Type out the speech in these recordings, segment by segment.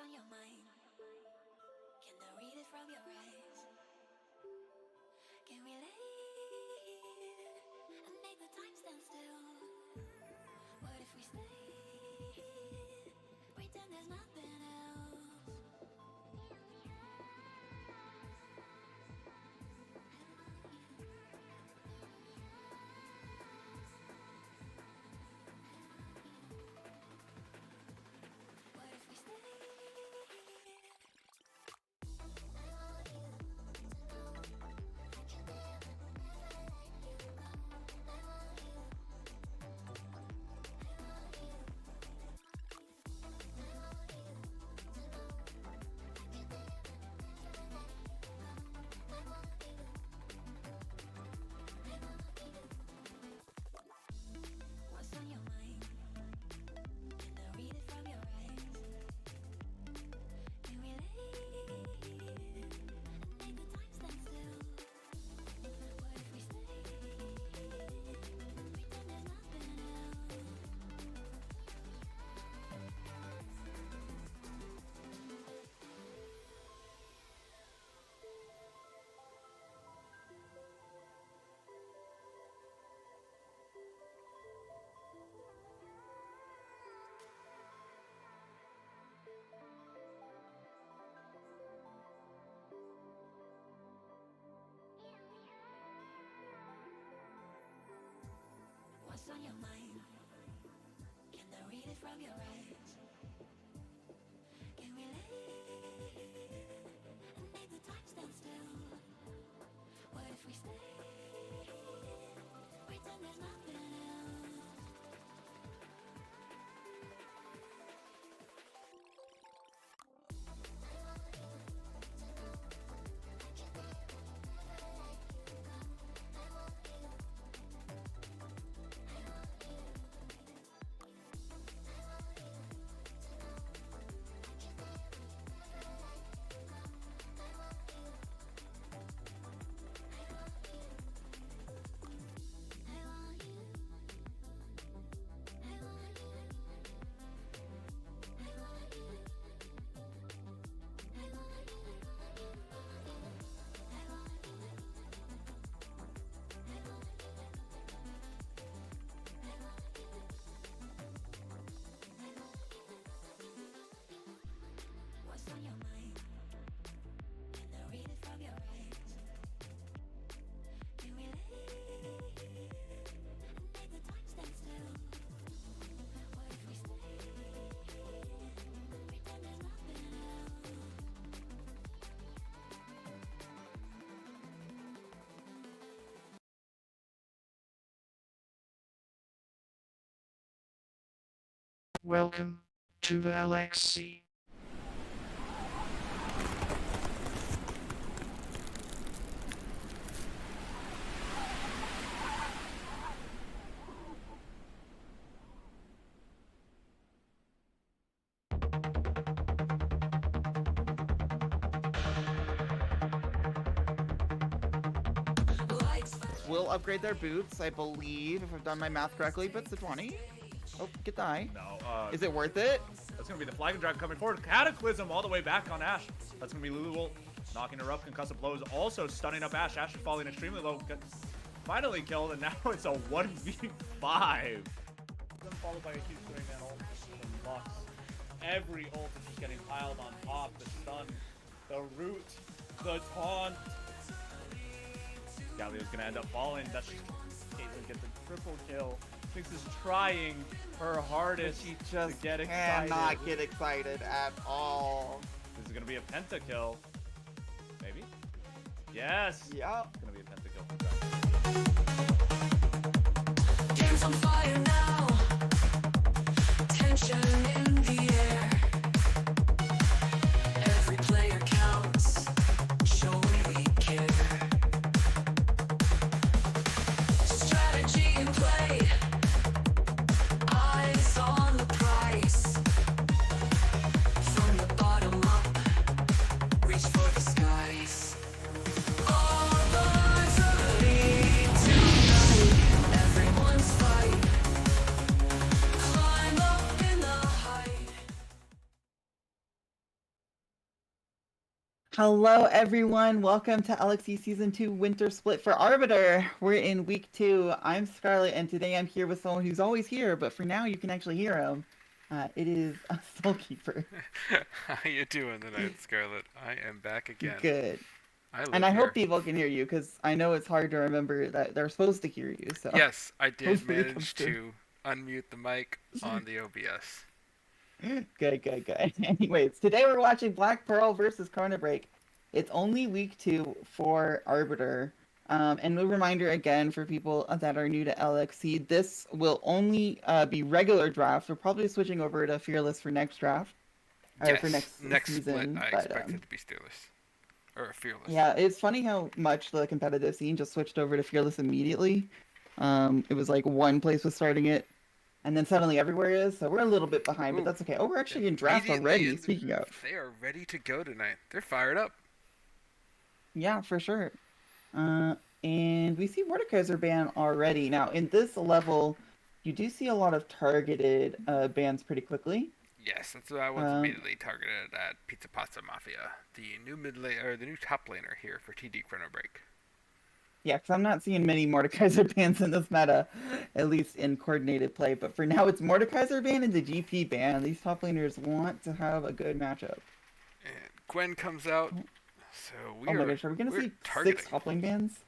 on your mind? Can I read it from your eyes? Can we lay and make the time stand still? What if we stay, pretend there's nothing else? What if we stay? What's on your mind? Can I read it from your eyes? Can we lay and make the time stand still? What if we stay, pretend there's nothing else? What's on your mind? Can I read it from your eyes? Can we lay and make the time stand still? What if we stay, pretend there's nothing else? What's on your mind? Can I read it from your eyes? Can we lay and make the time stand still? What if we stay, pretend there's nothing else? Welcome to the LXC. Will upgrade their boots, I believe, if I've done my math correctly, but it's a 20. Oh, get the eye. No, Is it worth it? that's gonna be the Flag and Dragon coming forward. Cataclysm all the way back on Ashe. That's gonna be Lulu Ult knocking her up. Concussive blows also stunning up Ashe. Ashe is falling extremely low. Finally killed, and now it's a 1v5. Then followed by a huge swing and ult from Lux. Every ult is just getting piled on top. The stun, the root, the taunt. Galio's gonna end up falling. That's just Caitlyn gets a triple kill. Jinx is trying her hardest She to just get excited. cannot get excited at all. this is gonna be a pentakill. Maybe? Yes! Yep. It's gonna be a pentakill from Dragon. Game's on fire now. Tension in the air. Every player counts. Showing we care. Strategy in play. Eyes on the prize. From the bottom up, reach for the skies. All the lead to Hello, everyone. Welcome to LXE Season 2 Winter Split for Arbiter. We're in week 2. I'm Scarlett, and today I'm here with someone who's always here, but for now you can actually hear him. It is a Soulkeeper. How you doing tonight, Scarlett? I am back again. Good. I And live I here. hope people can hear you, because I know it's hard to remember that they're supposed to hear you, so Yes, I did hopefully it comes manage through. to unmute the mic on the OBS. Good. Anyways, today we're watching Black Pearl versus ChronoBreak. It's only week 2 for Arbiter. And a reminder again for people that are new to LXC, this will only be regular drafts. We're probably switching over to Fearless for next draft, or for Yes, next next split season. I But expected to be Steelers. Or Fearless. yeah, it's funny how much the competitive scene just switched over to Fearless immediately. It was like one place was starting it, and then suddenly everywhere is. So we're a little bit behind, but Ooh, that's okay. Oh, we're actually in draft immediately already. in- Speaking of, They are ready to go tonight. They're fired up. yeah, for sure. And we see Mordekaiser ban already. Now, in this level, you do see a lot of targeted bans pretty quickly. Yes, that's why I was Um, immediately targeted at Pizza Pasta Mafia, the new mid lane or the new top laner here for TD ChronoBreak. yeah, because I'm not seeing many Mordekaiser bans in this meta, at least in coordinated play. But for now, it's Mordekaiser ban and the GP ban. These top laners want to have a good matchup. And Gwen comes out, so Oh my gosh, are we going to we're see targeting. 6 top lane bans?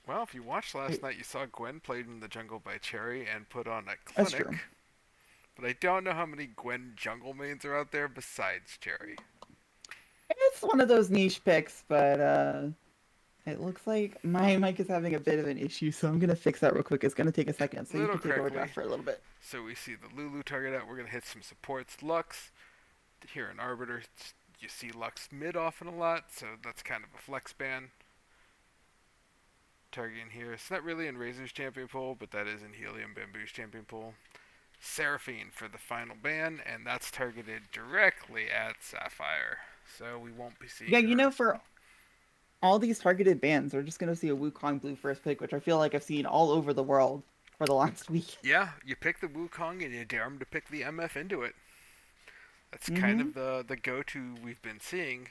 Well, if you watched last Wait. night, you saw Gwen played in the jungle by Cherry and put on a That's clinic. true. But I don't know how many Gwen jungle mains are out there besides Cherry. It's one of those niche picks, but it looks like my mic is having a bit of an issue, so I'm gonna fix that real quick. It's gonna take a second, so you Little can take over crackly. draft for a little bit. So we see the Lulu target out. We're going to hit some supports. Lux. Here in Arbiter, you see Lux mid often a lot, so that's kind of a flex ban. Targeting here. It's not really in Razor's champion pool, but that is in Helium Bamboo's champion pool. Seraphine for the final ban, and that's targeted directly at Sapphire. So we won't be seeing Yeah, her. for all these targeted bans, we're just gonna see a Wukong blue first pick, which I feel like I've seen all over the world for the last week. Yeah, you pick the Wukong and you dare him to pick the MF into it. That's Mm-hmm. kind of the go-to we've been seeing.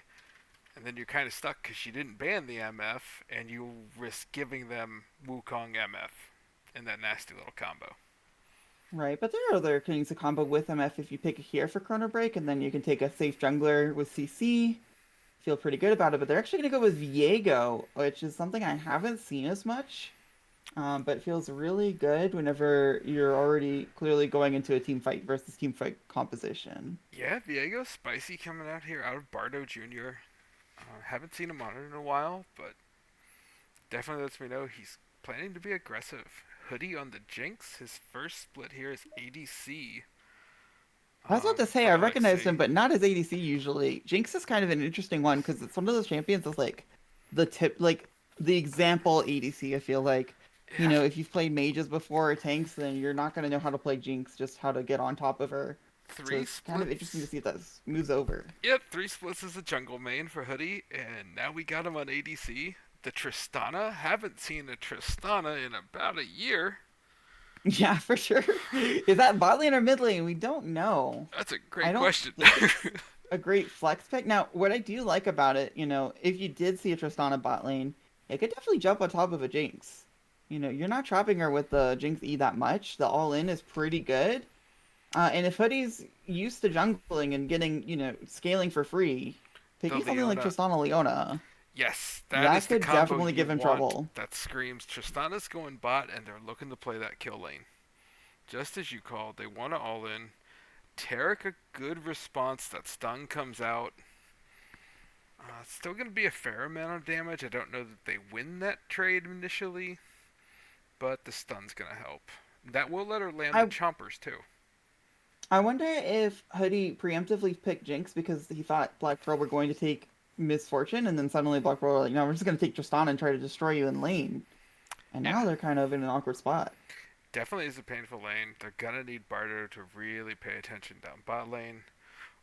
And then you're kind of stuck because you didn't ban the MF, and you risk giving them Wukong MF in that nasty little combo. Right, but there are other things to combo with MF if you pick a here for ChronoBreak, and then you can take a safe jungler with CC. Feel pretty good about it, but they're actually gonna go with Viego, which is something I haven't seen as much. But it feels really good whenever you're already clearly going into a team fight versus team fight composition. Yeah, Viego spicy coming out here out of Bardo Jr. Haven't seen him on it in a while, but definitely lets me know he's planning to be aggressive. Hoodie on the Jinx. His first split here is ADC. I was about to say, for I recognized LXC. him, but not as ADC usually. Jinx is kind of an interesting one because it's one of those champions that's like the example ADC, I feel like. You know, if you've played mages before or tanks, then you're not going to know how to play Jinx, just how to get on top of her. So Three it's kind of splits. interesting to see if that moves over. Yep, 3 splits is a jungle main for Hoodie, and now we got him on ADC. The Tristana. Haven't seen a Tristana in about a year. Yeah, for sure. Is that bot lane or mid lane? We don't know. That's a I great don't question. think it's a great flex pick. Now, what I do like about it, if you did see a Tristana bot lane, it could definitely jump on top of a Jinx. You're not trapping her with the Jinx E that much. The all-in is pretty good. And if Hoodie's used to jungling and getting, scaling for free, picking something like Leona. Tristana Leona, Yes, that is the could combo definitely you give him want. trouble. That screams Tristana's going bot, and they're looking to play that kill lane. Just as you called, they want to all in. Tarek, a good response. That stun comes out. It's still going to be a fair amount of damage. I don't know that they win that trade initially, but the stun's going to help. That will let her land the chompers too. I wonder if Hoodie preemptively picked Jinx because he thought Black Pearl were going to take Misfortune, and then suddenly Black Pearl were like, no, we're just going to take Tristana and try to destroy you in lane. And now they're kind of in an awkward spot. Definitely is a painful lane. They're going to need Bardo to really pay attention down bot lane,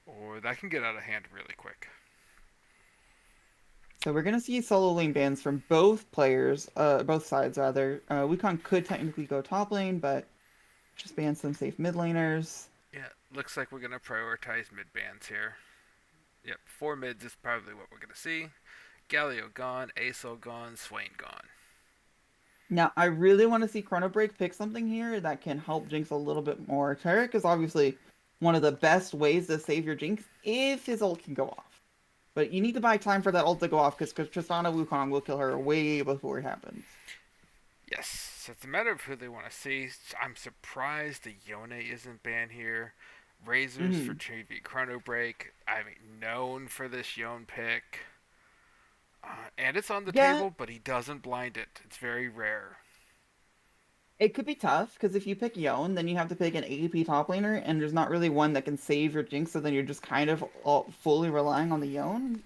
or that can get out of hand really quick. So we're going to see solo lane bans from both players, both sides rather. Wukong could technically go top lane, but just ban some safe mid laners. Yeah, looks like we're going to prioritize mid bans here. Yep, 4 mids is probably what we're going to see. Galio gone, Aesol gone, Swain gone. Now, I really want to see ChronoBreak pick something here that can help Jinx a little bit more. Taric is obviously one of the best ways to save your Jinx if his ult can go off. But you need to buy time for that ult to go off because Tristana Wukong will kill her way before it happens. Yes, so it's a matter of who they want to see. I'm surprised the Yone isn't banned here. Razors for Mhm. TV ChronoBreak. I mean, known for this Yone pick. And it's on the Yeah, table, but he doesn't blind it. It's very rare. it could be tough because if you pick Yone, then you have to pick an ADP top laner, and there's not really one that can save your Jinx, so then you're just kind of all fully relying on the Yone.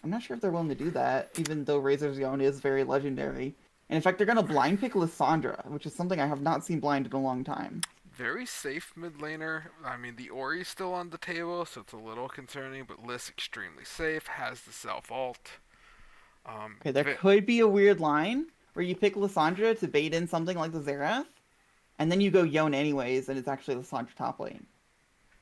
I'm not sure if they're willing to do that, even though Razor's Yone is very legendary. And in fact, they're going to blind pick Lissandra, which is something I have not seen blind in a long time. Very safe mid laner. I mean, the Ori's still on the table, so it's a little concerning, but Liss extremely safe, has the self ult. Okay, there could be a weird line where you pick Lissandra to bait in something like the Xerath, and then you go Yone anyways, and it's actually Lissandra top lane.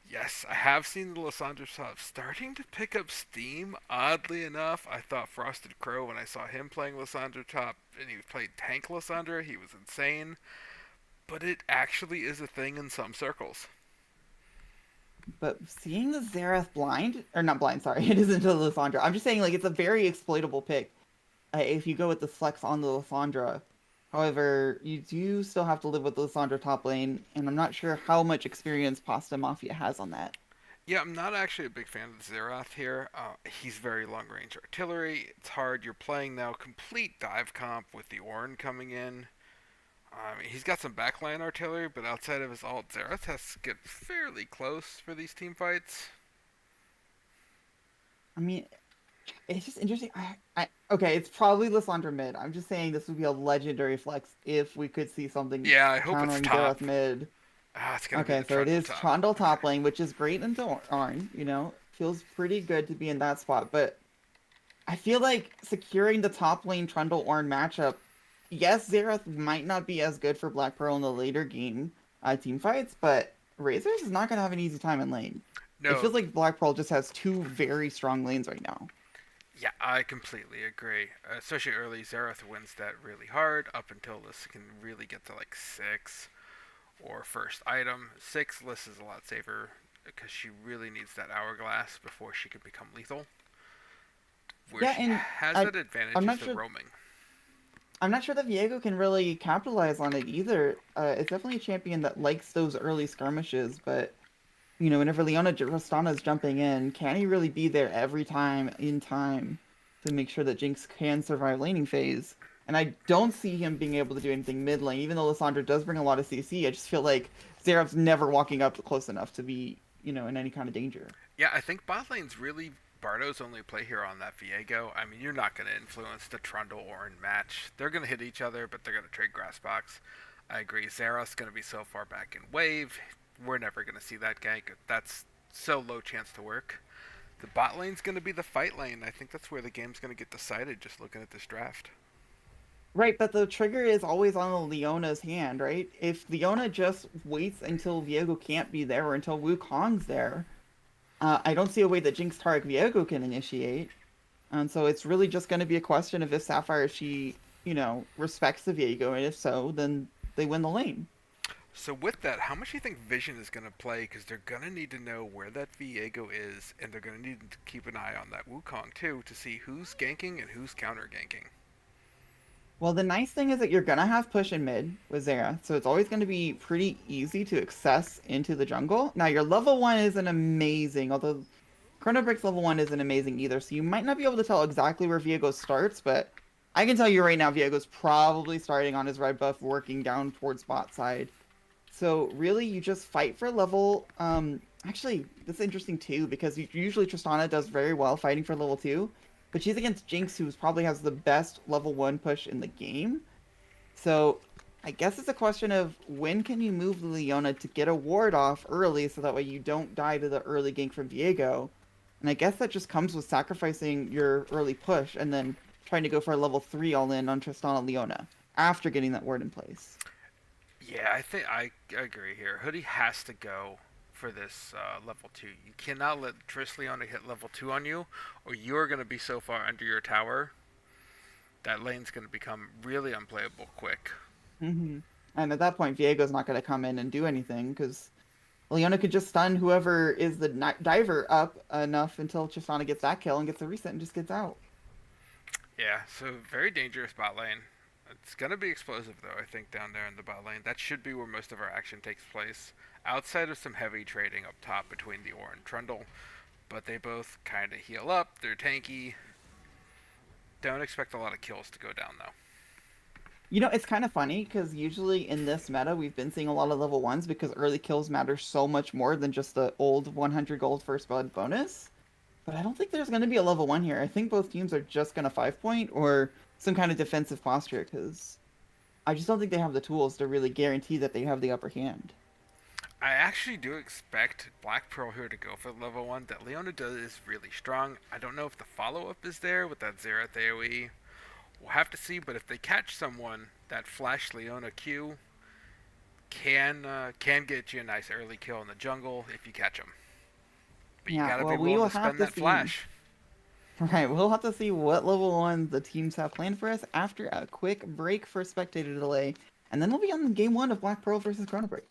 Yes, I have seen the Lissandra top starting to pick up steam. Oddly enough, I thought Frosted Crow when I saw him playing Lissandra top, and he played tank Lissandra, he was insane. But it actually is a thing in some circles. But seeing the Xerath blind, or not blind, sorry, it isn't the Lissandra. I'm just saying, like, it's a very exploitable pick if you go with the flex on the Lissandra. However, you do still have to live with the Lissandra top lane, and I'm not sure how much experience Pasta Mafia has on that. Yeah, I'm not actually a big fan of the Xerath here. He's very long range artillery. It's hard. You're playing now complete dive comp with the Ornn coming in. He's got some backline artillery, but outside of his ult, Xerath has to get fairly close for these team fights. I mean, it's just interesting. Okay, it's probably Lissandra mid. I'm just saying this would be a legendary flex if we could see something Yeah, I hope it's countering top. Xerath mid. It's gonna be Okay, the so it Trundle is top. Trundle top lane, which is great into Arn, feels pretty good to be in that spot, but I feel like securing the top lane Trundle Ornn matchup, yes, Xerath might not be as good for Black Pearl in the later game team fights, but Razors is not going to have an easy time in lane. It No, feels like Black Pearl just has two very strong lanes right now. yeah, I completely agree. Especially early, Xerath wins that really hard up until this can really get to like 6 or first item. 6, Liss is a lot safer because she really needs that hourglass before she can become lethal. Where Yeah, she and has I, that advantage I'm is not the sure. roaming. I'm not sure that Viego can really capitalize on it either. It's definitely a champion that likes those early skirmishes, but whenever Leona Tristana is jumping in, can he really be there every time in time to make sure that Jinx can survive laning phase? And I don't see him being able to do anything mid lane, even though Lissandra does bring a lot of CC. I just feel like Xerath's never walking up close enough to be, in any kind of danger. Yeah, I think bot lane's really Bardo's only play here on that Viego. I mean, you're not going to influence the Trundle Ornn match. They're going to hit each other, but they're going to trade grass box. I agree. Xerath's going to be so far back in wave. We're never going to see that gank. That's so low chance to work. The bot lane's going to be the fight lane. I think that's where the game's going to get decided just looking at this draft. Right, but the trigger is always on Leona's hand, right? If Leona just waits until Viego can't be there or until Wukong's there, I don't see a way that Jinx Tarek Viego can initiate. And so it's really just going to be a question of if Sapphire, she, respects the Viego, and if so, then they win the lane. So with that, how much do you think Vision is going to play? Because they're going to need to know where that Viego is, and they're going to need to keep an eye on that Wukong too to see who's ganking and who's counter ganking. Well, the nice thing is that you're going to have push in mid with Zera, so it's always going to be pretty easy to access into the jungle. Now, your level 1 isn't amazing, although ChronoBreak's level 1 isn't amazing either, so you might not be able to tell exactly where Viego starts, but I can tell you right now Viego's probably starting on his red buff, working down towards bot side. So really, you just fight for level. Actually, that's interesting too because usually Tristana does very well fighting for level 2, but she's against Jinx, who probably has the best level 1 push in the game. So I guess it's a question of when can you move Leona to get a ward off early, so that way you don't die to the early gank from Viego. And I guess that just comes with sacrificing your early push and then trying to go for a level 3 all in on Tristana Leona after getting that ward in place. Yeah, I think I agree here. Hoodie has to go for this level 2. You cannot let Triss Leona hit level 2 on you, or you're going to be so far under your tower that lane's going to become really unplayable quick. Hmm. And at that point, Viego's not going to come in and do anything because Leona could just stun whoever is the diver up enough until Tristana gets that kill and gets the reset and just gets out. Yeah, so very dangerous bot lane. It's going to be explosive, though, I think, down there in the bot lane. That should be where most of our action takes place, outside of some heavy trading up top between the Ornn and Trundle. But they both kind of heal up. They're tanky. Don't expect a lot of kills to go down, though. You know, it's kind of funny because usually in this meta, we've been seeing a lot of level 1s because early kills matter so much more than just the old 100 gold first blood bonus. But I don't think there's going to be a level 1 here. I think both teams are just going to 5-point or some kind of defensive posture because I just don't think they have the tools to really guarantee that they have the upper hand. I actually do expect Black Pearl here to go for level 1. That Leona does is really strong. I don't know if the follow-up is there with that Xerath AoE. We'll have to see, but if they catch someone, that Flash Leona Q can get you a nice early kill in the jungle if you catch them. But Yeah, you gotta well, be we willing will to have spend to that see. Flash. Right, we'll have to see what level 1 the teams have planned for us after a quick break for spectator delay. And then we'll be on game 1 of Black Pearl versus ChronoBreak.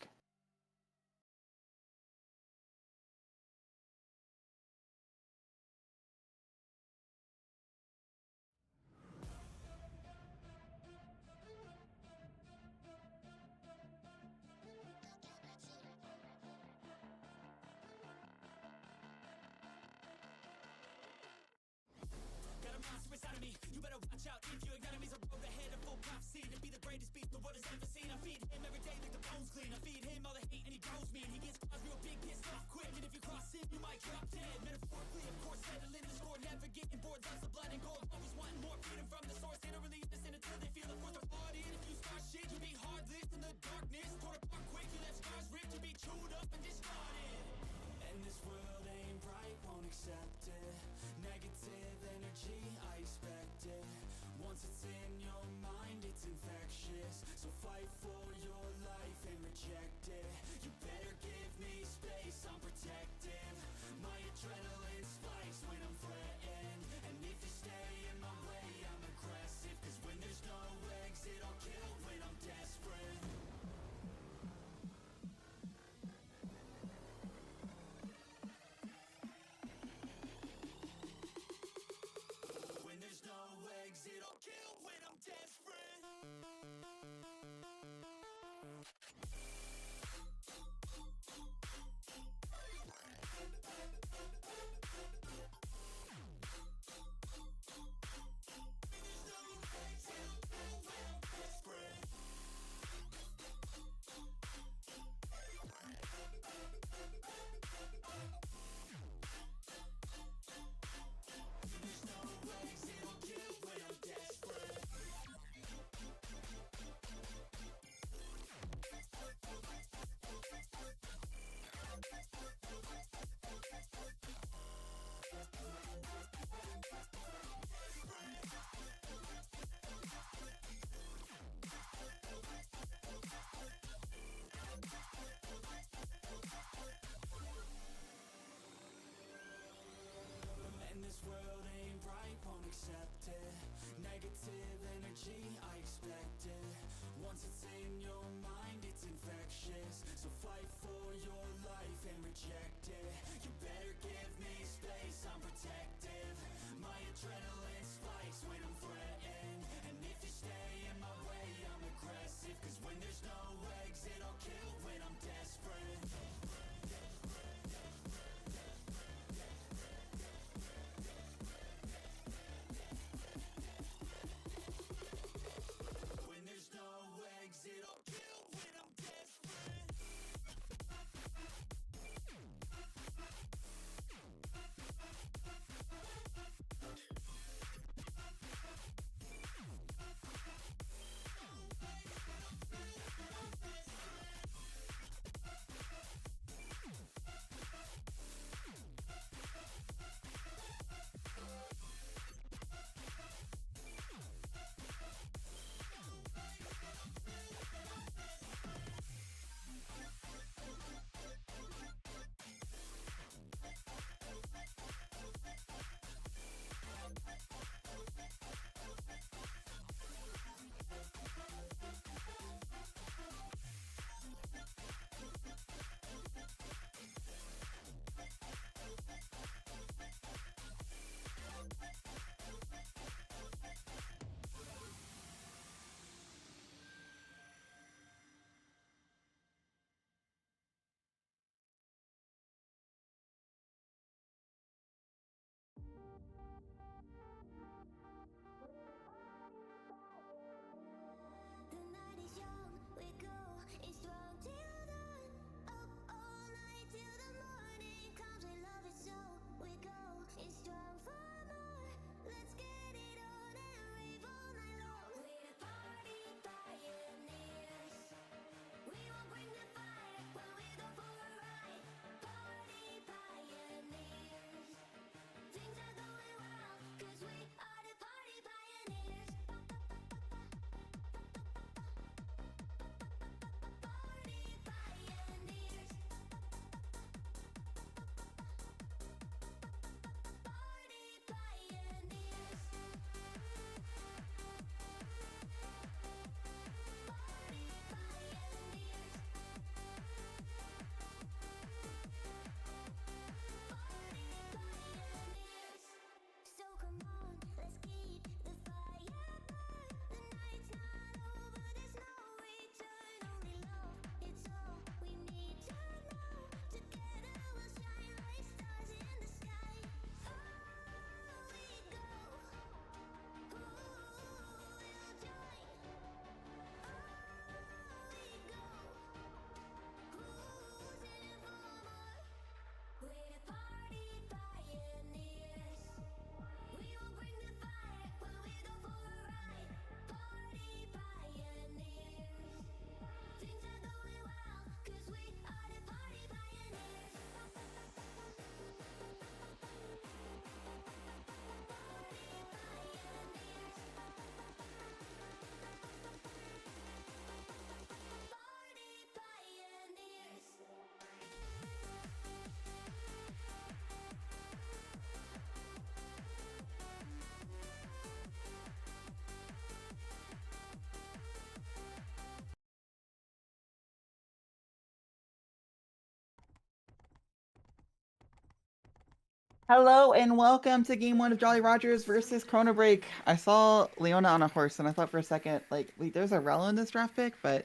Hello and welcome to game 1 of Jolly Rogers versus ChronoBreak. I saw Leona on a horse and I thought for a second, like, wait, there's a Rel in this draft pick, but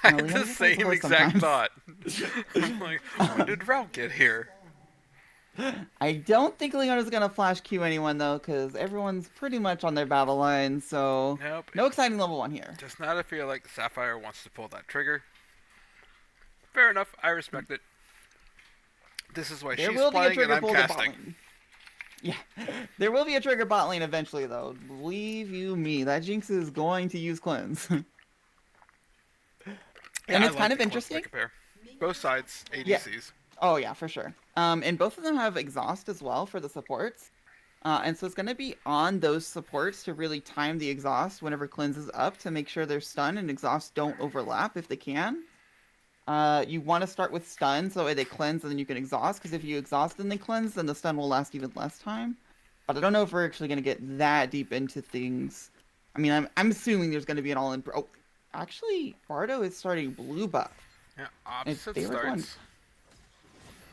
I no, had Leona the just likes a same horse exact sometimes. thought. I'm like, when did Rel get here? I don't think Leona's gonna flash Q anyone though, because everyone's pretty much on their battle line, so Nope. no exciting level 1 here. Does not feel like Sapphire wants to pull that trigger. Fair enough. I respect it. This is why There she's will be a playing and trigger I'm pulled at bot casting. lane. Yeah, there will be a trigger bot lane eventually though. Believe you me, that Jinx is going to use cleanse. Yeah, And I it's like kind of the close interesting. pick pair. Both sides, Yeah. ADCs. Oh yeah, for sure. And both of them have exhaust as well for the supports. And so it's going to be on those supports to really time the exhaust whenever cleanse is up to make sure their stun and exhaust don't overlap if they can. You want to start with stun so that way they cleanse and then you can exhaust, because if you exhaust and then cleanse, then the stun will last even less time. But I don't know if we're actually going to get that deep into things. I mean, I'm assuming there's going to be an all-in... Oh, actually, Bardo is starting blue buff. Yeah, opposite they were going- starts.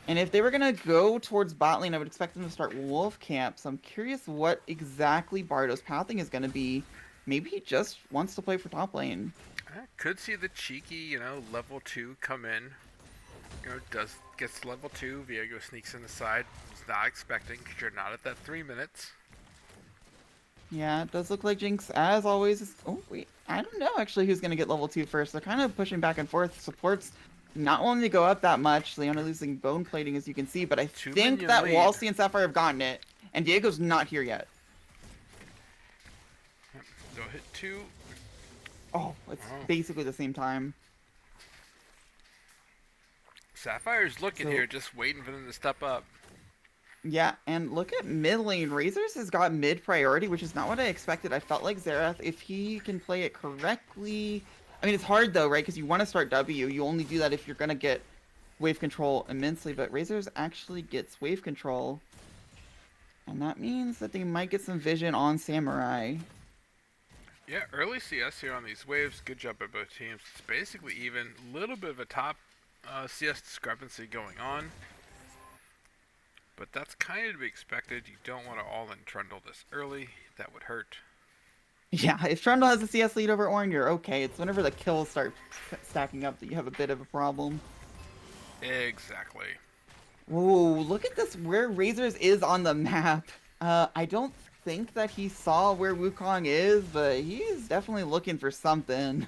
And if they were going to go towards bot lane, I would expect them to start Wolf Camp. So I'm curious what exactly Bardo's pathing is going to be. Maybe he just wants to play for top lane. I could see the cheeky, level 2 come in. Gets level 2, Viego sneaks in the side. Was not expecting, because you're not at that 3 minutes. Yeah, it does look like Jinx, as always, is... Oh, wait. I don't know, actually, who's going to get level 2 first. They're kind of pushing back and forth. Supports not wanting to go up that much. Leona losing bone plating, as you can see. But I think minion that lead. Walsey and Sapphire have gotten it. And Diego's not here yet. Yep. So hit 2. Oh, it's Wow. basically the same time. Sapphire's looking So- here, just waiting for them to step up. Yeah, and look at mid lane. Razors has got mid priority, which is not what I expected. I felt like Xerath, if he can play it correctly... I mean, it's hard though, right? Because you want to start W. You only do that if you're going to get wave control immensely. But Razors actually gets wave control. And that means that they might get some vision on Samurai. Yeah, early CS here on these waves. Good job by both teams. It's basically even. A little bit of a top CS discrepancy going on. But that's kind of to be expected. You don't want to all-in Trundle this early. That would hurt. Yeah, if Trundle has a CS lead over Ornn, you're okay. It's whenever the kills start stacking up that you have a bit of a problem. Exactly. Whoa, look at this, where Razors is on the map. I don't think that he saw where Wukong is, but he's definitely looking for something.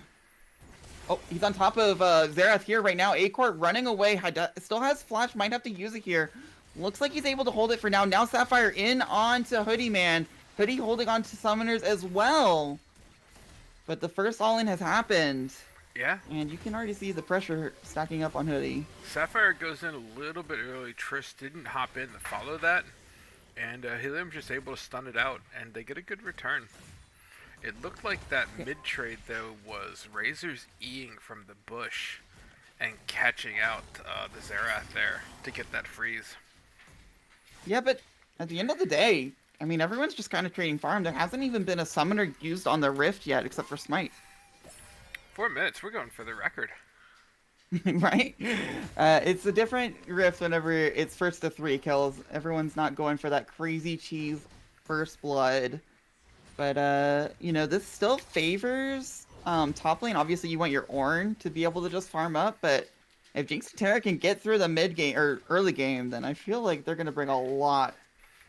Oh, he's on top of Xerath here right now. A-Court running away. Still has flash, might have to use it here. Looks like he's able to hold it for now. Now Sapphire in onto Hoodie Man. Hoodie holding on to Summoners as well. But the first all-in has happened. Yeah. And you can already see the pressure stacking up on Hoodie. Sapphire goes in a little bit early. Triss didn't hop in to follow that. And Helium's just able to stun it out. And they get a good return. It looked like that mid-trade, though, was Razor's Eing from the bush. And catching out the Xerath there to get that freeze. Yeah, but at the end of the day, I mean, everyone's just kind of trading farm. There hasn't even been a summoner used on the Rift yet, except for Smite. 4 minutes, we're going for the record. Right? It's a different Rift whenever it's first to 3 kills. Everyone's not going for that crazy cheese first blood. But, this still favors top lane. Obviously, you want your Ornn to be able to just farm up, but if Jinx and Terra can get through the mid game or early game, then I feel like they're going to bring a lot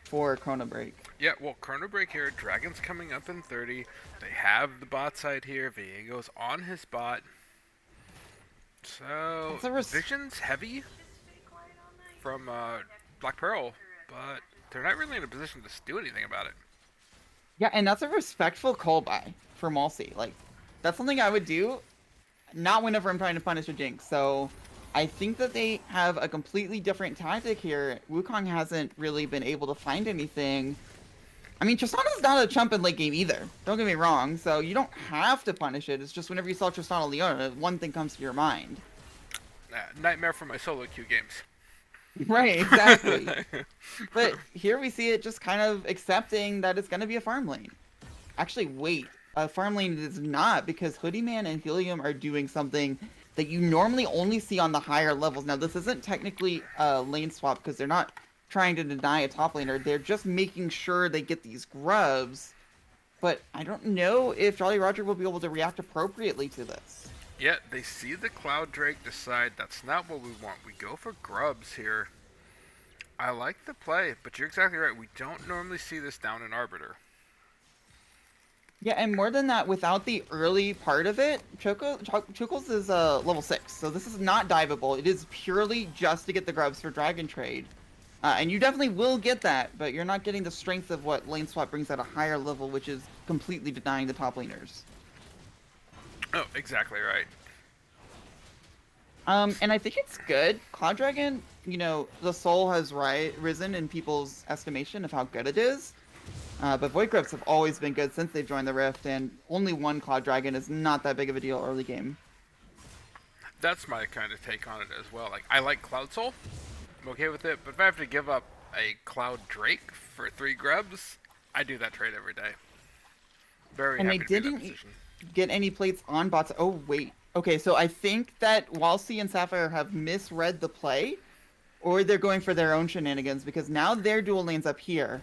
for ChronoBreak. Yeah, well, ChronoBreak here, Dragon's coming up in 30. They have the bot side here. Viego's on his bot. So, Vision's heavy from Black Pearl, but they're not really in a position to do anything about it. Yeah, and that's a respectful call buy for Malsey. Like, that's something I would do, not whenever I'm trying to punish a Jinx. So, I think that they have a completely different tactic here. Wukong hasn't really been able to find anything. I mean, Tristana's not a chump in late game either. Don't get me wrong. So, you don't have to punish it. It's just whenever you saw Tristana Leona, one thing comes to your mind. Nightmare for my solo queue games. Right, exactly. But here we see it just kind of accepting that it's going to be a farm lane. Actually, wait. A farm lane is not, because Hoodie Man and Helium are doing something that you normally only see on the higher levels. Now, this isn't technically a lane swap because they're not trying to deny a top laner. They're just making sure they get these grubs. But I don't know if Jolly Roger will be able to react appropriately to this. Yet they see the Cloud Drake, decide that's not what we want. We go for grubs here. I like the play, but you're exactly right. We don't normally see this down in Arbiter. Yeah, and more than that, without the early part of it, Chocos is level 6, so this is not diveable. It is purely just to get the grubs for Dragon Trade. And you definitely will get that, but you're not getting the strength of what Lane Swap brings at a higher level, which is completely denying the top laners. Oh, exactly right. And I think it's good. Cloud Dragon, you know, the soul has risen in people's estimation of how good it is. But Void Grubs have always been good since they've joined the Rift, and only one Cloud Dragon is not that big of a deal early game. That's my kind of take on it as well. Like, I like Cloud Soul. I'm okay with it, but if I have to give up a Cloud Drake for 3 grubs, I do that trade every day. Very And happy they to be in that didn't position. get any plates on bots. Oh, wait. Okay, so I think that Walsey and Sapphire have misread the play, or they're going for their own shenanigans, because now their dual lane's up here.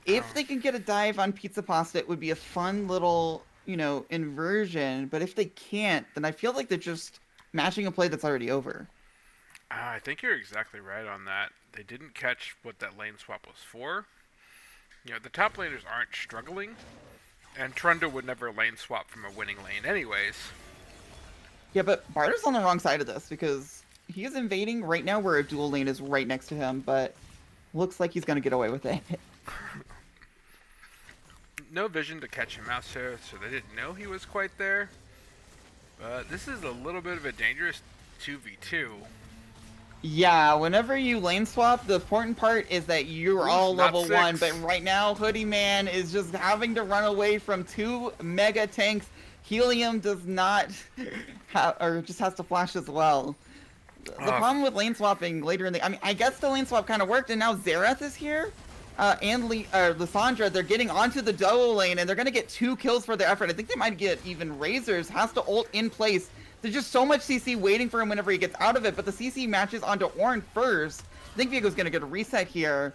If they can get a dive on Pizza Pasta, it would be a fun little, you know, inversion. But if they can't, then I feel like they're just matching a play that's already over. I think you're exactly right on that. They didn't catch what that lane swap was for. You know, the top laners aren't struggling, and Trundle would never lane swap from a winning lane anyways. Yeah, but Barter's on the wrong side of this, because he is invading right now where a dual lane is right next to him, but looks like he's going to get away with it. No vision to catch him out, so they didn't know he was quite there. But this is a little bit of a dangerous 2v2. Yeah, whenever you lane swap, the important part is that you're all not level 1, 6. but right now Hoodie Man is just having to run away from 2 mega tanks. Helium does not or just has to flash as well. The problem with lane swapping later in the... I mean, I guess the lane swap kind of worked, and now Xerath is here. And Lysandra, they're getting onto the duo lane, and they're going to get 2 kills for their effort. I think they might get even Razors. Has to ult in place. There's just so much CC waiting for him whenever he gets out of it, but the CC matches onto Ornn first. I think Viego's going to get a reset here,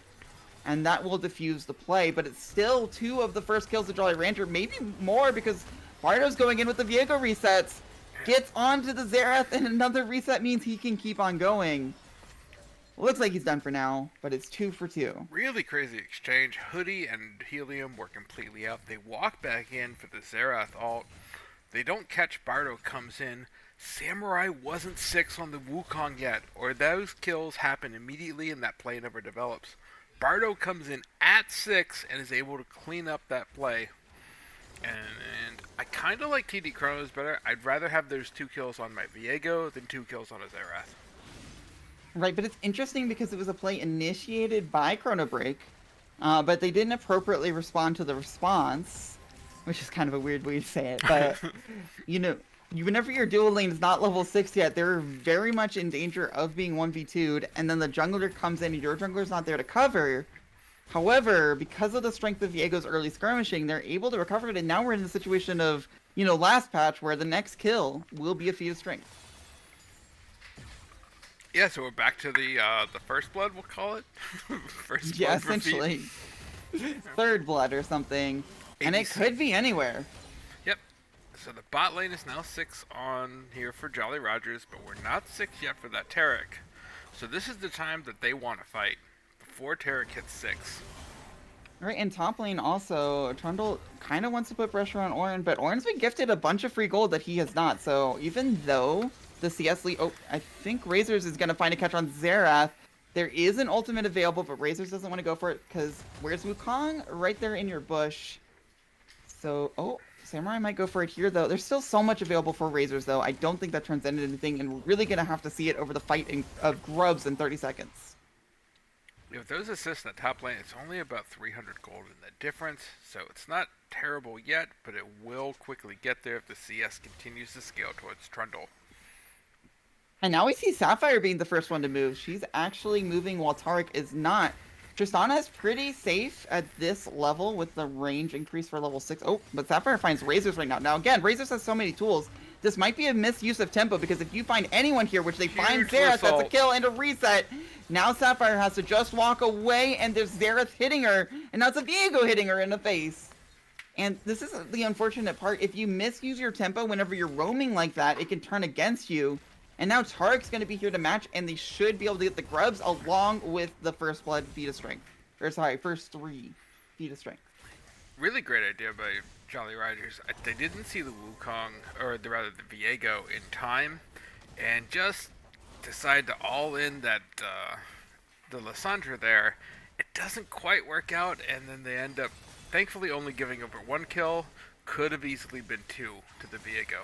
and that will diffuse the play, but it's still 2 of the first kills of Jolly Rancher, maybe more, because Bardo's going in with the Viego resets, gets onto the Xerath, and another reset means he can keep on going. Looks like he's done for now, but it's 2 for 2. Really crazy exchange. Hoodie and Helium were completely out. They walk back in for the Xerath ult. They don't catch Bardo, comes in. Samurai wasn't 6 on the Wukong yet, or those kills happen immediately and that play never develops. Bardo comes in at 6 and is able to clean up that play. And I kind of like TD Chronos better. I'd rather have those 2 kills on my Viego than 2 kills on a Xerath. Right, but it's interesting because it was a play initiated by ChronoBreak, but they didn't appropriately respond to the response, which is kind of a weird way to say it. But, you know, whenever your dual lane is not level 6 yet, they're very much in danger of being 1v2'd, and then the jungler comes in and your jungler's not there to cover. However, because of the strength of Viego's early skirmishing, they're able to recover it, and now we're in the situation of, you know, last patch where the next kill will be a feat of strength. Yeah, so we're back to the first blood, we'll call it. First Yeah, blood for feet. essentially. Third blood or something. And it could be anywhere. Yep. So the bot lane is now 6 on here for Jolly Rogers, but we're not 6 yet for that Taric. So this is the time that they want to fight, before Taric hits 6. Right, and top lane also, Trundle kind of wants to put pressure on Ornn, but Ornn's been gifted a bunch of free gold that he has not, so even though the CS lead... Oh, I think Razors is going to find a catch on Xerath. There is an ultimate available, but Razors doesn't want to go for it, because where's Wukong? Right there in your bush. So, oh, Samurai might go for it here, though. There's still so much available for Razors, though. I don't think that turns into anything, and we're really going to have to see it over the fight of Grubs in 30 seconds. With those assists in the top lane, it's only about 300 gold in the difference, so it's not terrible yet, but it will quickly get there if the CS continues to scale towards Trundle. And now we see Sapphire being the first one to move. She's actually moving while Taric is not. Tristana is pretty safe at this level with the range increase for level 6. Oh, but Sapphire finds Razors right now. Now again, Razors has so many tools. This might be a misuse of tempo, because if you find anyone here, which they find Huge Xerath, that's a result. kill and a reset. Now Sapphire has to just walk away, and there's Xerath hitting her, and now it's a Viego hitting her in the face. And this is the unfortunate part. If you misuse your tempo whenever you're roaming like that, it can turn against you. And now Tarek's going to be here to match, and they should be able to get the grubs along with the first blood feat of strength. Or sorry, first 3 feat of strength. Really great idea by Jolly Rogers. They didn't see the Wukong, or rather the Viego, in time, and just decide to all in that the Lissandra there. It doesn't quite work out, and then they end up thankfully only giving over 1 kill. Could have easily been 2 to the Viego.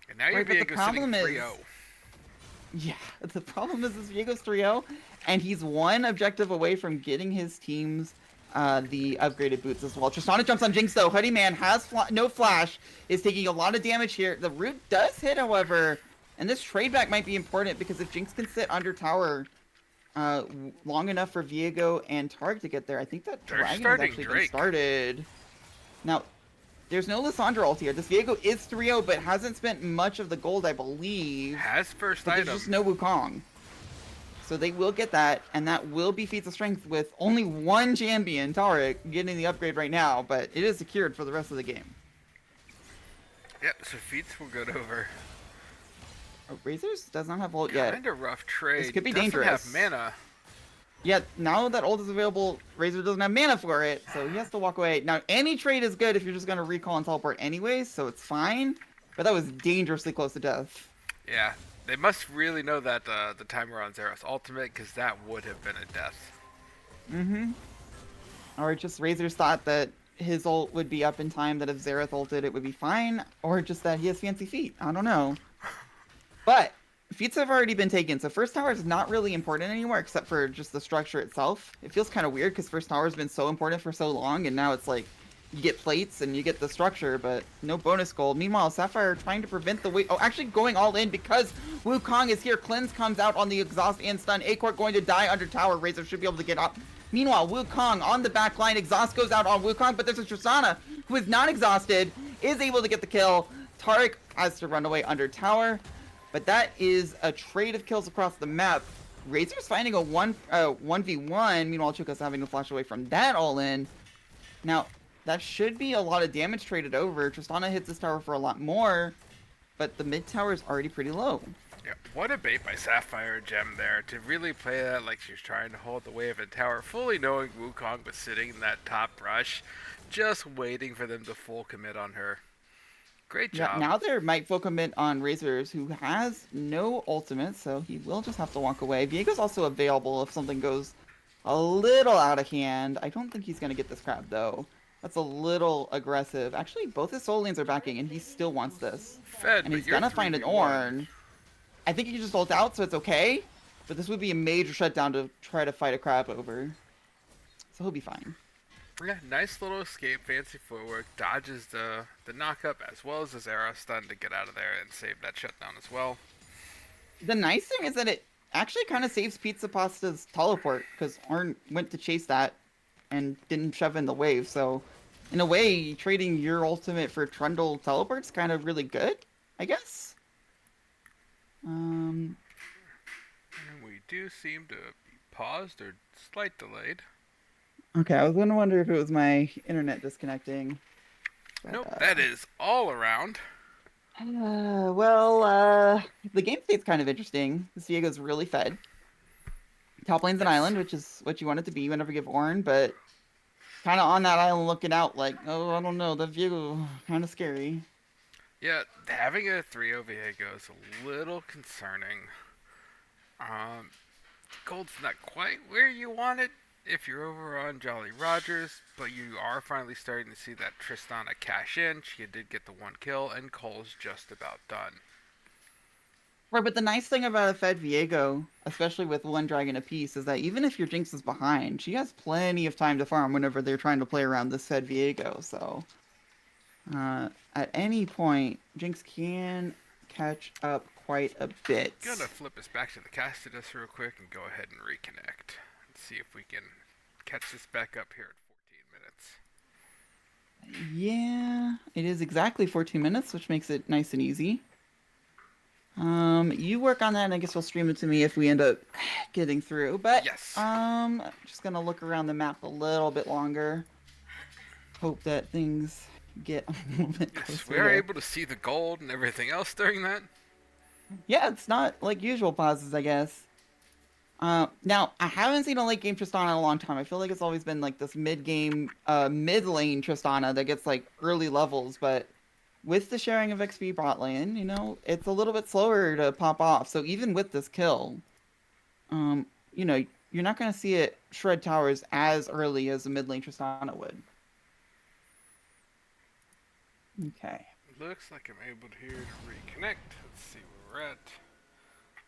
And now your Viego's sitting 3-0. Yeah, the problem is this Viego's 3-0, and he's 1 objective away from getting his team's the upgraded boots as well. Tristana jumps on Jinx though. Hoodie Man has no flash, is taking a lot of damage here. The root does hit, however, and this trade back might be important because if Jinx can sit under tower long enough for Viego and Targ to get there, I think that dragon has actually been started. Now, there's no Lissandra ult here. This Viego is 3-0, but hasn't spent much of the gold, I believe. Has first but item. There's just no Wukong. So they will get that, and that will be feats of strength with only 1 champion, Tarek, getting the upgrade right now, but it is secured for the rest of the game. Yep, so feats will go over. Oh, Razors does not have ult yet. Kinda rough trade. This could be Doesn't dangerous. have mana. Yeah, now that ult is available, Razor doesn't have mana for it, so he has to walk away. Now, any trade is good if you're just going to recall and teleport anyways, so it's fine, but that was dangerously close to death. Yeah, they must really know that the timer on Xerath's ultimate, because that would have been a death. Mm-hmm. Or just Razor's thought that his ult would be up in time, that if Xerath ulted it would be fine, or just that he has fancy feet. I don't know. But feats have already been taken, so first tower is not really important anymore, except for just the structure itself. It feels kind of weird because first tower has been so important for so long, and now it's like you get plates and you get the structure, but no bonus gold. Meanwhile, Sapphire trying to prevent the wait. Oh, actually going all in because Wukong is here. Cleanse comes out on the exhaust and stun. Acor going to die under tower. Razor should be able to get up. Meanwhile, Wukong on the back line. Exhaust goes out on Wukong, but there's a Tristana who is not exhausted, is able to get the kill. Tarek has to run away under tower. But that is a trade of kills across the map. Razor's finding a 1v1. Meanwhile, Chuka's having to flash away from that all in. Now, that should be a lot of damage traded over. Tristana hits this tower for a lot more, but the mid tower is already pretty low. Yeah, what a bait by Sapphire Gem there to really play that like she's trying to hold the wave in tower, fully knowing Wukong was sitting in that top brush, just waiting for them to full commit on her. Great job. Yeah, now there might full commit on Razors, who has no ultimate, so he will just have to walk away. Viego's also available if something goes a little out of hand. I don't think he's going to get this crab, though. That's a little aggressive. Actually, both his soul lanes are backing, and he still wants this. Fed, and he's going to find an Ornn. I think he can just ult out, so it's okay. But this would be a major shutdown to try to fight a crab over. So he'll be fine. Yeah, nice little escape, fancy footwork, dodges the knock-up as well as his arrow stun to get out of there and save that shutdown as well. The nice thing is that it actually kind of saves Pizza Pasta's teleport, because Ornn went to chase that and didn't shove in the wave, so in a way, trading your ultimate for Trundle teleport's kind of really good, I guess. And we do seem to be paused or slight delayed. Okay, I was gonna wonder if it was my internet disconnecting. But, nope, that is all around. The game state's kind of interesting. This Viego's really fed. Top lane's an island, which is what you want it to be whenever you give Ornn, but kind of on that island looking out like, oh, I don't know, that Viego kind of scary. Yeah, having a 3-0 Viego is a little concerning. Gold's not quite where you want it if you're over on Jolly Rogers, but you are finally starting to see that Tristana cash in. She did get the 1 kill, and Cole's just about done. Right, but the nice thing about a fed Viego, especially with 1 dragon apiece, is that even if your Jinx is behind, she has plenty of time to farm whenever they're trying to play around this fed Viego, so at any point, Jinx can catch up quite a bit. Gonna flip us back to the Castidus real quick and go ahead and reconnect. See if we can catch this back up here at 14 minutes. Yeah, it is exactly 14 minutes, which makes it nice and easy. You work on that, and I guess you'll stream it to me if we end up getting through. But Yes. just gonna look around the map a little bit longer. Hope that things get a little bit Yes, closer. we are able to see the gold and everything else during that. Yeah, it's not like usual pauses, I guess. Now I haven't seen a late game Tristana in a long time. I feel like it's always been like this mid game, mid lane Tristana that gets like early levels, but with the sharing of XP bot lane, you know, it's a little bit slower to pop off. So even with this kill, you know, you're not gonna see it shred towers as early as a mid lane Tristana would. Okay. Looks like I'm able to here to reconnect. Let's see where we're at.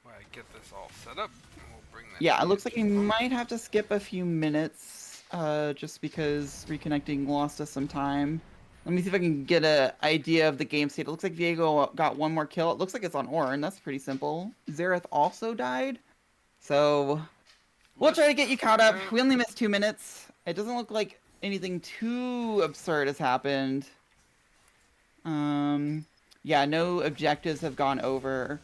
While I get this all set up, and we'll bring that. Yeah, it looks like you might have to skip a few minutes, just because reconnecting lost us some time. Let me see if I can get an idea of the game state. It looks like Diego got one more kill. It looks like it's on Ornn. That's pretty simple. Xerath also died. So we'll try to get you caught up. We only missed 2 minutes. It doesn't look like anything too absurd has happened. Yeah, no objectives have gone over.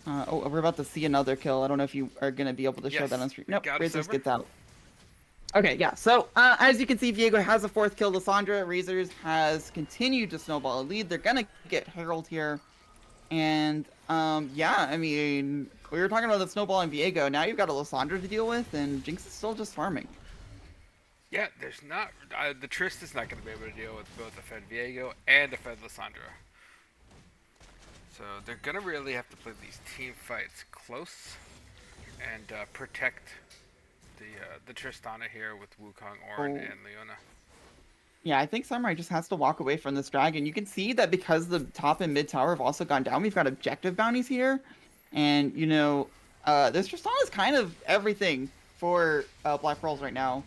Oh, we're about to see another kill. I don't know if you are going to be able to show Yes, that on stream. we Nope, got us Razors over. gets out. Okay, yeah. So, as you can see, Viego has a 4th kill. Lissandra Razors has continued to snowball a lead. They're going to get Herald here. And, yeah, I mean, we were talking about the snowball and Viego. Now you've got a Lissandra to deal with, and Jinx is still just farming. Yeah, there's not. The Trist is not going to be able to deal with both a Fed Viego and a Fed Lissandra. So they're going to really have to play these team fights close and protect the Tristana here with Wukong, Ornn, and Leona. Yeah, I think Samurai just has to walk away from this dragon. You can see that because the top and mid tower have also gone down, we've got objective bounties here. And, you know, this Tristana is kind of everything for Black Pearls right now.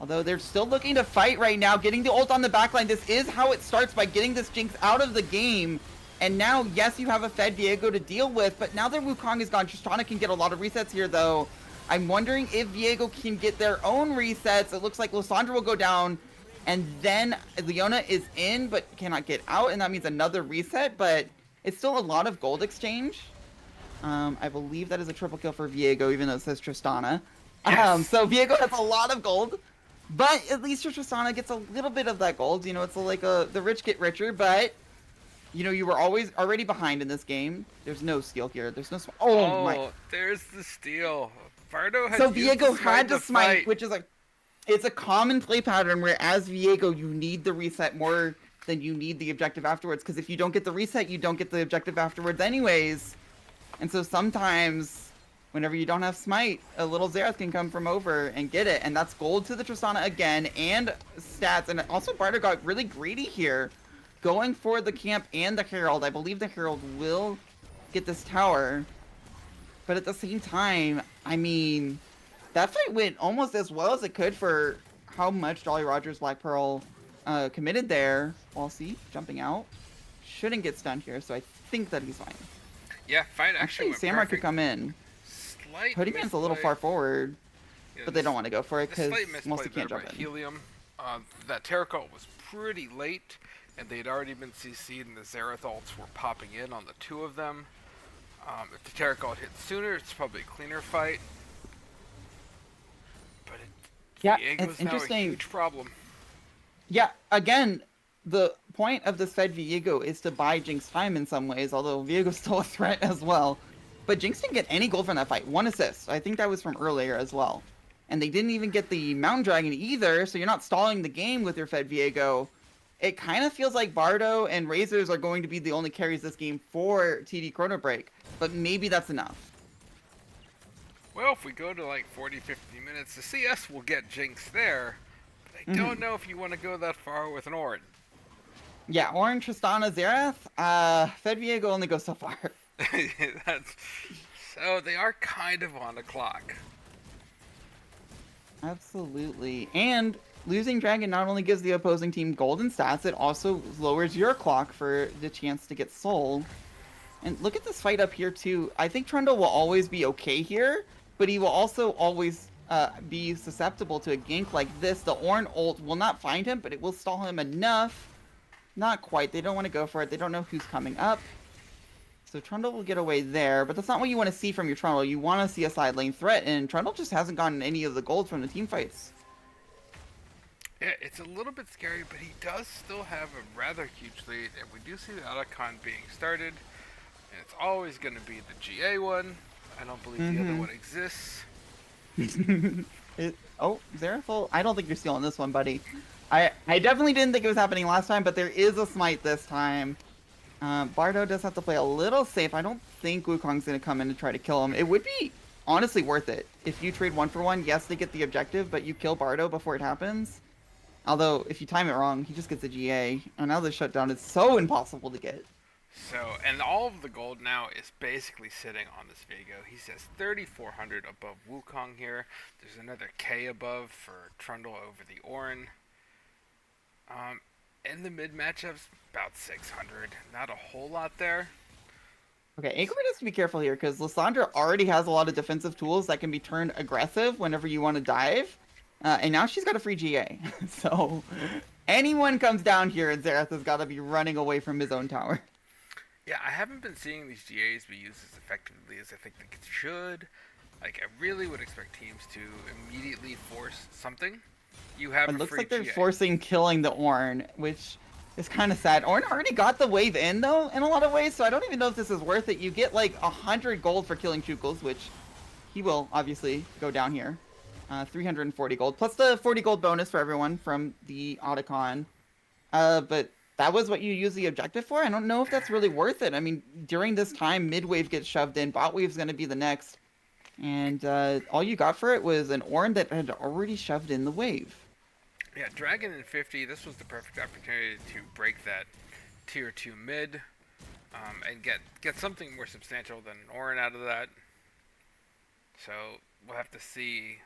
Although they're still looking to fight right now, getting the ult on the backline. This is how it starts, by getting this Jinx out of the game. And now, yes, you have a Fed Viego to deal with, but now that Wukong is gone, Tristana can get a lot of resets here, though. I'm wondering if Viego can get their own resets. It looks like Lissandra will go down, and then Leona is in, but cannot get out, and that means another reset, but it's still a lot of gold exchange. I believe that is a triple kill for Viego, even though it says Tristana. Yes. So Viego has a lot of gold, but at least Tristana gets a little bit of that gold. You know, it's like the rich get richer, but you know, you were already behind in this game. There's no steal here. There's no Oh, my. there's the steal. Bardo had So used Viego the had to smite, fight. which is like, it's a common play pattern where as Viego you need the reset more than you need the objective afterwards. Because if you don't get the reset, you don't get the objective afterwards anyways. And so sometimes, whenever you don't have smite, a little Xerath can come from over and get it. And that's gold to the Tristana again, and stats. And also Bardo got really greedy here, going for the camp and the Herald. I believe the Herald will get this tower. But at the same time, I mean, that fight went almost as well as it could for how much Jolly Rogers Black Pearl committed there. Well, see, jumping out. Shouldn't get stunned here, so I think that he's fine. Yeah, fight actually went Samurai could perfect. come in. Slight Hoodieman's a little misplay. far forward, Yeah, but they don't want to go for it the because slight misplay mostly there can't by jump in. Helium. That Terracult was pretty late, and they'd already been CC'd, and the Xerath ults were popping in on the 2 of them. If the Terracult hit sooner, it's probably a cleaner fight. But Yeah, Viego's it's now a interesting. huge problem. Yeah, again, the point of this Fed Viego is to buy Jinx time in some ways, although Viego's still a threat as well. But Jinx didn't get any gold from that fight. 1 assist. I think that was from earlier as well. And they didn't even get the Mountain Dragon either, so you're not stalling the game with your Fed Viego. It kind of feels like Bardo and Razors are going to be the only carries this game for TD ChronoBreak, but maybe that's enough. Well, if we go to like 40, 50 minutes, the CS will get Jinx there. But I don't know if you want to go that far with an Ornn. Yeah, Ornn, Tristana, Xerath, Fed Viego only goes so far. So they are kind of on the clock. Absolutely. And losing Dragon not only gives the opposing team golden stats, it also lowers your clock for the chance to get soul. And look at this fight up here too. I think Trundle will always be okay here, but he will also always be susceptible to a gank like this. The Ornn ult will not find him, but it will stall him enough. Not quite. They don't want to go for it. They don't know who's coming up. So Trundle will get away there, but that's not what you want to see from your Trundle. You want to see a side lane threat, and Trundle just hasn't gotten any of the gold from the team fights. Yeah, it's a little bit scary, but he does still have a rather huge lead, and we do see the Otacon being started, and it's always going to be the GA one. I don't believe the other one exists. Zerathul, I don't think you're stealing this one, buddy. I definitely didn't think it was happening last time, but there is a smite this time. Bardo does have to play a little safe. I don't think Wukong's going to come in and try to kill him. It would be honestly worth it. If you trade 1-for-1, yes, they get the objective, but you kill Bardo before it happens. Although, if you time it wrong, he just gets a GA. And now the shutdown is so impossible to get. So, and all of the gold now is basically sitting on this Viego. He says 3,400 above Wukong here. There's another K above for Trundle over the Orin. In the mid matchups, about 600. Not a whole lot there. Okay, Angry has to be careful here, because Lissandra already has a lot of defensive tools that can be turned aggressive whenever you want to dive. And now she's got a free GA. So, anyone comes down here, and Xerath has got to be running away from his own tower. Yeah, I haven't been seeing these GAs be used as effectively as I think they should. Like, I really would expect teams to immediately force something. You have It a looks free like they're GA. forcing killing the Ornn, which is kind of sad. Ornn already got the wave in, though, in a lot of ways, so I don't even know if this is worth it. You get, like, 100 gold for killing Chukels, which he will, obviously, go down here. 340 gold, plus the 40 gold bonus for everyone from the Otacon. But that was what you use the objective for? I don't know if that's really worth it. I mean, during this time, mid wave gets shoved in, bot wave's going to be the next. And all you got for it was an Ornn that had already shoved in the wave. Yeah, Dragon in 50, this was the perfect opportunity to break that tier 2 mid and get something more substantial than an Orin out of that. So we'll have to see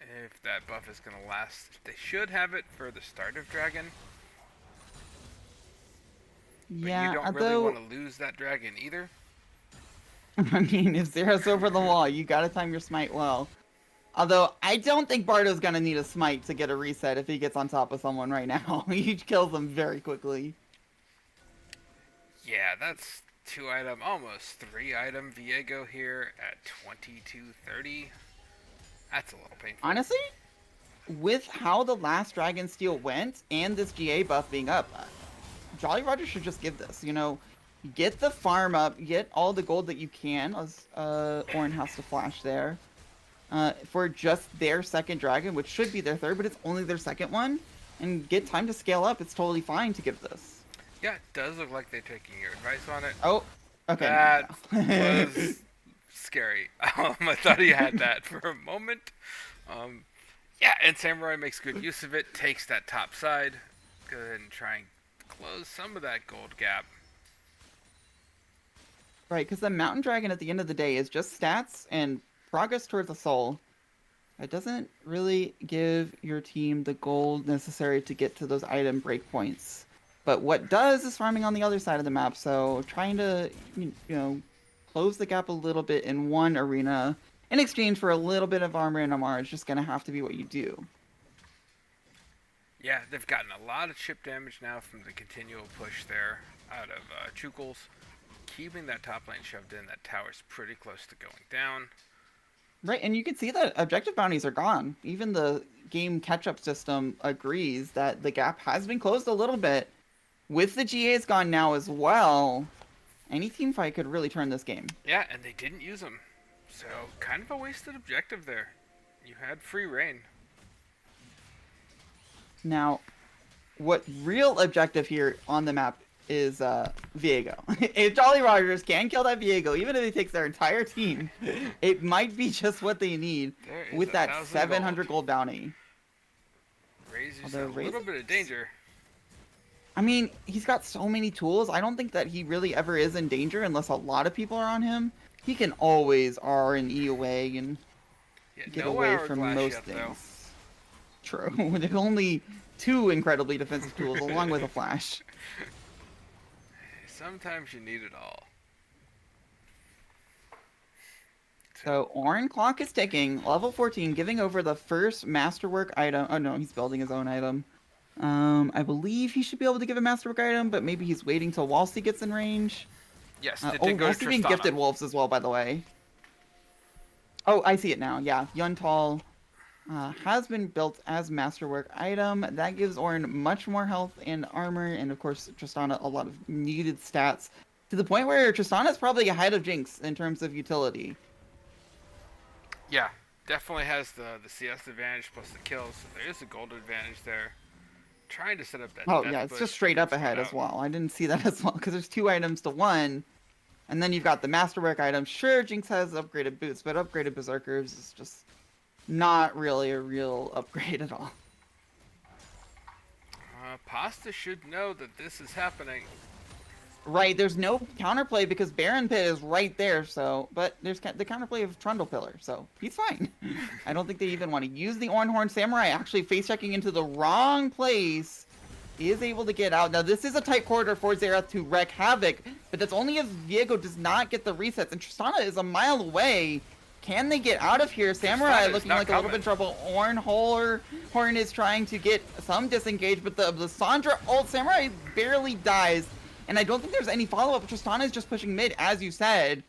if that buff is going to last. They should have it for the start of Dragon. But Yeah, you don't really want to lose that Dragon either. I mean, if Zero's over the wall, you gotta time your smite well. Although, I don't think Bardo's gonna need a smite to get a reset if he gets on top of someone right now. He kills them very quickly. Yeah, that's 2 item, almost 3 item Viego here at 2230. That's a little painful. Honestly, with how the last Dragon Steel went, and this GA buff being up, Jolly Roger should just give this, you know? Get the farm up, get all the gold that you can, as Orin has to flash there. For just their second dragon, which should be their third, but it's only their second one. And get time to scale up, it's totally fine to give this. Yeah, it does look like they're taking your advice on it. Oh, okay. That was scary. I thought he had that for a moment. Yeah, and Samurai makes good use of it, takes that top side. Go ahead and try and close some of that gold gap. Right, because the Mountain Dragon at the end of the day is just stats and progress towards the soul. It doesn't really give your team the gold necessary to get to those item breakpoints. But what does is farming on the other side of the map, so trying to, you know, close the gap a little bit in one arena in exchange for a little bit of armor and MR is just going to have to be what you do. Yeah, they've gotten a lot of chip damage now from the continual push there out of Chukels. Keeping that top lane shoved in, that tower's pretty close to going down. Right, and you can see that objective bounties are gone. Even the game catch-up system agrees that the gap has been closed a little bit. With the GAs gone now as well, any team fight could really turn this game. Yeah, and they didn't use them. So, kind of a wasted objective there. You had free reign. Now, what real objective here on the map is Viego. If Jolly Rogers can kill that Viego, even if he takes their entire team, it might be just what they need with that 700 gold bounty. Raise yourself a little bit of danger. I mean, he's got so many tools. I don't think that he really ever is in danger unless a lot of people are on him. He can always R and E away and get away from most things. True. With only 2 incredibly defensive tools along with a flash. Sometimes you need it all. So Orin clock is ticking, level 14, giving over the first masterwork item. Oh no, he's building his own item. I believe he should be able to give a masterwork item, but maybe he's waiting till Walsey gets in range. Yes, Oh, did go to also being gifted Tristana. wolves as well, by the way. Oh, I see it now. Yeah, Yuntal has been built as masterwork item. That gives Ornn much more health and armor, and of course Tristana a lot of needed stats. To the point where Tristana is probably ahead of Jinx in terms of utility. Yeah, definitely has the CS advantage plus the kills. So there is a gold advantage there. Trying to set up that Oh death yeah, it's bush just straight up gets cut ahead as out. well. I didn't see that as well because there's 2 items to 1. And then you've got the masterwork item. Sure, Jinx has upgraded boots, but upgraded berserkers is just not really a real upgrade at all. Pasta should know that this is happening. Right, there's no counterplay because Baron Pit is right there, so... But there's the counterplay of Trundle Pillar, so he's fine. I don't think they even want to use the Ornhorn Samurai. Actually, face-checking into the wrong place is able to get out. Now, this is a tight corridor for Xerath to wreak havoc, but that's only if Viego does not get the resets, and Tristana is a mile away. Can they get out of here? Samurai Tristana's looking not like a little bit coming. in trouble. Horn is trying to get some disengage, but the Sandra ult Samurai barely dies. And I don't think there's any follow-up. Tristana is just pushing mid, as you said.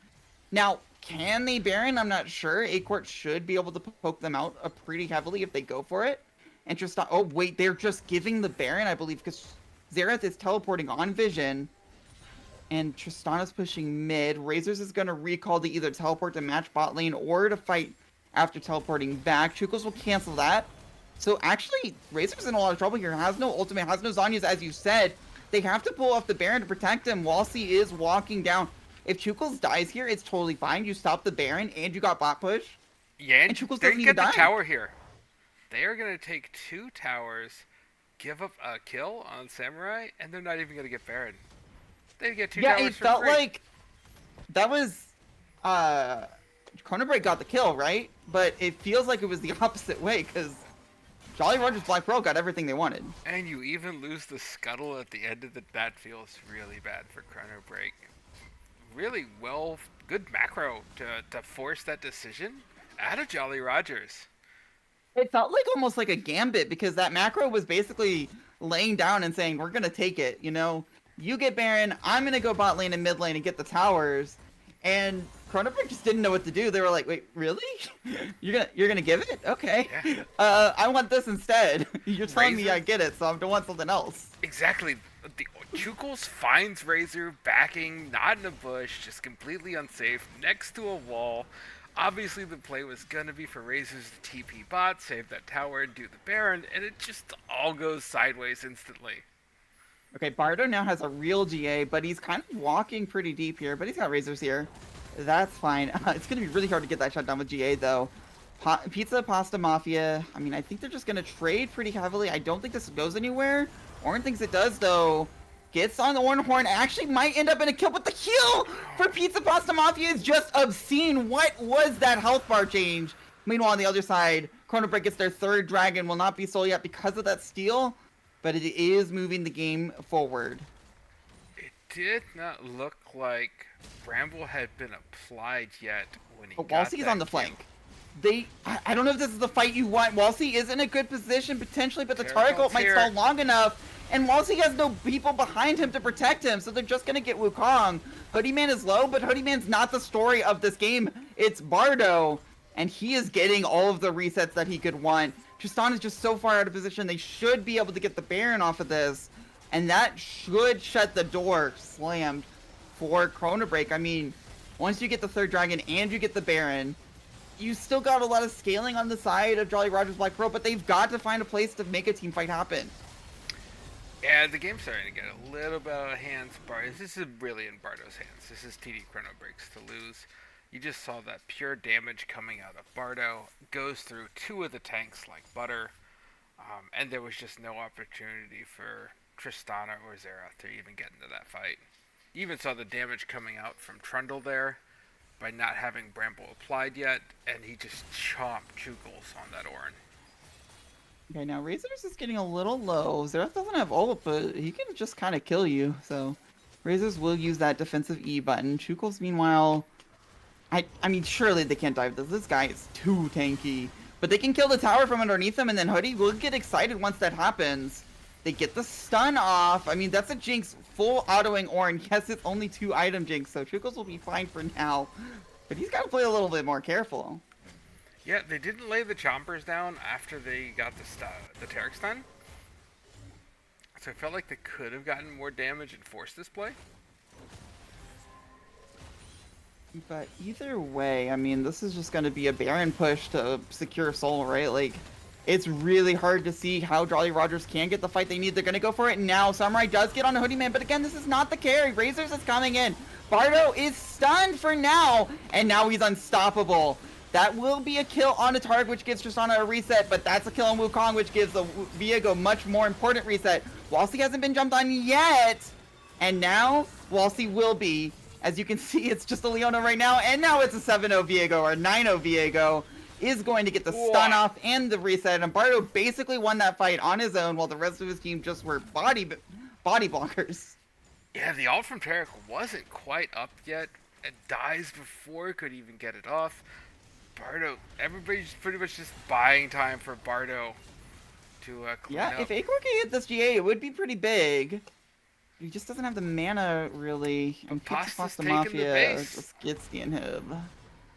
Now, can they Baron? I'm not sure. A-Court should be able to poke them out pretty heavily if they go for it. And Tristana... Oh, wait, they're just giving the Baron, I believe, because Xerath is teleporting on Vision. And Tristana's pushing mid. Razors is going to recall to either teleport to match bot lane or to fight after teleporting back. Chukos will cancel that. So actually, Razor's in a lot of trouble here. Has no ultimate, has no Zhonya's, as you said. They have to pull off the Baron to protect him whilst he is walking down. If Chukos dies here, it's totally fine. You stop the Baron and you got bot push. Yeah, And Chukos they doesn't get even the die. tower here. They are going to take 2 towers, give up a kill on Samurai, and they're not even going to get Baron. They get 2 Yeah, towers it for felt free. like that was ChronoBreak got the kill, right? But it feels like it was the opposite way because Jolly Roger's Black Pearl got everything they wanted. And you even lose the scuttle at the end of the... That feels really bad for ChronoBreak. Really well... Good macro to force that decision out of Jolly Rogers. It felt like almost like a gambit because that macro was basically laying down and saying, we're going to take it, you know? You get Baron, I'm going to go bot lane and mid lane and get the towers. And ChronoBreak just didn't know what to do. They were like, wait, really? You're gonna give it? Okay. Yeah. I want this instead. You're telling me Razor? I get it, so I'm gonna want something else. Exactly. The Chukos finds Razor backing, not in a bush, just completely unsafe, next to a wall. Obviously, the play was gonna be for Razors to TP bot, save that tower, and do the Baron, and it just all goes sideways instantly. Okay, Bardo now has a real GA, but he's kind of walking pretty deep here, but he's got Razors here. That's fine. It's gonna be really hard to get that shot down with GA, though. Pizza, Pasta, Mafia. I mean, I think they're just gonna trade pretty heavily. I don't think this goes anywhere. Ornn thinks it does, though. Gets on the Ornhorn. Actually might end up in a kill, but the heal for Pizza, Pasta, Mafia is just obscene. What was that health bar change? Meanwhile, on the other side, ChronoBreak gets their 3rd dragon. Will not be sold yet because of that steal, but it is moving the game forward. It did not look like Bramble had been applied yet when he But got Walsey's that on the kill. flank. I don't know if this is the fight you want. Walsey is in a good position potentially, but the Terrible Tarek ult might tier. stall long enough. And Walsey has no people behind him to protect him, so they're just gonna get Wukong. Hoodie Man is low, but Hoodie Man's not the story of this game. It's Bardo, and he is getting all of the resets that he could want. Tristan is just so far out of position, they should be able to get the Baron off of this. And that should shut the door slammed for ChronoBreak. I mean, once you get the 3rd dragon and you get the Baron, you still got a lot of scaling on the side of Jolly Roger's Black Pearl, but they've got to find a place to make a team fight happen. Yeah, the game's starting to get a little bit out of hands. This is really in Bardo's hands. This is TD ChronoBreaks to lose. You just saw that pure damage coming out of Bardo. Goes through 2 of the tanks like butter. And there was just no opportunity for Tristana or Xerath to even get into that fight. You even saw the damage coming out from Trundle there by not having Bramble applied yet. And he just chomped Chukos on that Ornn. Okay, now Razors is getting a little low. Xerath doesn't have ult, but he can just kind of kill you. So Razors will use that defensive E button. Chukos, meanwhile, I mean, surely they can't dive this. This guy is too tanky. But they can kill the tower from underneath him, and then Hoodie will get excited once that happens. They get the stun off. I mean, that's a Jinx full autoing Ornn. Yes, it's only 2 item jinx, so Chukos will be fine for now. But he's got to play a little bit more careful. Yeah, they didn't lay the chompers down after they got the Taric stun. So I felt like they could have gotten more damage and forced this play. But either way, I mean, this is just going to be a Baron push to secure Soul, right? Like, it's really hard to see how Jolly Rogers can get the fight they need. They're going to go for it now. Samurai does get on a Hoodie Man, but again, this is not the carry. Razors is coming in. Bardo is stunned for now, and now he's unstoppable. That will be a kill on a Targ, which gives Tristana a reset, but that's a kill on Wukong, which gives the Viego much more important reset. Walsey hasn't been jumped on yet, and now Walsey will be. As you can see, it's just a Leona right now, and now it's a 7-0 Viego, or 9-0 Viego, is going to get the stun off and the reset, and Bardo basically won that fight on his own, while the rest of his team just were body blockers. Yeah, the ult from Taric wasn't quite up yet. It dies before it could even get it off. Bardo, everybody's pretty much just buying time for Bardo to clean up. Yeah, if Acor can hit this GA, it would be pretty big. He just doesn't have the mana, really. And Pasta's the taking Mafia the base. just gets the inhib.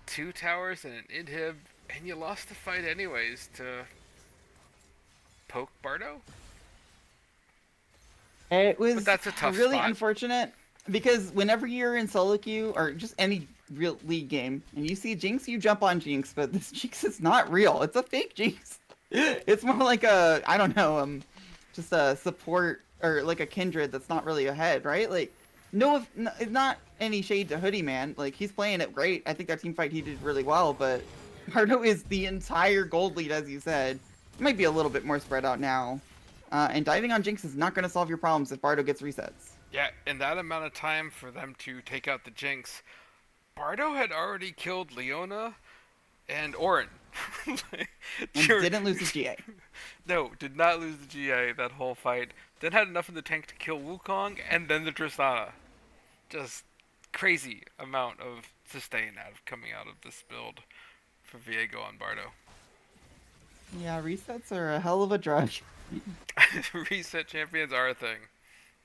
2 towers and an inhib, and you lost the fight anyways to poke Bardo? It was But that's a tough really spot. unfortunate, because whenever you're in solo queue, or just any real league game, and you see Jinx, you jump on Jinx, but this Jinx is not real. It's a fake Jinx. It's more like a, I don't know, just a support, or like a Kindred that's not really ahead, right? Like, no, it's not any shade to Hoodie Man. Like, he's playing it great. I think that team fight he did really well, but Bardo is the entire gold lead, as you said. It might be a little bit more spread out now. And diving on Jinx is not going to solve your problems if Bardo gets resets. Yeah, in that amount of time for them to take out the Jinx, Bardo had already killed Leona and Ornn. And didn't lose his GA. No, did not lose the GA that whole fight. Then had enough in the tank to kill Wukong, and then the Tristana. Just crazy amount of sustain coming out of this build for Viego on Bardo. Yeah, resets are a hell of a drug. Reset champions are a thing.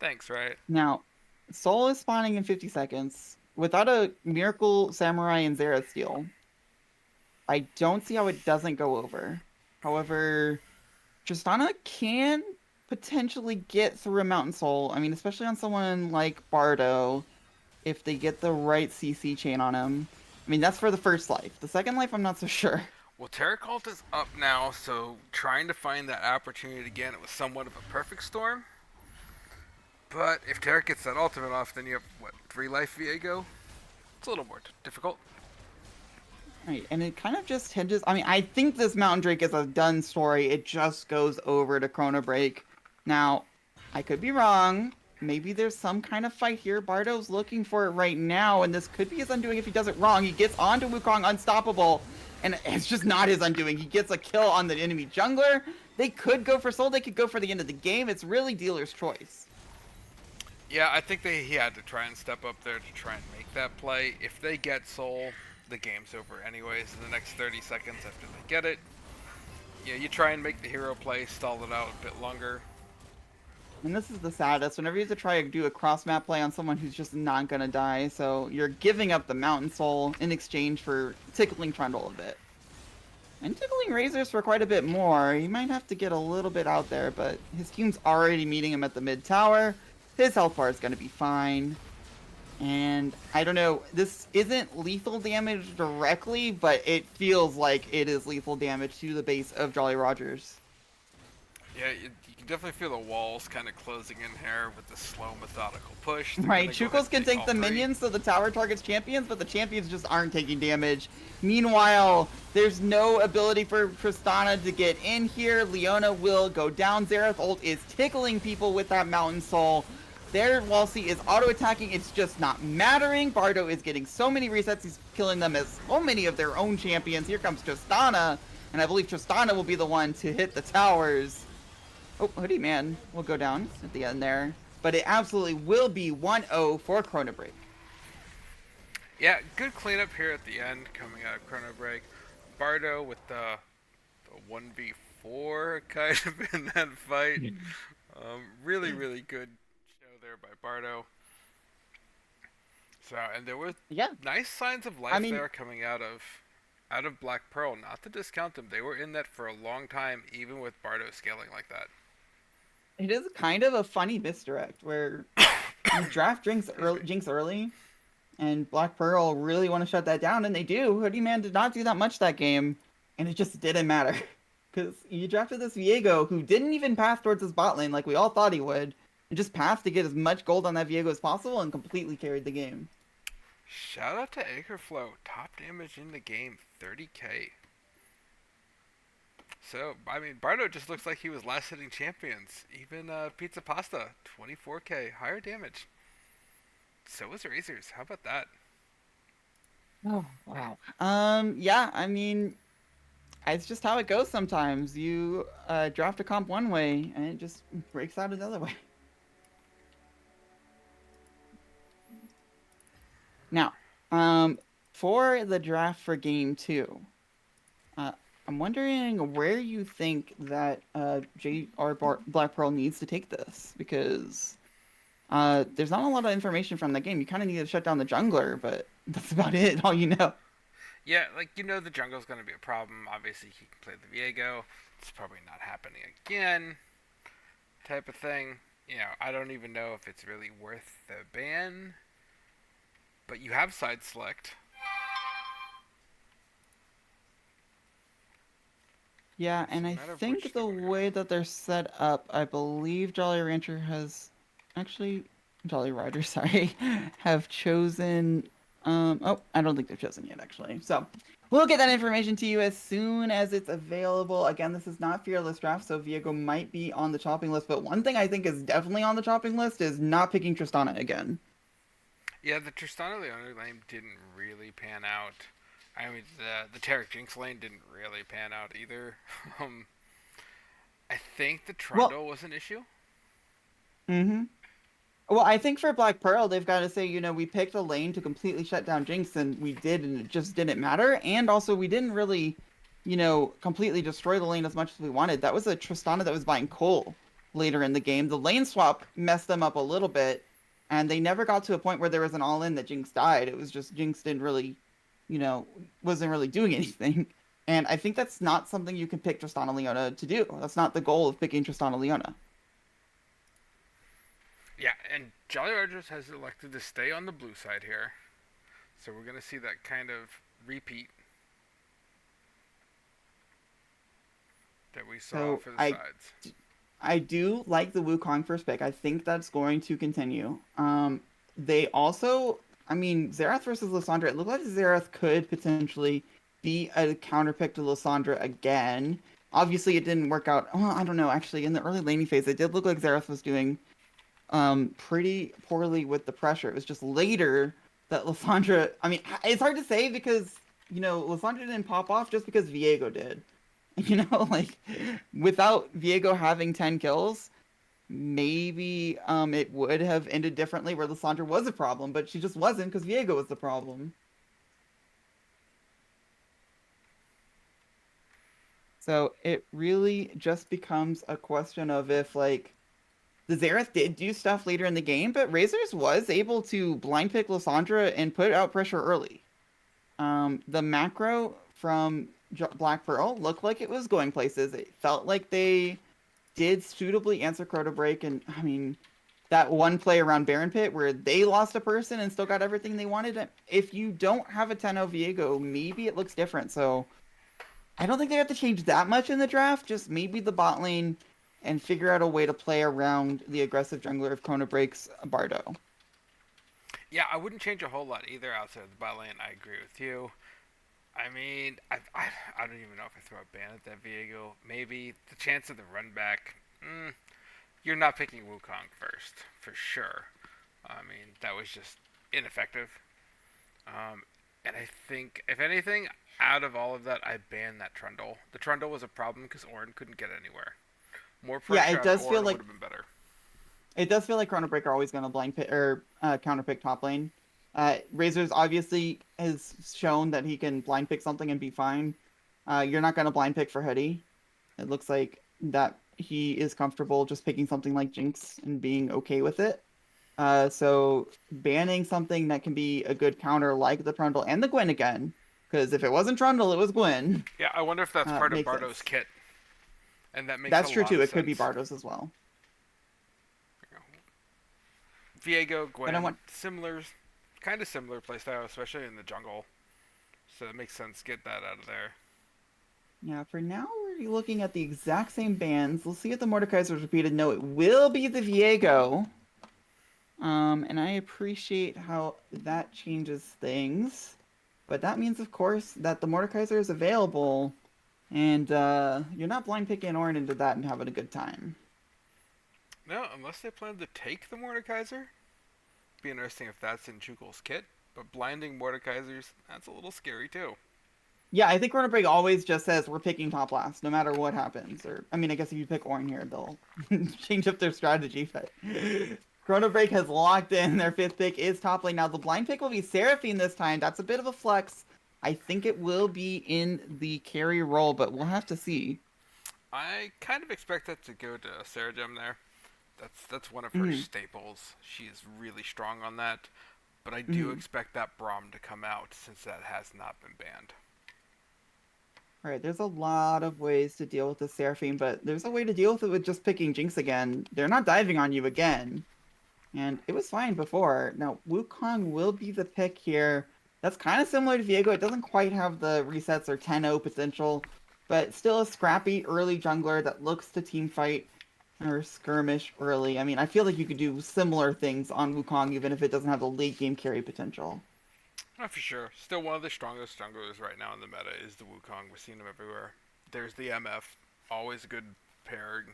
Thanks, right? Now, Soul is spawning in 50 seconds. Without a Miracle, Samurai, and Zera steal, I don't see how it doesn't go over. However, Tristana can potentially get through a Mountain Soul. I mean, especially on someone like Bardo, if they get the right CC chain on him. I mean, that's for the first life. The second life, I'm not so sure. Well, Taric ult is up now, so trying to find that opportunity again, it was somewhat of a perfect storm. But if Taric gets that ultimate off, then you have, what, 3 life Viego? It's a little more difficult. Right, and it kind of just hinges. I mean, I think this Mountain Drake is a done story. It just goes over to ChronoBreak. Now, I could be wrong. Maybe there's some kind of fight here. Bardo's looking for it right now, and this could be his undoing if he does it wrong. He gets onto Wukong unstoppable, and it's just not his undoing. He gets a kill on the enemy jungler. They could go for Soul. They could go for the end of the game. It's really dealer's choice. Yeah, I think he had to try and step up there to try and make that play. If they get Soul, the game's over anyways in the next 30 seconds after they get it. Yeah, you try and make the hero play, stall it out a bit longer. And this is the saddest. Whenever you have to try to do a cross-map play on someone who's just not going to die, so you're giving up the Mountain Soul in exchange for tickling Trundle a bit. And tickling Razors for quite a bit more. He might have to get a little bit out there, but his team's already meeting him at the mid tower. His health bar is going to be fine. And I don't know, this isn't lethal damage directly, but it feels like it is lethal damage to the base of Jolly Rogers. Yeah, you can definitely feel the walls kind of closing in here with the slow, methodical push. They're Right, gonna go ahead Chukos and can take all the 3. minions so the tower targets champions, but the champions just aren't taking damage. Meanwhile, there's no ability for Tristana to get in here. Leona will go down. Xerath ult is tickling people with that Mountain Soul. There, Walsey is auto-attacking. It's just not mattering. Bardo is getting so many resets. He's killing them as so many of their own champions. Here comes Tristana, and I believe Tristana will be the one to hit the towers. Oh, Hoodie Man will go down at the end there. But it absolutely will be 1-0 for ChronoBreak. Yeah, good cleanup here at the end coming out of ChronoBreak. Bardo with the 1v4 kind of in that fight. Really, really good show there there by Bardo. So, and there were Yeah, nice signs of I life mean, there coming out of Black Pearl. Not to discount them, they were in that for a long time, even with Bardo scaling like that. it is kind of a funny misdirect where you draft Excuse me. Jinx early, and Black Pearl really want to shut that down, and they do. Hoodie Man did not do that much that game, and it just didn't matter. Because you drafted this Viego who didn't even path towards his bot lane like we all thought he would, and just pathed to get as much gold on that Viego as possible and completely carried the game. Shout out to Acreflow. Top damage in the game, 30k. So, I mean, Bardo just looks like he was last hitting champions. Even Pizza Pasta, 24k, higher damage. So was Razors. How about that? Oh, wow. Yeah, I mean, it's just how it goes sometimes. You draft a comp one way, and it just breaks out another way. Now, for the draft for game two, uh, I'm wondering where you think that Black Pearl needs to take this, because there's not a lot of information from the game. You kind of need to shut down the jungler, but that's about it, all you know. Yeah, like, you know the jungle's going to be a problem. Obviously, he can play the Viego. It's probably not happening again, type of thing. You know, I don't even know if it's really worth the ban. But you have side select. Yeah, It's and a I matter of think which they the want to go. way that they're set up, I believe Jolly Rancher has actually Jolly Rider, sorry, have chosen oh, I don't think they've chosen yet actually. So, we'll get that information to you as soon as it's available. Again, this is not Fearless Draft, so Viego might be on the chopping list, but one thing I think is definitely on the chopping list is not picking Tristana again. Yeah, the Tristana Leona lane didn't really pan out. I mean, the Tarek Jinx lane didn't really pan out either. um, I think the Well, Trundle was an issue. mhm. Well, I think for Black Pearl, they've got to say, we picked a lane to completely shut down Jinx, and we did, and it just didn't matter. And also, we didn't really, completely destroy the lane as much as we wanted. That was a Tristana that was buying coal later in the game. The lane swap messed them up a little bit, and they never got to a point where there was an all-in that Jinx died. It was just Jinx didn't really, you know, wasn't really doing anything. And I think that's not something you can pick Tristana Leona to do. That's not the goal of picking Tristana Leona. Yeah, and Jolly Rogers has elected to stay on the blue side here. So we're going to see that kind of repeat that we saw So for the I sides. I do like the Wukong first pick. I think that's going to continue. They also, I mean, Xerath versus Lysandra. It looked like Xerath could potentially be a counter pick to Lysandra again. Obviously, it didn't work out. Well, I don't know. Actually, in the early laning phase, it did look like Xerath was doing pretty poorly with the pressure. It was just later that Lysandra. I mean, it's hard to say because Lysandra didn't pop off just because Viego did. Like without Viego having 10 kills, maybe it would have ended differently where Lysandra was a problem, but she just wasn't because Viego was the problem. So it really just becomes a question of if like the Xerath did do stuff later in the game, but Razors was able to blind pick Lysandra and put out pressure early. The macro from Black Pearl looked like it was going places. It felt like they did suitably answer Break, and I mean, that one play around Baron Pit where they lost a person and still got everything they wanted. If you don't have a 10-0 Viego, maybe it looks different. So I don't think they have to change that much in the draft. Just maybe the bot lane and figure out a way to play around the aggressive jungler of Break's Bardo. Yeah, I wouldn't change a whole lot either outside of the bot lane. I agree with you. I mean, I don't even know if I throw a ban at that Viego. Maybe the chance of the run back. You're not picking Wukong first, for sure. I mean, that was just ineffective. And I think, if anything, out of all of that, I banned that Trundle. The Trundle was a problem because Ornn couldn't get anywhere. More Yeah, pressure it on does feel Ornn like would have been better. It does feel like Break are always going to blind pick or counter pick top lane. Razors obviously has shown that he can blind pick something and be fine. You're not going to blind pick for Hoodie. It looks like that he is comfortable just picking something like Jinx and being okay with it. So banning something that can be a good counter like the Trundle and the Gwen again, because if it wasn't Trundle, it was Gwen, Yeah, I wonder if that's part of makes Bardo's sense. kit, and that makes a That's true lot too. of It could be sense. Bardos as well. Viego, But I Gwen, want, kind of similar playstyle, especially in the jungle. So it makes sense. Get that out of there. yeah, for now we're looking at the exact same bands. We'll see if the Mordekaiser is repeated. No, it will be the Viego. And I appreciate how that changes things. But that means, of course, that the Mordekaiser is available, and you're not blind picking Orin into that and having a good time. No, unless they plan to take the Mordekaiser. Be interesting if that's in Jugal's kit. But blinding Mordekaisers, that's a little scary too. Yeah, I think ChronoBreak always just says we're picking top last, no matter what happens. Or, I mean, I guess if you pick Orin here, they'll change up their strategy. But ChronoBreak has locked in their fifth pick is top lane. Now, the blind pick will be Seraphine this time. That's a bit of a flex. I think it will be in the carry role, but we'll have to see. I kind of expect that to go to Sarah Gem there. That's one of her Mhm. staples. She's really strong on that. But I do Mhm. expect that Braum to come out since that has not been banned. All right, there's a lot of ways to deal with the Seraphine, but there's a way to deal with it with just picking Jinx again. They're not diving on you again. And it was fine before. Now, Wukong will be the pick here. That's kind of similar to Viego. It doesn't quite have the resets or 10-0 potential, but still a scrappy early jungler that looks to team fight or skirmish early. I mean, I feel like you could do similar things on Wukong even if it doesn't have the late game carry potential. Not for sure. Still one of the strongest junglers right now in the meta is the Wukong. We're seeing him everywhere. There's the MF. Always a good pair.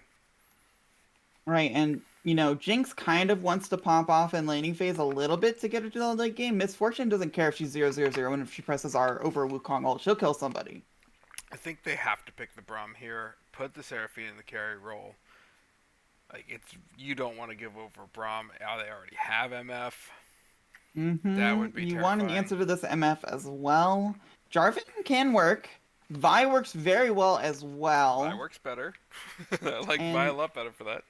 Right, and Jinx kind of wants to pop off in laning phase a little bit to get her to the late game. Misfortune doesn't care if she's 0-0-0, and if she presses R over Wukong ult, she'll kill somebody. I think they have to pick the Braum here. Put the Seraphine in the carry role. Like you don't want to give over Braum. They already have MF. That would be You want an terrifying. answer to this MF as well. Jarvan can work. Vi works very well as Vi well. works better. I like Vi a And lot better for that.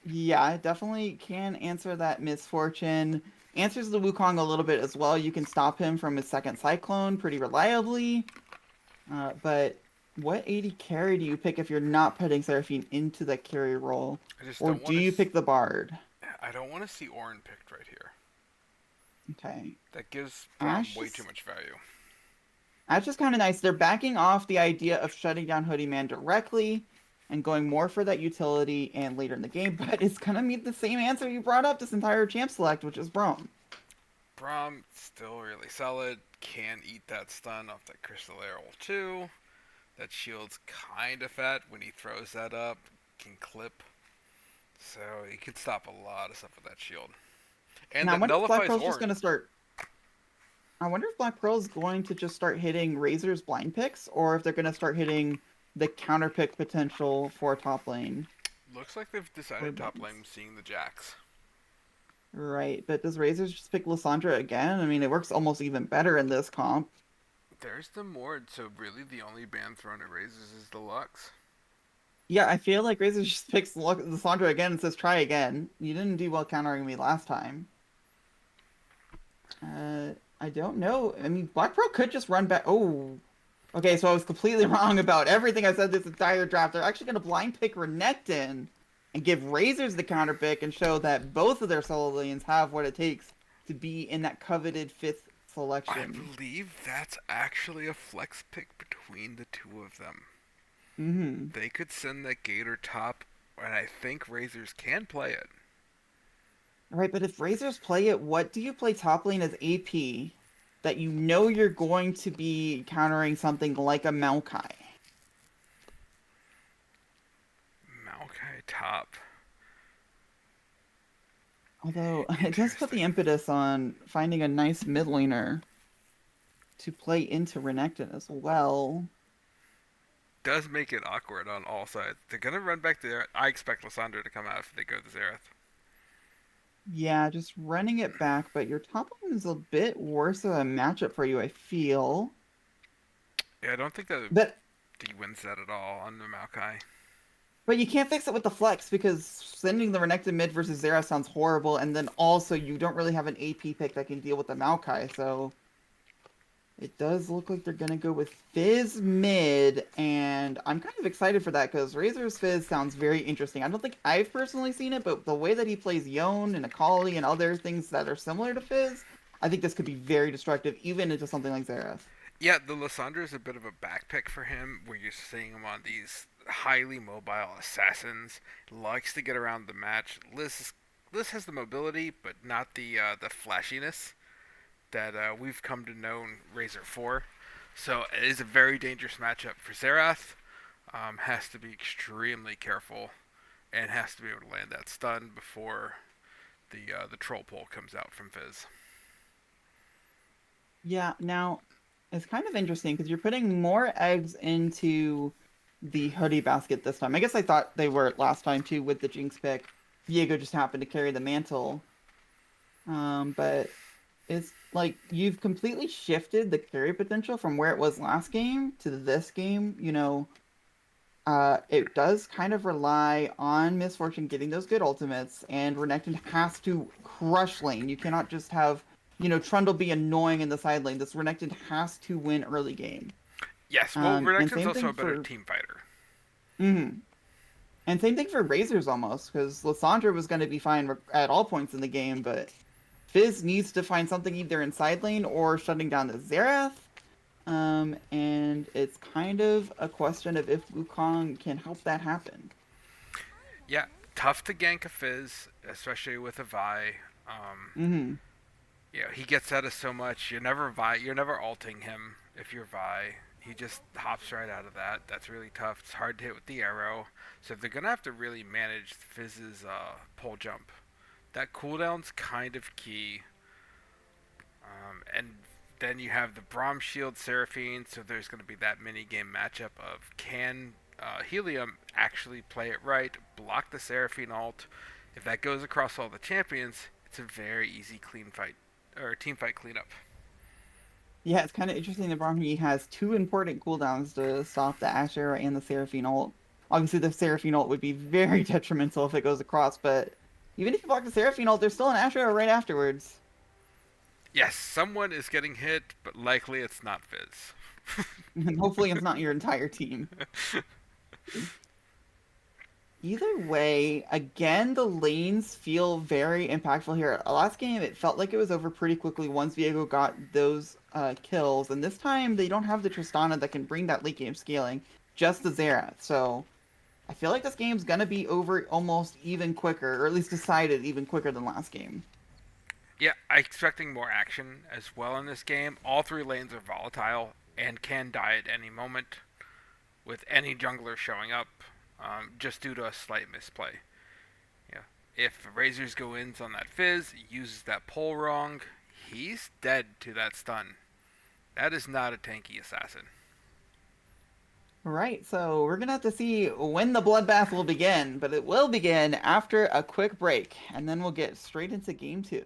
yeah, it definitely can answer that Misfortune. Answers the Wukong a little bit as well. You can stop him from his second Cyclone pretty reliably. But what AD carry do you pick if you're not putting Seraphine into the carry role? I just Or don't do want to. you pick the Bard? I don't want to see Ornn picked right here. Okay. That gives Braum Ash way is, too much value. Ash is kind of nice. They're backing off the idea of shutting down Hoodie Man directly and going more for that utility and later in the game, but it's gonna meet the same answer you brought up this entire champ select, which is Braum. Braum still really solid. Can eat that stun off that Crystal Arrow too. That shield's kind of fat when he throws that up. Can clip. So he can stop a lot of stuff with that shield. And Now I that wonder if Black nullifies Pearl's just Ornn. gonna start. I wonder if Black Pearl's going to just start hitting Razor's blind picks, or if they're gonna start hitting the counter pick potential for top lane. Looks like they've For decided top Ben's. lane seeing the Jax. Right, but does Razor just pick Lysandra again? I mean, it works almost even better in this comp. There's the Mord, so really the only ban thrown at Razors is the Lux. Yeah, I feel like Razor just picks Lysandra again and says, try again. You didn't do well countering me last time. I don't know. I mean, Black Pearl could just run back. Oh, okay, so I was completely wrong about everything I said this entire draft. They're actually going to blind pick Renekton and give Razors the counter pick and show that both of their solo lanes have what it takes to be in that coveted fifth I selection. believe that's actually a flex pick between the two of them. Mm-hmm. They could send that Gator top, and I think Razors can play it. Right, but if Razors play it, what do you play top lane as AP that you know you're going to be countering something like a Maokai? Maokai top. Although it does put the Interesting. impetus on finding a nice mid laner to play into Renekton as well. Does make it awkward on all sides. They're gonna run back to Xerath. I expect Lysandra to come out if they go to Xerath. Yeah, just running it back, but your top lane is a bit worse of a matchup for you, I feel. Yeah, I don't think that But he wins that at all on the Maokai. But you can't fix it with the flex because sending the Renekton mid versus Zera sounds horrible, and then also you don't really have an AP pick that can deal with the Maokai, so it does look like they're gonna go with Fizz mid, and I'm kind of excited for that because Razor's Fizz sounds very interesting. I don't think I've personally seen it, but the way that he plays Yone and Akali and other things that are similar to Fizz, I think this could be very destructive, even into something like Xerath. Yeah, the Lissandra is a bit of a backpick for him, where you're seeing him on these highly mobile assassins. Likes to get around the match. Liz has the mobility, but not the flashiness that we've come to know Razor for. So it is a very dangerous matchup for Xerath. Has to be extremely careful, and has to be able to land that stun before the troll pole comes out from Fizz. Yeah, now it's kind of interesting because you're putting more eggs into the hoodie basket this time. I guess I thought they were last time too with the Jinx pick. Diego just happened to carry the mantle. But it's like you've completely shifted the carry potential from where it was last game to this game. It does kind of rely on Miss Fortune getting those good ultimates, and Renekton has to crush lane. You cannot just have, Trundle be annoying in the side lane. This Renekton has to win early game. Yes, well, And Renekton's same also thing a better for, team fighter. mhm. And same thing for Razors almost, because Lissandra was going to be fine at all points in the game, but Fizz needs to find something either in side lane or shutting down the Xerath. And it's kind of a question of if Wukong can help that happen. Yeah, tough to gank a Fizz, especially with a Vi. Mm-hmm. He gets out of so much. You're never ulting him if you're Vi. He just hops right out of that. That's really tough. It's hard to hit with the arrow. So they're gonna have to really manage Fizz's pole jump. That cooldown's kind of key. And then you have the Braum Shield Seraphine, so there's going to be that mini game matchup of can Helium actually play it right, block the Seraphine ult. If that goes across all the champions, it's a very easy clean fight or team fight cleanup. Yeah, it's kind of interesting that Brahmi has two important cooldowns to stop the Ashe Era and the Seraphine ult. Obviously, the Seraphine ult would be very detrimental if it goes across, but even if you block the Seraphine ult, there's still an Ashe Era right afterwards. Yes, someone is getting hit, but likely it's not Fizz. And hopefully it's not your entire team. Either way, again, the lanes feel very impactful here. Last game, it felt like it was over pretty quickly once Viego got those kills, and this time they don't have the Tristana that can bring that late game scaling, just the Xerath. So I feel like this game's gonna be over almost even quicker, or at least decided even quicker than last game. Yeah, I'm expecting more action as well in this game. All three lanes are volatile and can die at any moment, with any jungler showing up, just due to a slight misplay. Yeah, if Razors go in on that Fizz, uses that pole wrong, he's dead to that stun. That is not a tanky assassin. Right, so we're gonna have to see when the bloodbath will begin, but it will begin after a quick break, and then we'll get straight into game two.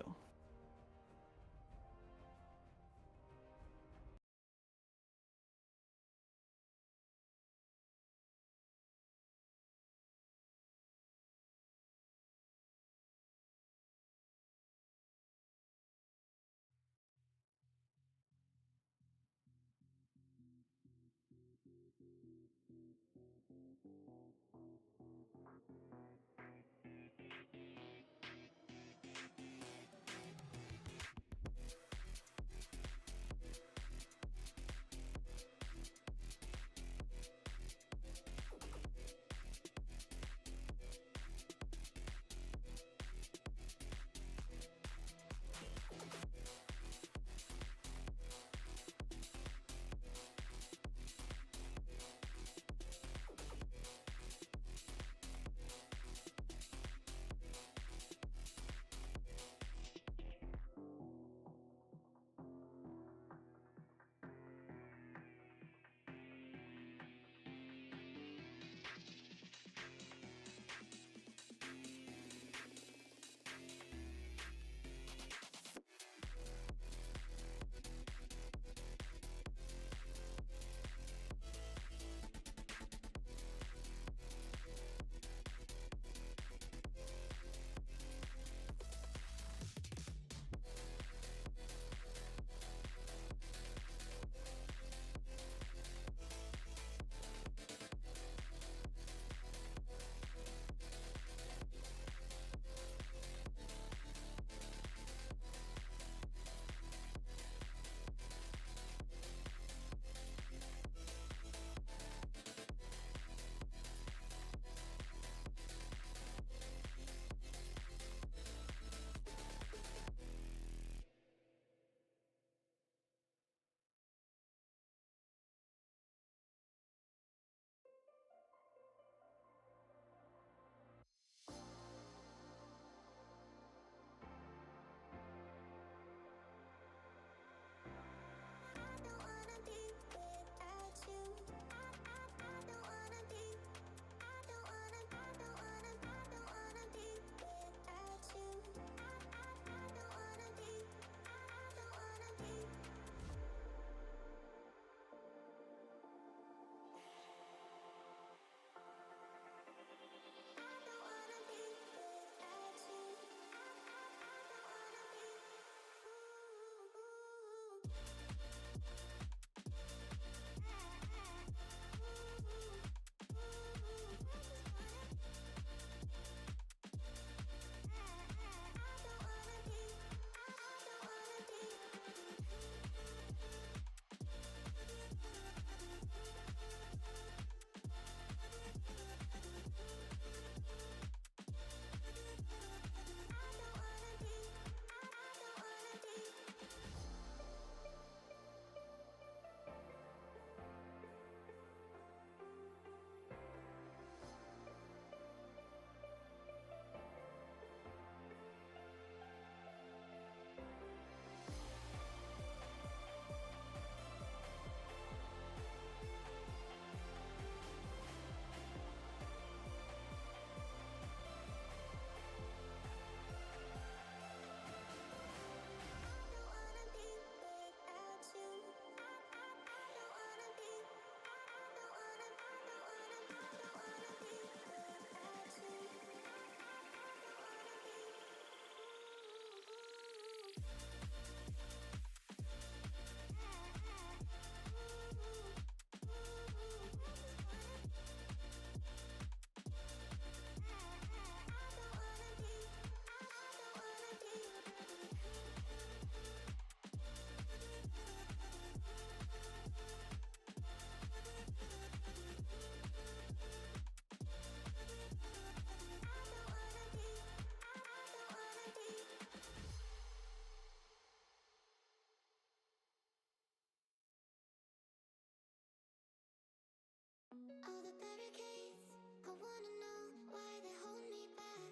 barricades. I wanna know why they hold me back.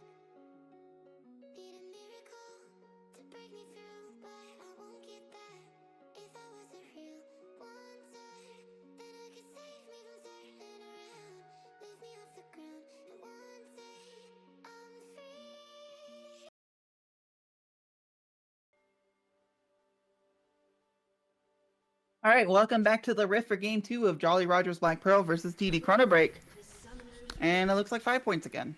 Need a miracle to break me through, but I won't get that. If I was a real wonder, then I could save me from turning around. Lift me off the ground, and one day I'm free. All right, welcome back to the Rift for Game 2 of Jolly Roger's Black Pearl versus TD ChronoBreak. And it looks like 5 points again.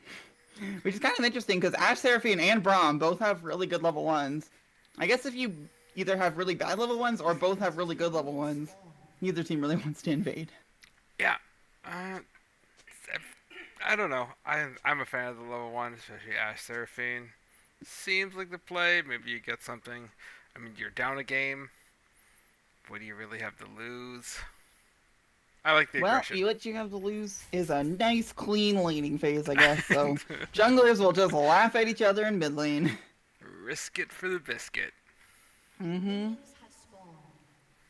Which is kind of interesting because Ash, Seraphine, and Braum both have really good level 1s. I guess if you either have really bad level 1s or both have really good level 1s, neither team really wants to invade. Yeah. I don't know. I'm a fan of the level 1, especially Ash Seraphine. Seems like the play. Maybe you get something. I mean, you're down a game. What do you really have to lose? I like the aggression. Well, what you have to lose is a nice, clean laning phase, I guess. So junglers will just laugh at each other in mid lane. Risk it for the biscuit. Mm-hmm.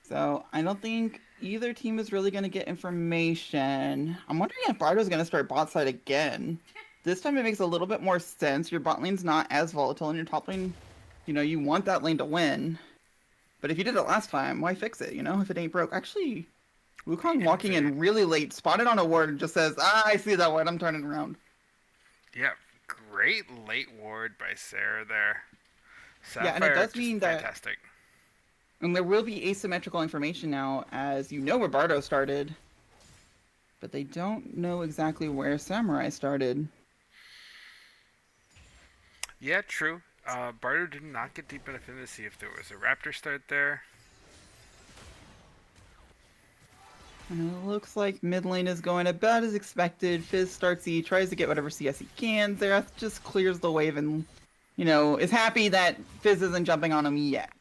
So I don't think either team is really going to get information. I'm wondering if Bardo's going to start bot side again. This time it makes a little bit more sense. Your bot lane's not as volatile, and your top lane, you want that lane to win. But if you did it last time, why fix it, if it ain't broke? Actually, Wukong walking in really late, spotted on a ward, and just says, I see that ward, I'm turning around. Yeah, great late ward by Sarah there. Sapphire, yeah, and it does mean fantastic. And there will be asymmetrical information now, as where Bardo started. But they don't know exactly where Samurai started. Yeah, true. Bardo did not get deep enough in to see if there was a Raptor start there. And it looks like mid lane is going about as expected. Fizz starts E, tries to get whatever CS he can. Xerath just clears the wave and, is happy that Fizz isn't jumping on him yet.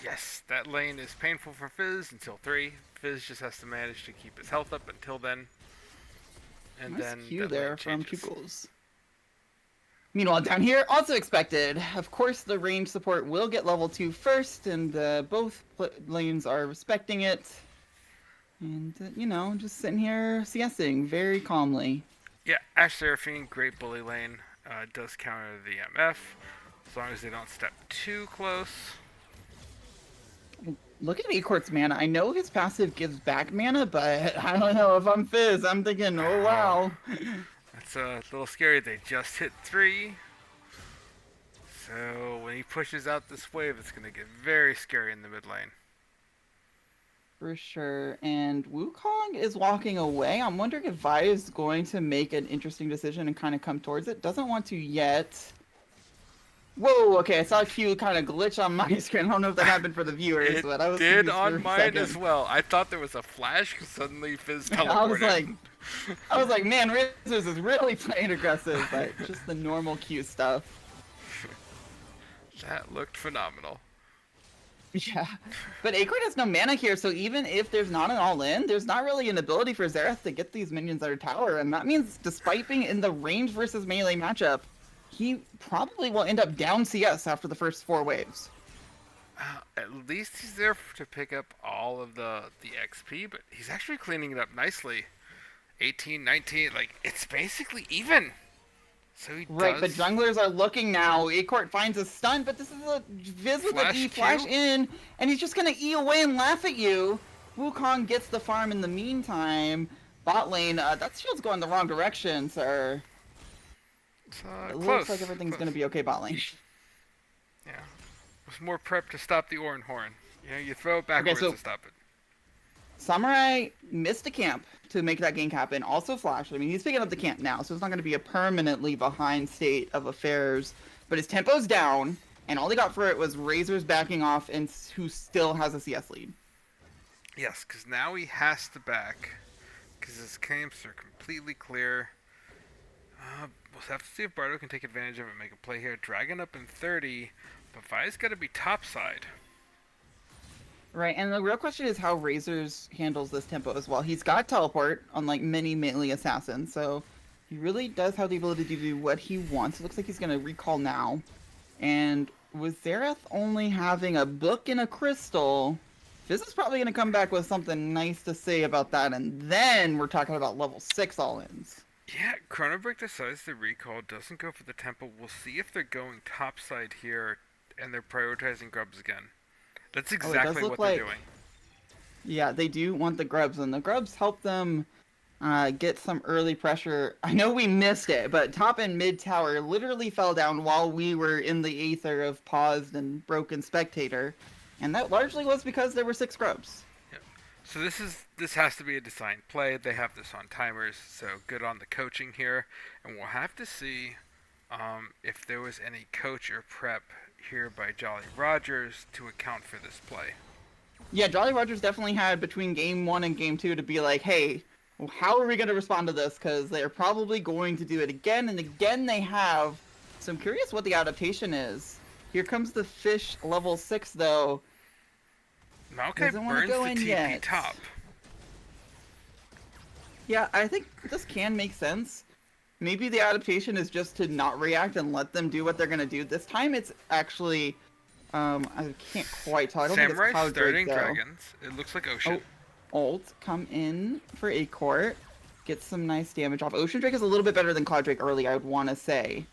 Yes, that lane is painful for Fizz until 3. Fizz just has to manage to keep his health up until then. And Nice then Q that there lane from changes. Chukles. Meanwhile, down here, also expected. Of course, the range support will get level 2 first, and both lanes are respecting it. And, just sitting here CSing very calmly. Yeah, Ash Seraphine, great bully lane. Does counter the MF, as long as they don't step too close. Look at Acort's mana. I know his passive gives back mana, but I don't know if I'm Fizz. I'm thinking, oh wow. That's a little scary. They just hit 3. So when he pushes out this wave, it's going to get very scary in the mid lane. For sure. And Wukong is walking away. I'm wondering if Vi is going to make an interesting decision and kind of come towards it. Doesn't want to yet. Whoa, okay, I saw a few kind of glitch on my screen. I don't know if that happened for the viewers, but I was did confused on for a mine second. as well. I thought there was a flash because suddenly Fizz teleported. I was like, man, Rizzers is really playing aggressive, but just the normal Q stuff. That looked phenomenal. Yeah, but Acorn has no mana here, so even if there's not an all-in, there's not really an ability for Xerath to get these minions out of tower, and that means despite being in the range versus melee matchup, he probably will end up down CS after the first 4 waves. At least he's there to pick up all of the XP, but he's actually cleaning it up nicely. 18, 19, like, it's basically even. So he Right, does... but junglers are looking now. Acort finds a stun, but this is a Viz with an E flash in, and he's just gonna E away and laugh at you. Wukong gets the farm in the meantime. Bot lane, that shield's going the wrong direction, sir. It looks like everything's gonna be okay bot lane. Yeah. It was more prep to stop the Orin Horn. You throw it backwards to stop it. Samurai missed a camp to make that gank happen. Also flashed. I mean, he's picking up the camp now, so it's not going to be a permanently behind state of affairs. But his tempo's down, and all he got for it was Razor's backing off, and who still has a CS lead. Yes, because now he has to back, because his camps are completely clear. We'll have to see if Bardo can take advantage of it and make a play here. Dragon up in 30, but Vi's got to be topside. Right, and the real question is how Razor's handles this tempo as well. He's got teleport, unlike many melee assassins, so he really does have the ability to do what he wants. It looks like he's going to recall now. And with Xerath only having a book and a crystal, Fizz is probably going to come back with something nice to say about that, and then we're talking about level 6 all-ins. Yeah, ChronoBreak decides the recall, doesn't go for the temple. We'll see if they're going topside here, and they're prioritizing grubs again. That's exactly what they're doing. Yeah, they do want the grubs, and the grubs help them get some early pressure. I know we missed it, but top and mid tower literally fell down while we were in the aether of paused and broken spectator, and that largely was because there were 6 grubs. Yep. So this has to be a designed play. They have this on timers, so good on the coaching here, and we'll have to see if there was any coach or prep here by Jolly Rogers to account for this play. Yeah, Jolly Rogers definitely had between game 1 and game 2 to be like, hey, how are we going to respond to this? Because they're probably going to do it again and again they have. So I'm curious what the adaptation is. Here comes the fish level 6 though. Maokai Doesn't wanna burns go the in TP yet. top. Yeah, I think this can make sense. Maybe the adaptation is just to not react and let them do what they're going to do. This time it's actually... I can't quite tell. I don't think it's Samurai Cloud starting Drake, though. dragons. It looks like Ocean. Ult, come in for a court. Get some nice damage off. Ocean Drake is a little bit better than Cloud Drake early, I would want to say.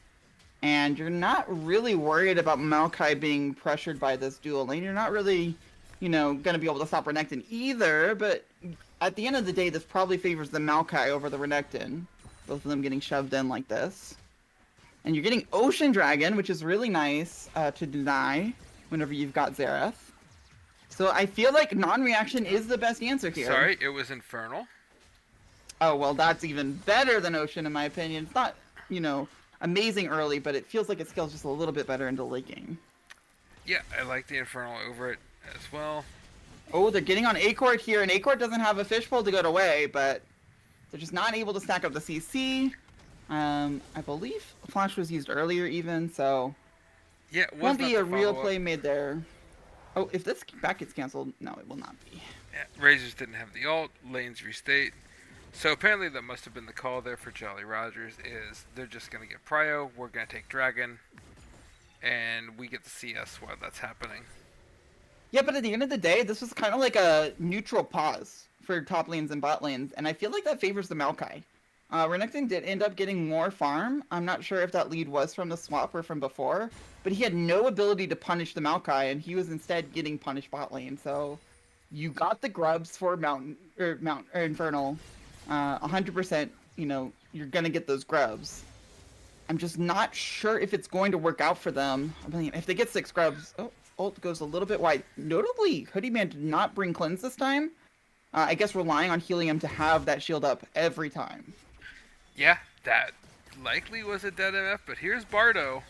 And you're not really worried about Maokai being pressured by this dual lane. You're not really, going to be able to stop Renekton either, but at the end of the day, this probably favors the Maokai over the Renekton. Both of them getting shoved in like this. And you're getting Ocean Dragon, which is really nice to deny whenever you've got Xerath. So I feel like non-reaction is the best answer here. Sorry, it was Infernal. Oh, well, that's even better than Ocean, in my opinion. It's not, amazing early, but it feels like it scales just a little bit better into late game. Yeah, I like the Infernal over it as well. Oh, they're getting on A-Court here, and A-Court doesn't have a fishbowl to go away, but they're just not able to stack up the CC. I believe Flash was used earlier even, so... Yeah, it won't be a real follow-up. play made there. Oh, if this back gets canceled, no, it will not be. Yeah, Razors didn't have the ult, lanes restate. So apparently that must have been the call there for Jolly Rogers, is they're just going to get Prio, we're going to take Dragon, and we get the CS while that's happening. Yeah, but at the end of the day, this was kind of like a neutral pause for top lanes and bot lanes, and I feel like that favors the Maokai. Renekton did end up getting more farm. I'm not sure if that lead was from the swap or from before, but he had no ability to punish the Maokai, and he was instead getting punished bot lane. So you got the grubs for Infernal. 100%, you're gonna get those grubs. I'm just not sure if it's going to work out for them. I mean, if they get 6 grubs, ult goes a little bit wide. Notably, Hoodie Man did not bring cleanse this time. I guess relying on helium to have that shield up every time. Yeah, that likely was a dead MF, but here's Bardo.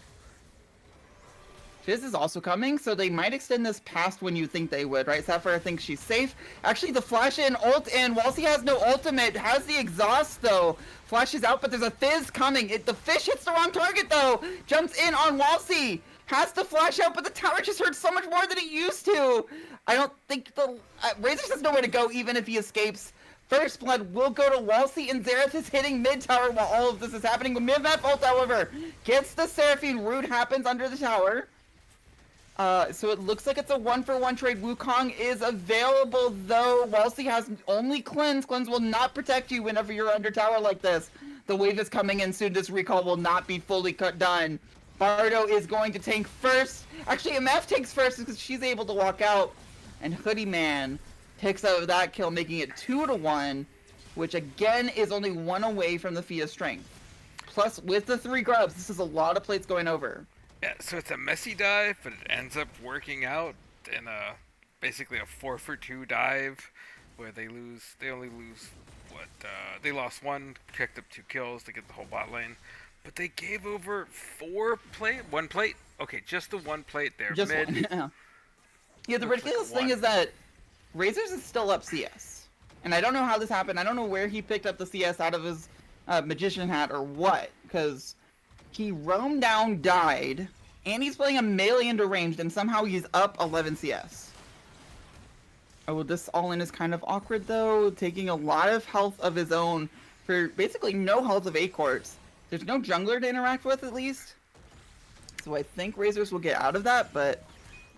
Fizz is also coming, so they might extend this past when you think they would, right? Sapphire thinks she's safe. Actually, the flash in ult, and whilst he has no ultimate, has the exhaust, though. Flash is out, but there's a Fizz coming. The fish hits the wrong target, though. Jumps in on Walsey. Has to flash out, but the tower just hurts so much more than it used to. I don't think the... Razors has nowhere to go, even if he escapes. First blood will go to Walsey, and Xerath is hitting mid-tower while all of this is happening. But Mid-Map ult, however, gets the Seraphine. Root happens under the tower. So it looks like it's a 1-for-1 trade. Wukong is available, though. Walsey has only Cleanse. Cleanse will not protect you whenever you're under tower like this. The wave is coming in soon. This recall will not be fully done. Bardo is going to tank first. Actually, MF takes first because she's able to walk out. And Hoodie Man picks up that kill, making it 2-1, which again is only 1 away from the Fia strength. Plus, with the 3 grubs, this is a lot of plates going over. Yeah, so it's a messy dive, but it ends up working out in basically a 4-for-2 dive, where they only lose, they lost 1, picked up 2 kills to get the whole bot lane. But they gave over 1 plate? Okay, just the 1 plate there. Just mid. 1, yeah. Yeah, the Looks ridiculous like thing 1. is that Razors is still up CS. And I don't know how this happened. I don't know where he picked up the CS out of his magician hat or what. Because he roamed down, died, and he's playing a melee into ranged, and somehow he's up 11 CS. Oh, this all-in is kind of awkward, though. Taking a lot of health of his own for basically no health of A-Courts. There's no jungler to interact with, at least. So I think Razors will get out of that, but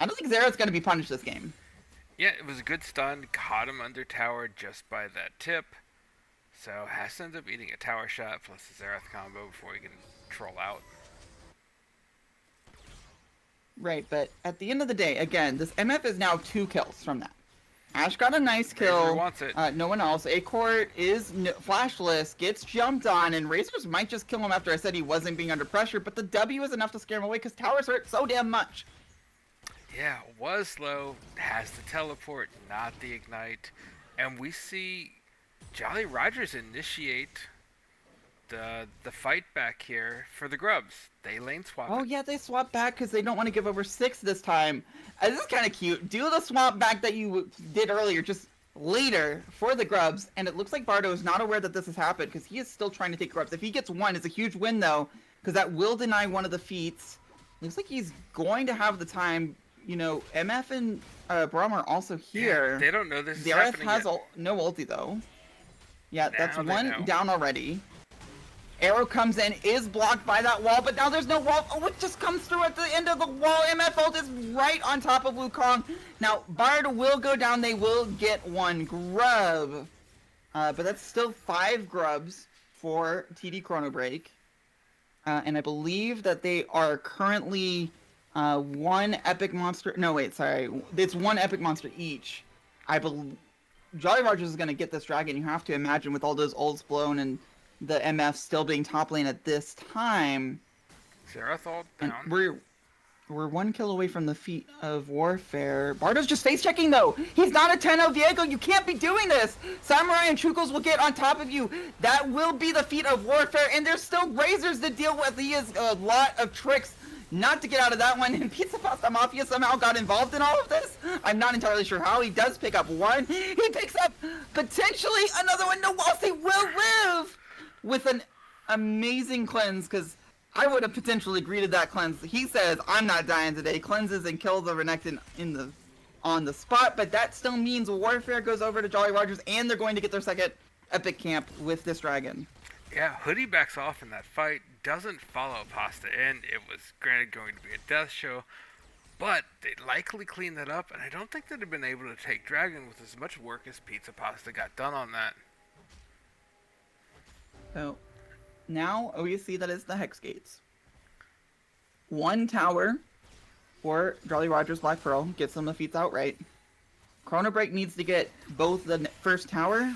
I don't think Xerath's going to be punished this game. Yeah, it was a good stun. Caught him under tower just by that tip. So has to end up eating a tower shot plus the Xerath combo before he can troll out. Right, but at the end of the day, again, this MF is now 2 kills from that. Ash got a nice Razor kill. wants it. No one else. A-Court is flashless, gets jumped on, and Razors might just kill him after I said he wasn't being under pressure, but the W is enough to scare him away because towers hurt so damn much. Yeah, was low, has the teleport, not the ignite, and we see Jolly Rogers initiate the fight back here for the grubs. They lane swap. Oh it. yeah, they swap back because they don't want to give over 6 this time. This is kind of cute. Do the swap back that you did earlier, just later for the grubs, and it looks like Bardo is not aware that this has happened because he is still trying to take grubs. If he gets 1, it's a huge win though, because that will deny one of the feats. Looks like he's going to have the time. You know, MF and Braum are also here. Yeah, they don't know this is The RF happening has yet. no ulti though. Yeah, that's Now they 1 know. down already. Arrow comes in, is blocked by that wall, but now there's no wall. Oh, it just comes through at the end of the wall. MF ult is right on top of Wukong. Now, Bard will go down. They will get 1 grub. But that's still 5 grubs for TD ChronoBreak. And I believe that they are currently 1 epic monster. No, wait, sorry. It's 1 epic monster each. I believe Jolly Rogers is going to get this dragon. You have to imagine with all those ults blown and the MF still being top lane at this time. Xerath ult And down. we're 1 kill away from the feat of warfare. Bardo's just face checking though. He's not a 10-0 Viego. You can't be doing this. Samurai and Chukos will get on top of you. That will be the feat of warfare. And there's still Razors to deal with. He has a lot of tricks not to get out of that one. And Pizza Pasta Mafia somehow got involved in all of this. I'm not entirely sure how. He does pick up 1. He picks up potentially another one. No walls. He will live with an amazing cleanse because I would have potentially greeted that cleanse. He says, I'm not dying today. Cleanses and kills the Renekton on the spot, but that still means Warfare goes over to Jolly Rogers, and they're going to get their second epic camp with this dragon. Yeah, Hoodie backs off in that fight, doesn't follow Pasta in. It was granted going to be a death show, but they likely cleaned that up, and I don't think they'd have been able to take Dragon with as much work as Pizza Pasta got done on that. So now we see that it's the Hex Gates. 1 tower for Jolly Rogers Black Pearl gets them the feats outright. ChronoBreak needs to get both the first tower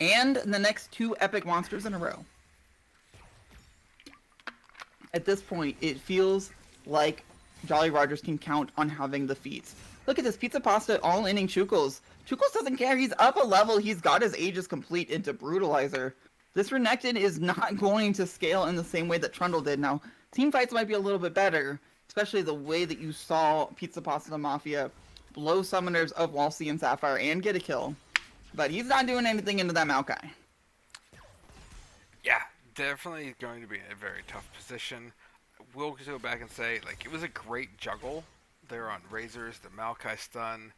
and the next 2 epic monsters in a row. At this point, it feels like Jolly Rogers can count on having the feats. Look at this, Pizza Pasta all-inning Chukos. Chukos doesn't care, he's up a level, he's got his Aegis complete into Brutalizer. This Renekton is not going to scale in the same way that Trundle did. Now, team fights might be a little bit better, especially the way that you saw Pizza Pasta Mafia blow summoners of Walsey and Sapphire and get a kill. But he's not doing anything into that Maokai. Yeah, definitely going to be in a very tough position. We'll go back and say, like, it was a great juggle there on Razors, the Maokai stun,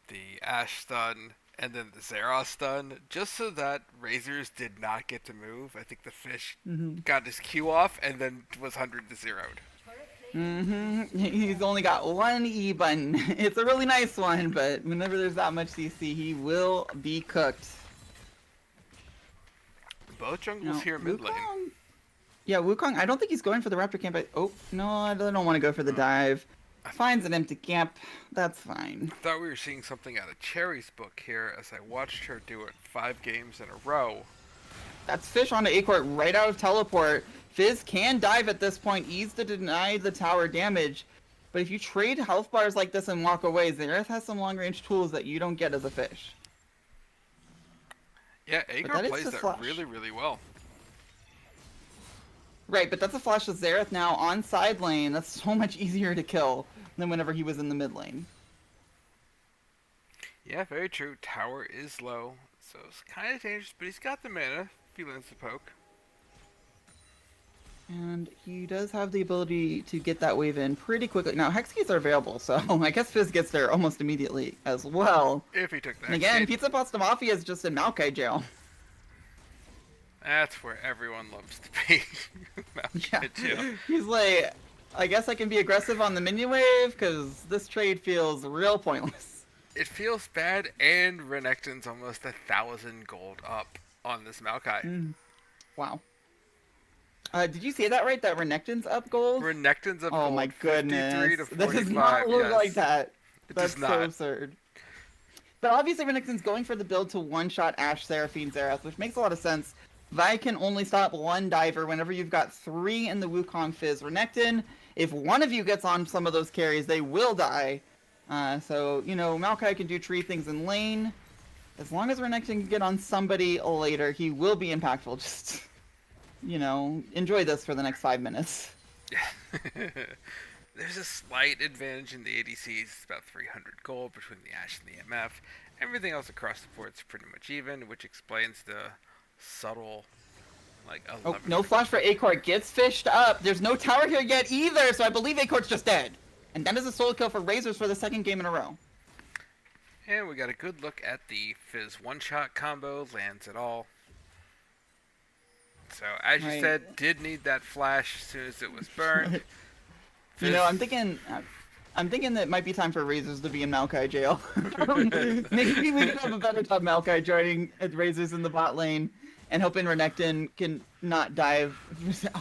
the Ashe stun, and then the Xerath stun, just so that Razors did not get to move. I think the fish got his Q off and then was 100 to 0'd. He's only got 1 E button. It's a really nice one, but whenever there's that much CC, he will be cooked. Both jungles Now, here mid lane. Yeah, Wukong, I don't think he's going for the Raptor camp. Oh, no, I don't want to go for the dive. Finds an empty camp. That's fine. I thought we were seeing something out of Cherry's book here as I watched her do it 5 games in a row. That's Fish onto A-Court right out of teleport. Fizz can dive at this point, ease to deny the tower damage. But if you trade health bars like this and walk away, Xerath has some long-range tools that you don't get as a Fish. Yeah, that Agar is plays the that flash. really, really well. Right, but that's a flash of Xerath now on side lane. That's so much easier to kill than whenever he was in the mid lane. Yeah, very true. Tower is low, so it's kind of dangerous, but he's got the mana if he lands the poke. And he does have the ability to get that wave in pretty quickly. Now, Hex Gates are available, so I guess Fizz gets there almost immediately as well. If he took that And again, hit. Pizza Pasta Mafia is just in Maokai jail. That's where everyone loves to be. Yeah. Chill. He's like, I guess I can be aggressive on the minion wave, because this trade feels real pointless. It feels bad, and Renekton's almost 1,000 gold up on this Maokai. Wow. Did you say that right? That Renekton's up gold? Renekton's up Oh gold, my 53 goodness. to That 45. does not look yes. like that. It That's does so not. absurd. But obviously Renekton's going for the build to one-shot Ashe, Seraphine, Xerath, which makes a lot of sense. Vi can only stop one diver whenever you've got 3 in the Wukong Fizz. Renekton, if one of you gets on some of those carries, they will die. So, you know, Maokai can do tree things in lane. As long as Renekton can get on somebody later, he will be impactful. Just, you know, enjoy this for the next 5 minutes. There's a slight advantage in the ADCs. It's about 300 gold between the Ashe and the MF. Everything else across the board is pretty much even, which explains the subtle, like, 11. Oh, no flash for Acort. Gets fished up. There's no tower here yet either, so I believe Acort's just dead. And that is a solo kill for Razors for the 2nd game in a row. And we got a good look at the Fizz one-shot combo. Lands it all. So, as you Right. said, did need that flash as soon as it was burned. You know, I'm thinking that it might be time for Razors to be in Maokai jail. Maybe we could have a better time Maokai joining at Razors in the bot lane and hoping Renekton can not dive.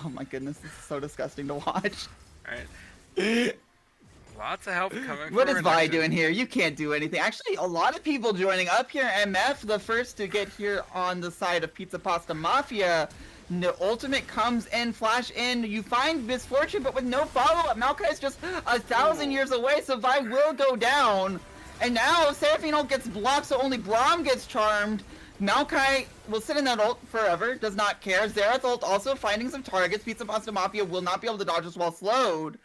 Oh my goodness, this is so disgusting to watch. Alright. Lots of help coming What from is Vi Renekton. doing here? You can't do anything. Actually, a lot of people joining up here. MF, the first to get here on the side of Pizza Pasta Mafia. The ultimate comes in, flash in. You find Misfortune, but with no follow-up. Maokai is just 1,000 years away, so Vi will go down. And now Seraphine gets blocked, so only Braum gets charmed. Maokai will sit in that ult forever, does not care. Xerath ult also finding some targets. Pizza Pasta Mafia will not be able to dodge this while slowed.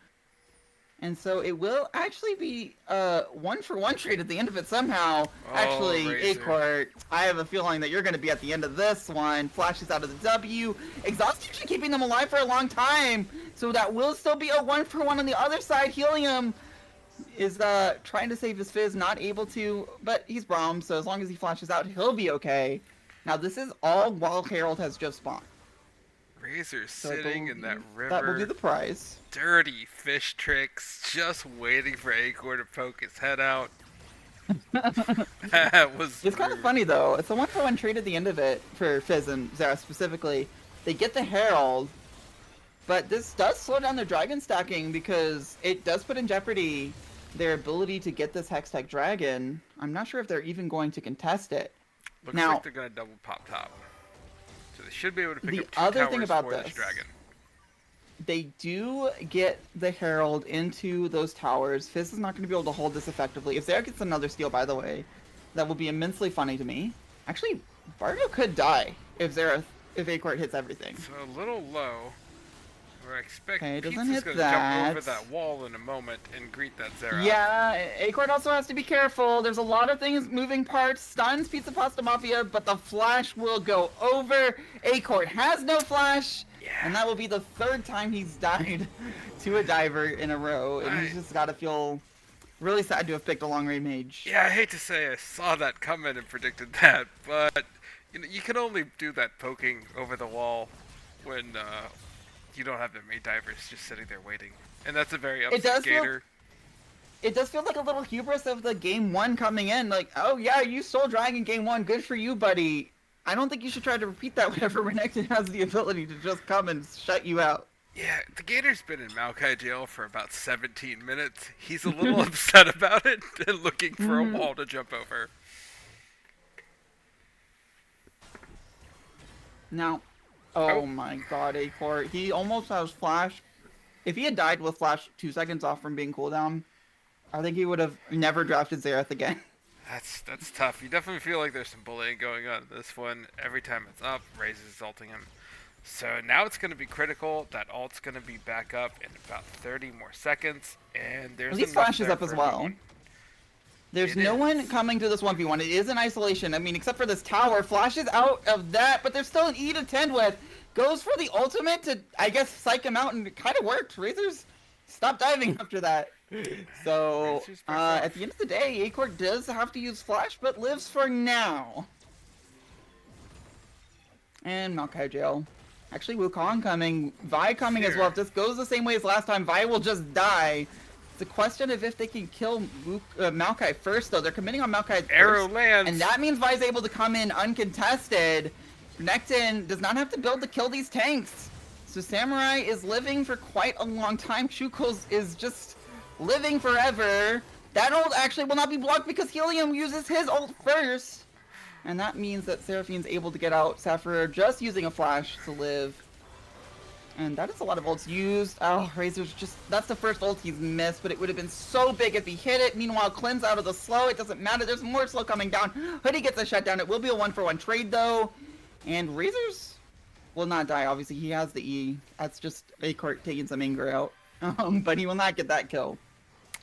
And so it will actually be a 1-for-1 trade at the end of it somehow. Actually, Razor. Acort, I have a feeling that you're going to be at the end of this one. Flashes out of the W. Exhaust actually keeping them alive for a long time. So that will still be a 1-for-1 on the other side. Helium is trying to save his Fizz, not able to, but he's Braum, so as long as he flashes out, he'll be okay. Now this is all while Herald has just spawned. Razor So I sitting in that believe river. That will be the prize. Dirty fish tricks, just waiting for Acor to poke his head out. That was It's kind of rude. funny though. It's a 1-for-1 trade at the end of it for Fizz and Xerath specifically. They get the Herald, but this does slow down their dragon stacking because it does put in jeopardy their ability to get this Hextech Dragon. I'm not sure if they're even going to contest it. Looks Now- like they're gonna double pop top. So they should be able to pick The up 2 other towers thing about for this this- dragon. They do get the Herald into those towers. Fizz is not going to be able to hold this effectively. If Xerath gets another steal, by the way, that will be immensely funny to me. Actually, Bardo could die if Acort hits everything. So a little low. We're expecting Okay, doesn't Pizza's hit gonna jump over that. that wall in a moment and greet that Xerath. Yeah, Acort also has to be careful. There's a lot of things, moving parts. Stuns Pizza Pasta Mafia, but the flash will go over. Acort has no flash, and that will be the 3rd time he's died to a diver in a row. And he's Right. just got to feel really sad to have picked a long range mage. Yeah, I hate to say I saw that coming and predicted that, but you know, you can only do that poking over the wall when you don't have that many divers just sitting there waiting. And that's a very It upset does feel- Gator. It does feel like a little hubris of the game 1 coming in. Like, oh yeah, you stole Dragon game 1. Good for you, buddy. I don't think you should try to repeat that whenever Renekton has the ability to just come and shut you out. Yeah, the Gator's been in Maokai jail for about 17 minutes. He's a little upset about it and looking for a wall to jump over. Now, Oh. oh my god, Acor. He almost has flash. If he had died with flash 2 seconds off from being cooldown, I think he would have never drafted Xerath again. That's tough. You definitely feel like there's some bullying going on in this one. Every time it's up, Raze is ulting him. So now it's going to be critical. That ult's going to be back up in about 30 more seconds. And there's At least enough flash is there up as for well. everyone. There's It no is. one coming to this 1v1. It is an isolation. I mean, except for this tower. Flash is out of that, but there's still an E to tend with. Goes for the ultimate to, I guess, psych him out, and it kind of worked. Razors stopped diving after that. So, Razors back off. at the end of the day, Acor does have to use flash, but lives for now. And Maokai jail. Actually, Wukong coming. Vi coming as well. If this goes the same way as last time, Vi will just die. It's a question of if they can kill Maokai first, though. They're committing on Maokai first. Arrow lands. And that means Vi's able to come in uncontested. Renekton does not have to build to kill these tanks. So Samurai is living for quite a long time. Chukos is just living forever. That ult actually will not be blocked because Helium uses his ult first. And that means that Seraphine's able to get out. Sapphire just using a flash to live. And that is a lot of ults used. Oh, Razor's just... That's the first ult he's missed, but it would have been so big if he hit it. Meanwhile, Cleanse out of the slow. It doesn't matter. There's more slow coming down. Hoodie gets a shutdown. It will be a 1-for-1 trade, though. And Razor's will not die. Obviously, he has the E. That's just a court taking some anger out. But he will not get that kill.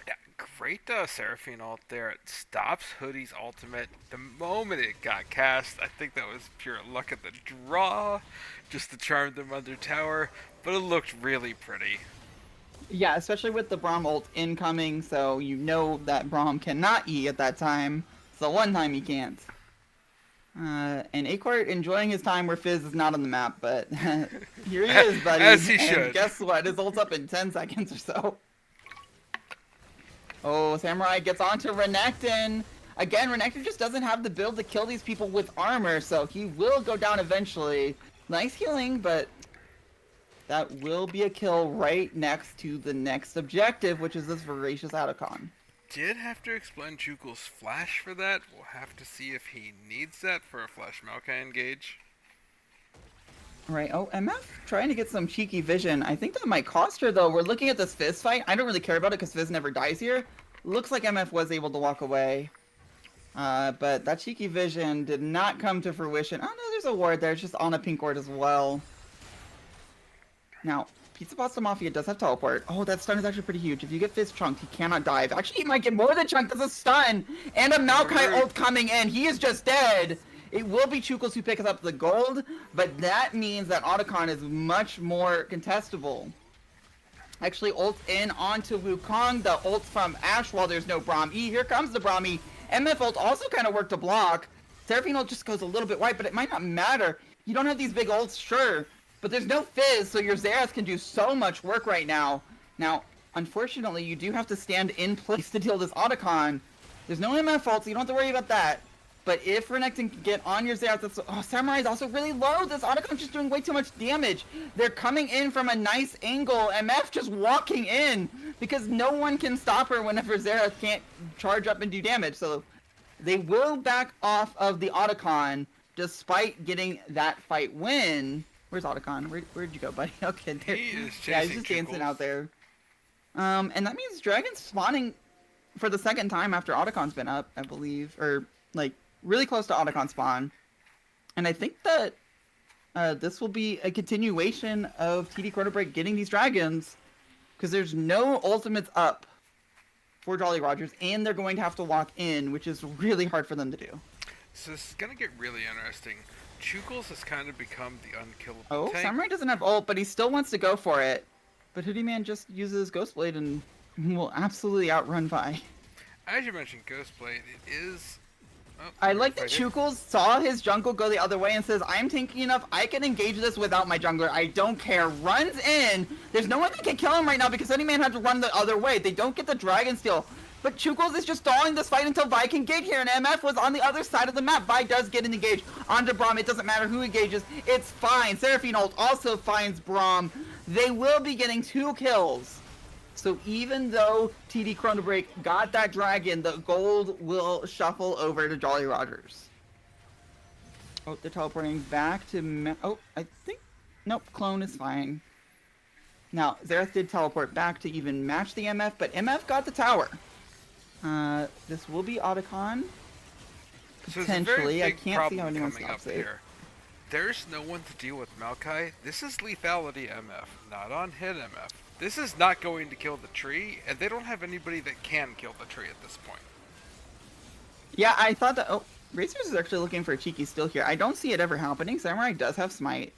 Yeah, great Seraphine ult there. It stops Hoodie's ultimate the moment it got cast. I think that was pure luck at the draw, just to charm them under tower, but it looked really pretty. Yeah, especially with the Braum ult incoming, so you know that Braum cannot E at that time. It's the one time he can't. And Acort enjoying his time where Fizz is not on the map, but here he is, buddy. As he and should. Guess what? His ult's up in 10 seconds or so. Oh, Samurai gets onto Renekton. Again, Renekton just doesn't have the build to kill these people with armor, so he will go down eventually. Nice healing, but that will be a kill right next to the next objective, which is this Voracious Atacon. Did have to explain Jukel's flash for that. We'll have to see if he needs that for a flash Maokai engage. Right, oh, MF trying to get some cheeky vision. I think that might cost her, though. We're looking at this Fizz fight. I don't really care about it because Fizz never dies here. Looks like MF was able to walk away. But that cheeky vision did not come to fruition. Oh, no, there's a ward there. It's just on a pink ward as well. Now, Pizza Pasta Mafia does have teleport. Oh, that stun is actually pretty huge. If you get Fizz chunked, he cannot dive. Actually, he might get more than chunked. That's a stun. And a Maokai ult coming in. He is just dead. It will be Chukos who picks up the gold, but that means that Otacon is much more contestable. Actually, ult in onto Wukong. The ult from Ashe while there's no Braum E. Here comes the Braum E. MF ult also kind of worked to block. Seraphine ult just goes a little bit wide, but it might not matter. You don't have these big ults, sure. But there's no Fizz, so your Xerath can do so much work right now. Now, unfortunately, you do have to stand in place to deal this Otacon. There's no MF ult, so you don't have to worry about that. But if Renekton can get on your Xerath, that's... Oh, Samurai is also really low. This Otacon's just doing way too much damage. They're coming in from a nice angle. MF just walking in because no one can stop her whenever Xerath can't charge up and do damage. So they will back off of the Otacon despite getting that fight win. Where's Otacon? Where'd you go, buddy? Okay, there. He is chasing Yeah, he's just dancing out there. And that means Dragon's spawning for the second time after Otacon's been up, I believe. Or, like, really close to Otacon spawn. And I think that this will be a continuation of TD ChronoBreak getting these dragons. Because there's no ultimates up for Jolly Rogers. And they're going to have to walk in, which is really hard for them to do. So this is going to get really interesting. Chukels has kind of become the unkillable Oh, tank. Samurai doesn't have ult, but he still wants to go for it. But Hoodie Man just uses Ghostblade and will absolutely outrun Vi. As you mentioned, Ghostblade, it is... Oh, I like that right here. Chukels saw his jungle go the other way and says, I'm tanky enough, I can engage this without my jungler. I don't care. Runs in. There's no one that can kill him right now because Hoodie Man had to run the other way. They don't get the Dragon Steel. But Chukels is just stalling this fight until Vi can get here, and MF was on the other side of the map. Vi does get an engage onto Braum. It doesn't matter who engages. It's fine. Seraphine ult also finds Braum. They will be getting 2 kills. So even though TD ChronoBreak got that dragon, the gold will shuffle over to Jolly Rogers. Oh, they're teleporting back to... Oh, I think... Nope, clone is fine. Now, Xerath did teleport back to even match the MF, but MF got the tower. This will be Otacon. So there's a very Potentially. I big can't see problem how anyone coming stops up it. here. There's no one to deal with Maokai. This is lethality MF, not on hit MF. This is not going to kill the tree, and they don't have anybody that can kill the tree at this point. Yeah, I thought that... Oh, Razors is actually looking for a cheeky steal here. I don't see it ever happening. Samurai does have Smite.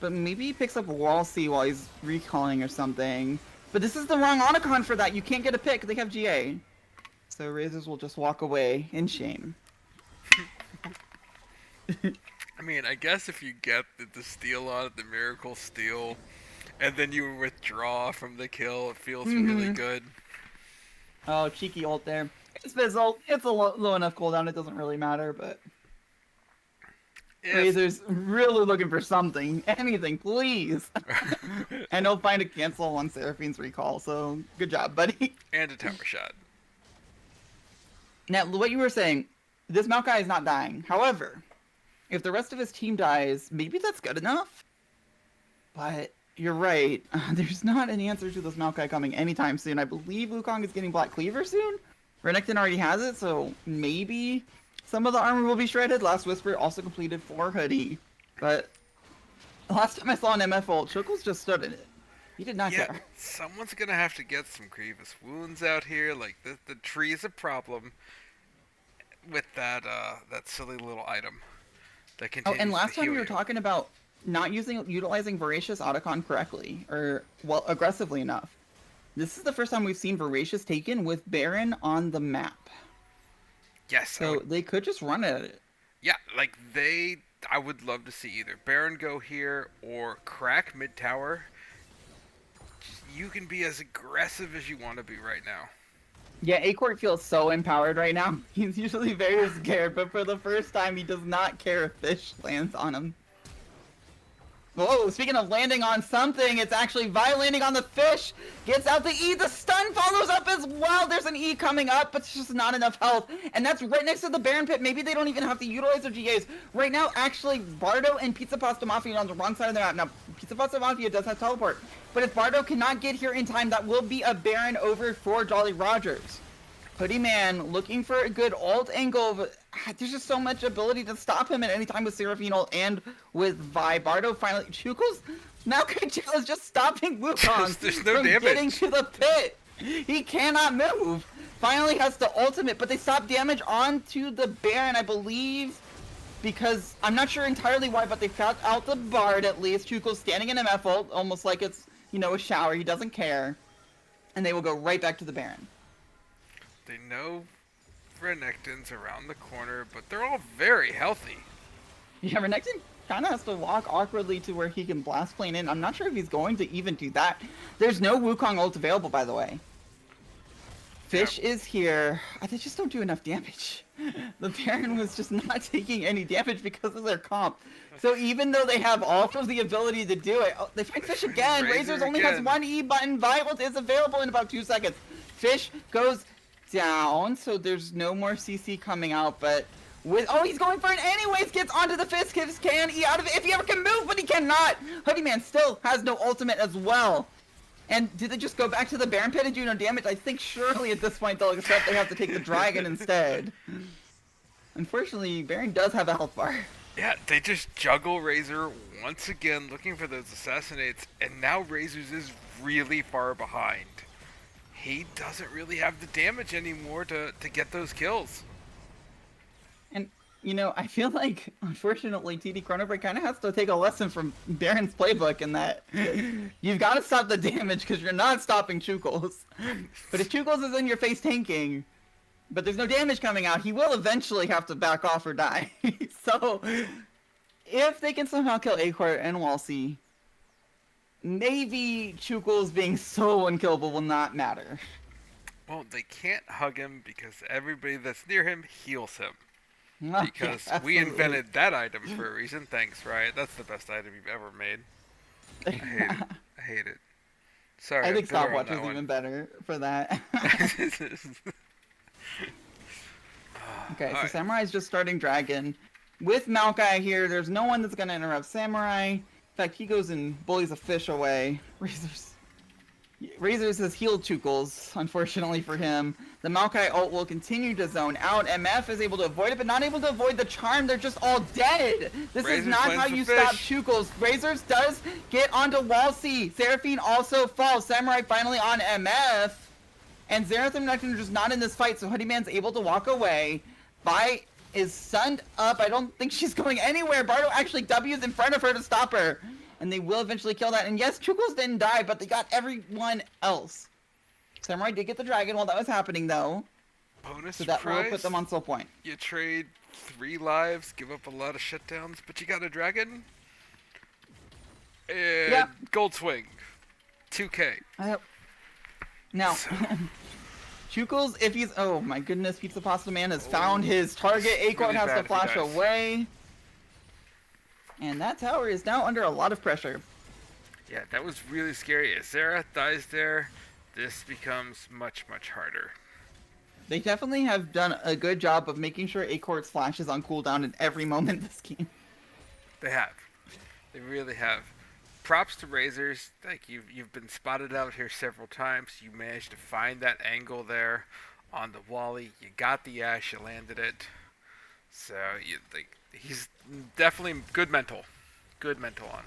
But maybe he picks up a Wall C while he's recalling or something. But this is the wrong Otacon for that. You can't get a pick. They have GA. So Razors will just walk away in shame. I mean, I guess if you get the steal on it, the miracle steal, and then you withdraw from the kill, it feels really good. Oh, cheeky ult there. It's fizzled. It's a low enough cooldown. It doesn't really matter, but If Razor's really looking for something. Anything, please. And he'll find a cancel on Seraphine's recall, so good job, buddy. and a tower shot. Now, what you were saying, this Maokai is not dying. However, if the rest of his team dies, maybe that's good enough. But you're right. There's not an answer to this Maokai coming anytime soon. I believe Wukong is getting Black Cleaver soon. Renekton already has it, so maybe some of the armor will be shredded. Last Whisper also completed for Hoodie. But the last time I saw an MF ult, Chuckles just stood in it. He did not Yeah, care. someone's gonna have to get some grievous wounds out here. Like the tree is a problem with that that silly little item that Oh, continues and last to time heal we were you. talking about not utilizing Voracious Otacon correctly, or, well, aggressively enough. This is the first time we've seen Voracious taken with Baron on the map. Yes, I So would- they could just run at it. yeah, like I would love to see either Baron go here or crack mid tower. You can be as aggressive as you want to be right now. Yeah, Acort feels so empowered right now. He's usually very scared, but for the first time, he does not care if Fish lands on him. Whoa, speaking of landing on something, it's actually Vi landing on the Fish. Gets out the E, the stun follows up as well. There's an E coming up, but it's just not enough health. And that's right next to the Baron Pit. Maybe they don't even have to utilize their GAs. Right now, actually, Bardo and Pizza Pasta Mafia are on the wrong side of the map. Now, Pizza Pasta Mafia does have teleport, but if Bardo cannot get here in time, that will be a Baron over for Jolly Rogers. Hoodie Man looking for a good ult angle, but there's just so much ability to stop him at any time with Seraphine ult and with Vi. Bardo finally... Chuko's Malkachel is just stopping Wukong There's no from damage. getting to the pit. He cannot move. Finally has the ultimate, but they stop damage onto the Baron, I believe, because I'm not sure entirely why, but they got out the Bard at least. Chuko's standing in MF ult, almost like it's, you know, a shower. He doesn't care. And they will go right back to the Baron. They know Renekton's around the corner, but they're all very healthy. Yeah, Renekton kind of has to walk awkwardly to where he can blast plane in. I'm not sure if he's going to even do that. There's no Wukong ult available, by the way. Fish is here. They just don't do enough damage. The Baron was just not taking any damage because of their comp. So even though they have all of the ability to do it, they find Fish again. Razor Razor's only has again. one E button. Violent is available in about 2 seconds. Fish goes down, so there's no more CC coming out, but with... Oh, he's going for it anyways! Gets onto the Fist, can E out of it if he ever can move, but he cannot! Hoodie Man still has no ultimate as well. And did they just go back to the Baron Pit and do no damage? I think surely at this point they'll accept they have to take the Dragon instead. Unfortunately, Baron does have a health bar. Yeah, they just juggle Razor once again, looking for those assassinates, and now Razor's is really far behind. He doesn't really have the damage anymore to get those kills. And, you know, I feel like, unfortunately, TD ChronoBreak kind of has to take a lesson from Baron's playbook in that you've got to stop the damage because you're not stopping Chukos. But if Chukos is in your face tanking, but there's no damage coming out, he will eventually have to back off or die. So, if they can somehow kill Acort and Walsey, maybe Chukos being so unkillable will not matter. Well, they can't hug him because everybody that's near him heals him. Oh, Because yeah, we absolutely. invented that item for a reason. Thanks, Riot. That's the best item you've ever made. I hate it. I hate it. Sorry, I think I'm bitter on Stopwatch that was one. even better for that. Okay, so Alright. Samurai's just starting Dragon. With Maokai here, there's no one that's going to interrupt Samurai. In fact, he goes and bullies a fish away. Razors has healed Chukles, unfortunately for him. The Maokai ult will continue to zone out. MF is able to avoid it, but not able to avoid the charm. They're just all dead. This is Razors not lands how the you fish. stop Chukles. Razors does get onto Walsey. Seraphine also falls. Samurai finally on MF. And Xerath and Renekton are just not in this fight, so Hoodie Man's able to walk away. Vi is sunned up. I don't think she's going anywhere. Bardo actually W's in front of her to stop her. And they will eventually kill that. And yes, Chukles didn't die, but they got everyone else. Samurai did get the dragon while that was happening, though. Bonus So that surprise. will put them on soul point. You trade 3 lives, give up a lot of shutdowns, but you got a dragon. And gold swing. 2K. Now, Chukles, if he's... Oh my goodness, Pizza Pasta Man has found his target. Acorn really has bad to if he flash dies. away. And that tower is now under a lot of pressure. Yeah, that was really scary. If Xerath dies there, this becomes much, much harder. They definitely have done a good job of making sure Acorn's flash is on cooldown in every moment this game. They have. They really have. Props to Razors. Like you've been spotted out here several times. You managed to find that angle there on the Wally. You got the Ash. You landed it. So he's definitely good mental. Good mental on.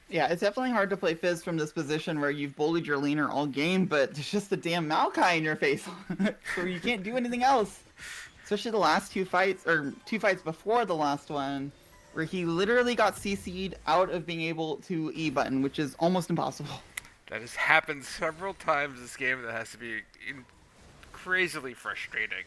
Yeah, it's definitely hard to play Fizz from this position where you've bullied your laner all game, but there's just a damn Maokai in your face, so you can't do anything else. Especially the last two fights, or 2 fights before the last one, where he literally got CC'd out of being able to E button, which is almost impossible. That has happened several times this game. That has to be crazily frustrating.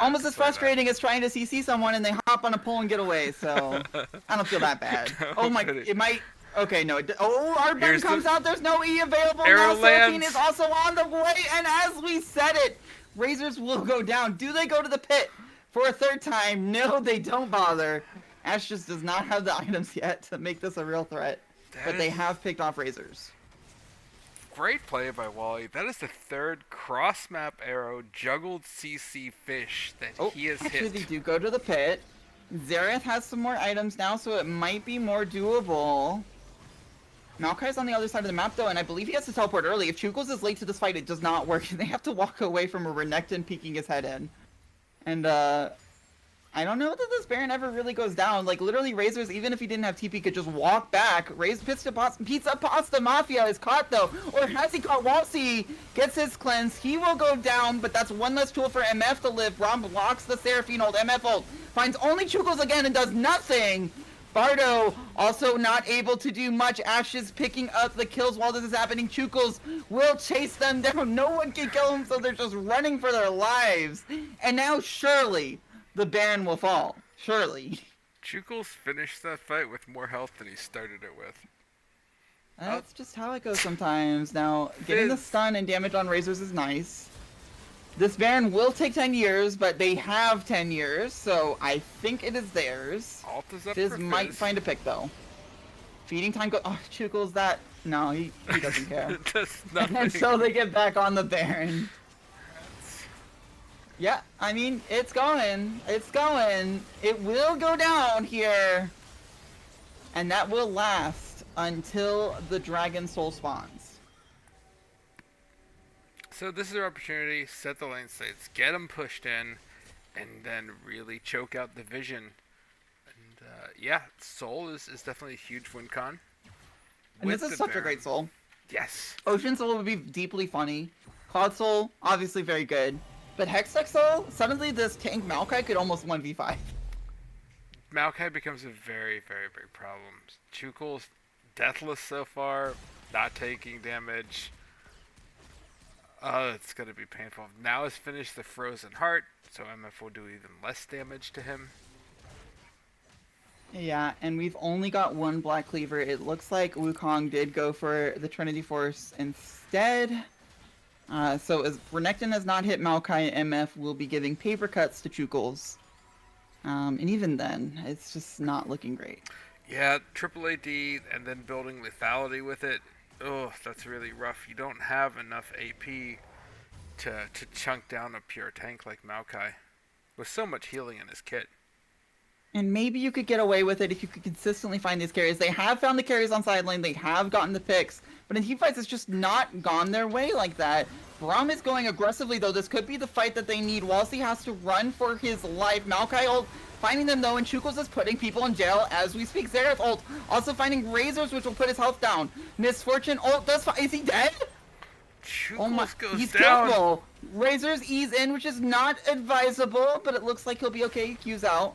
Almost as frustrating as trying to CC someone and they hop on a pole and get away, so I don't feel that bad. Oh my, it might... Okay, no. Arbiter comes out. There's no E available. Now Seraphine is also on the way, and as we said it, Razors will go down. Do they go to the pit for a third time? No, they don't bother. Ash just does not have the items yet to make this a real threat, but they have picked off Razors. Great play by Wally. That is the third cross-map arrow juggled CC fish that he has actually, hit. They do go to the pit. Xerath has some more items now, so it might be more doable. Maokai's on the other side of the map, though, and I believe he has to teleport early. If Chukles is late to this fight, it does not work. They have to walk away from a Renekton peeking his head in. And, I don't know that this Baron ever really goes down. Like, literally, Razors, even if he didn't have TP, could just walk back. Pizza Pasta Mafia is caught, though. Or has he caught Walsey? Gets his cleanse. He will go down, but that's one less tool for MF to live. Braum blocks the Seraphine ult. MF ult. Finds only Chukles again and does nothing. Bardo also not able to do much. Ash is picking up the kills while this is happening. Chukles will chase them down. No one can kill him, so they're just running for their lives. And now surely the Baron will fall. Surely. Chukles finished that fight with more health than he started it with. That's just how it goes sometimes. Now, getting the stun and damage on Razors is nice. This Baron will take 10 years, but they have 10 years, so I think it is theirs. Alt is up Fizz for might Fizz. find a pick, though. Feeding time go... Oh, Chukles that... No, he doesn't care. Does nothing. And so they get back on the Baron. Yeah, I mean, it's going. It's going. It will go down here. And that will last until the Dragon Soul spawns. So this is our opportunity, set the lane states, get them pushed in, and then really choke out the vision. And yeah, Soul is definitely a huge win con. And this is such a great Soul. Yes. Ocean Soul would be deeply funny. Cloud Soul, obviously very good. But Hextech Soul, suddenly this tank Maokai could almost 1v5. Maokai becomes a very, very big problem. Chukles, deathless so far, not taking damage. It's going to be painful. Now has finished the Frozen Heart, so MF will do even less damage to him. Yeah, and we've only got one Black Cleaver. It looks like Wukong did go for the Trinity Force instead. So as Renekton has not hit Maokai, MF will be giving paper cuts to Chukles. And even then, it's just not looking great. Yeah, triple AD and then building lethality with it. Oh, that's really rough. You don't have enough AP to chunk down a pure tank like Maokai with so much healing in his kit. And maybe you could get away with it if you could consistently find these carries. They have found the carries on side lane. They have gotten the picks. But in teamfights, it's just not gone their way like that. Braum is going aggressively, though. This could be the fight that they need. Walsey has to run for his life. Maokai ult finding them, though, and Chukles is putting people in jail as we speak. Xerath ult also finding Razors, which will put his health down. Misfortune ult does is he dead? Chukles Oh my, goes he's down. killable. Razors ease in, which is not advisable, but it looks like he'll be okay. Q's out.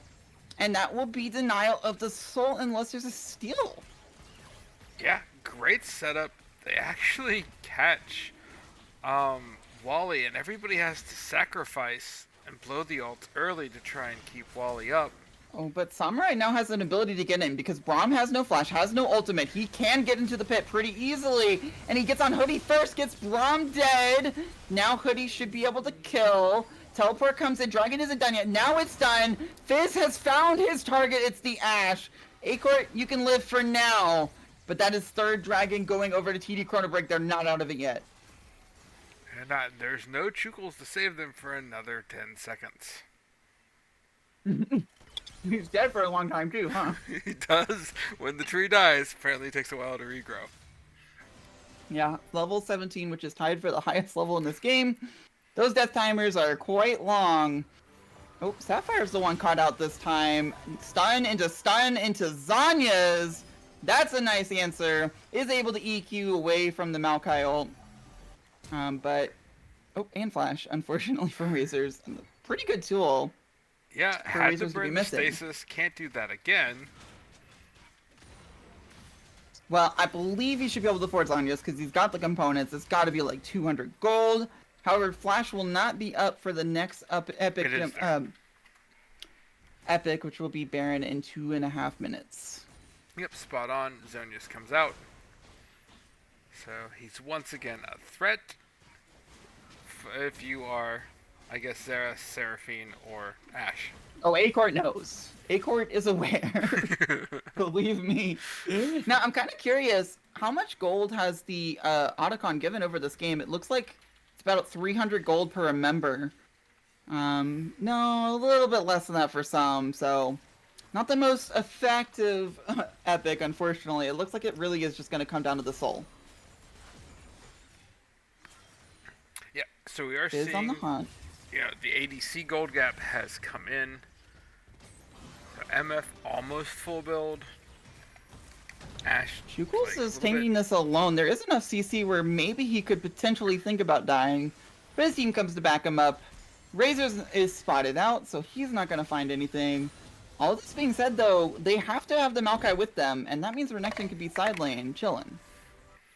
And that will be denial of the soul unless there's a steal. Yeah, great setup. They actually catch Wally, and everybody has to sacrifice and blow the ult early to try and keep Wally up. Oh, but Samurai now has an ability to get in because Braum has no flash, has no ultimate. He can get into the pit pretty easily, and he gets on Hoodie first, gets Braum dead. Now Hoodie should be able to kill. Teleport comes in. Dragon isn't done yet. Now it's done. Fizz has found his target. It's the Ashe. Acort, you can live for now, but that is third Dragon going over to TD ChronoBreak. They're not out of it yet. And there's no Chukles to save them for another 10 seconds. He's dead for a long time too, huh? He does. When the tree dies, apparently it takes a while to regrow. Yeah, level 17, which is tied for the highest level in this game. Those death timers are quite long. Oh, Sapphire's the one caught out this time. Stun into Zanya's. That's a nice answer. Is able to EQ away from the Maokai ult. But... Oh, and Flash, unfortunately for Razors. Pretty good tool. Yeah, had to burn the stasis. Can't do that again. Well, I believe he should be able to afford Zanya's because he's got the components. It's got to be like 200 gold. However, Flash will not be up for the next epic, which will be Baron in 2.5 minutes. Yep, spot on. Zonius comes out. So he's once again a threat. If you are, I guess, Zera, Seraphine, or Ashe. Oh, Acort knows. Acort is aware. Believe me. Now, I'm kind of curious, how much gold has the Otacon given over this game? It looks like it's about 300 gold per member. No, a little bit less than that for some, so... Not the most effective epic, unfortunately. It looks like it really is just going to come down to the soul. Yeah, so we are Fizz seeing... on the hunt. Yeah, the ADC gold gap has come in. So MF almost full build. Ashe. Chukles is taking this alone. There is enough CC where maybe he could potentially think about dying. But his team comes to back him up. Razors is spotted out, so he's not going to find anything. All this being said, though, they have to have the Maokai with them, and that means Renekton could be side lane, chilling.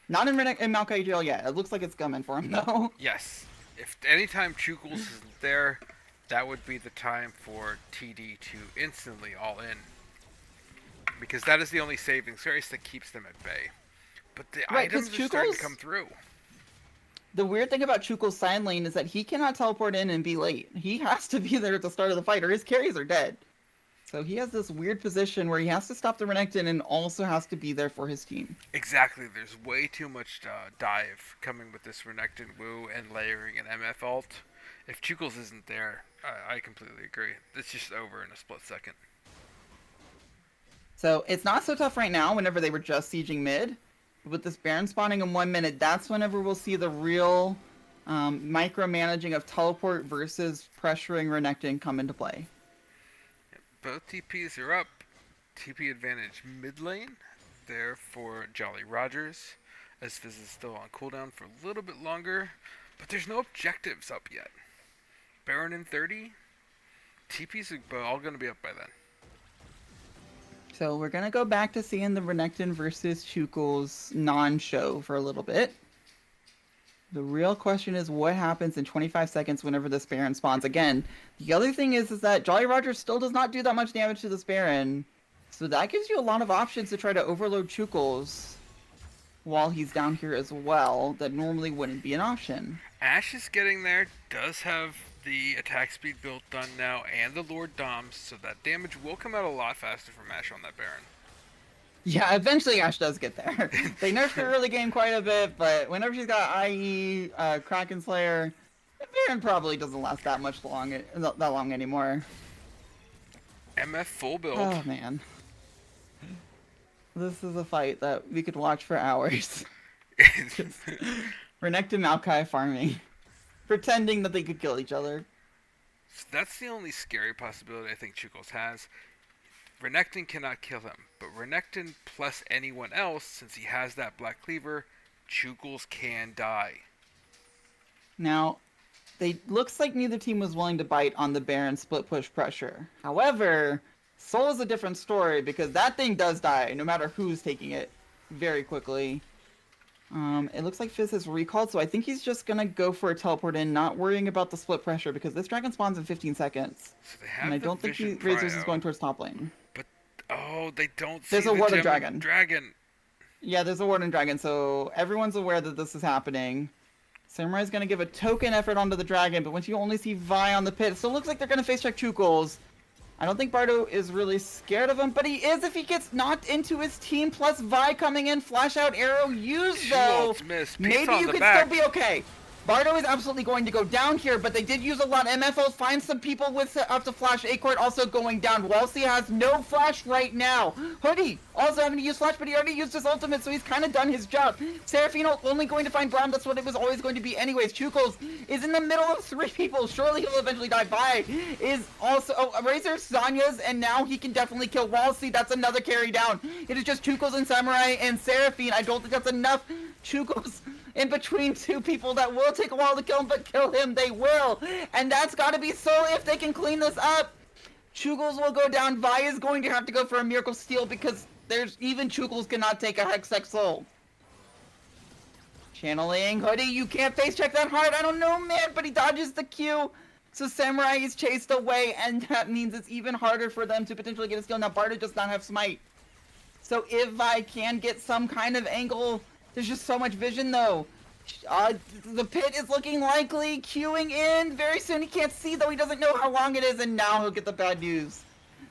Not in Maokai jail yet. It looks like it's coming for him, though. Yes. If anytime Chukles isn't there, that would be the time for TD to instantly all in. Because that is the only saving grace that keeps them at bay. But the items are starting to come through. The weird thing about Chukle's side lane is that he cannot teleport in and be late. He has to be there at the start of the fight, or his carries are dead. So he has this weird position where he has to stop the Renekton and also has to be there for his team. Exactly. There's way too much dive coming with this Renekton Woo and layering an MF ult. If Chukles isn't there, I completely agree. It's just over in a split second. So it's not so tough right now whenever they were just sieging mid. With this Baron spawning in 1 minute, that's whenever we'll see the real micromanaging of teleport versus pressuring Renekton come into play. Both TPs are up. TP advantage mid lane. There for Jolly Rogers. As Fizz is still on cooldown for a little bit longer. But there's no objectives up yet. Baron in 30. TPs are all going to be up by then. So we're going to go back to seeing the Renekton versus Chukles non-show for a little bit. The real question is what happens in 25 seconds whenever this Baron spawns again. The other thing is that Jolly Roger still does not do that much damage to this Baron. So that gives you a lot of options to try to overload Chukles while he's down here as well that normally wouldn't be an option. Ashe is getting there, does have the attack speed built done now and the Lord Doms, so that damage will come out a lot faster from Ashe on that Baron. Yeah, eventually Ashe does get there. They nerfed her early game quite a bit, but whenever she's got IE, Kraken Slayer, the Baron probably doesn't last that long anymore. MF full build. Oh man. This is a fight that we could watch for hours. Renekton Maokai farming. Pretending that they could kill each other. So that's the only scary possibility I think Chukles has. Renekton cannot kill him, but Renekton plus anyone else, since he has that Black Cleaver, Chukles can die. Now, looks like neither team was willing to bite on the Baron split push pressure. However, Soul is a different story because that thing does die, no matter who's taking it, very quickly. It looks like Fizz has recalled, so I think he's just gonna go for a teleport in, not worrying about the split pressure, because this dragon spawns in 15 seconds. So they have And I the don't think vision Razors is prio, going towards top lane. But oh, they don't see There's a the Warden gem dragon. Yeah, there's a Warden Dragon, so everyone's aware that this is happening. Samurai's gonna give a token effort onto the dragon, but once you only see Vi on the pit, it still looks like they're gonna face check Chukles. I don't think Bardo is really scared of him, but he is if he gets knocked into his team, plus Vi coming in, flash out arrow used though. Maybe you could still be okay. Bardo is absolutely going to go down here, but they did use a lot. MFOs find some people with up to flash. Acord also going down. Walsey has no flash right now. Hoodie also having to use flash, but he already used his ultimate, so he's kind of done his job. Seraphino only going to find Braum. That's what it was always going to be anyways. Chukles is in the middle of 3 people. Surely he'll eventually die. Vi is also... Oh, Razor, Sonya's, and now he can definitely kill Walsey. That's another carry down. It is just Chukles and Samurai and Seraphine. I don't think that's enough. Chukles... in between 2 people that will take a while to kill him, but kill him they will. And that's got to be so if they can clean this up. Chukles will go down. Vi is going to have to go for a Miracle Steal because there's even Chukles cannot take a Hextech Soul. Channeling. Hoodie, you can't face check that hard. I don't know, man, but he dodges the Q. So Samurai is chased away, and that means it's even harder for them to potentially get a steal. Now, Bardo does not have Smite. So if Vi can get some kind of angle... There's just so much vision, though. The pit is looking likely. Queuing in. Very soon he can't see, though. He doesn't know how long it is. And now he'll get the bad news.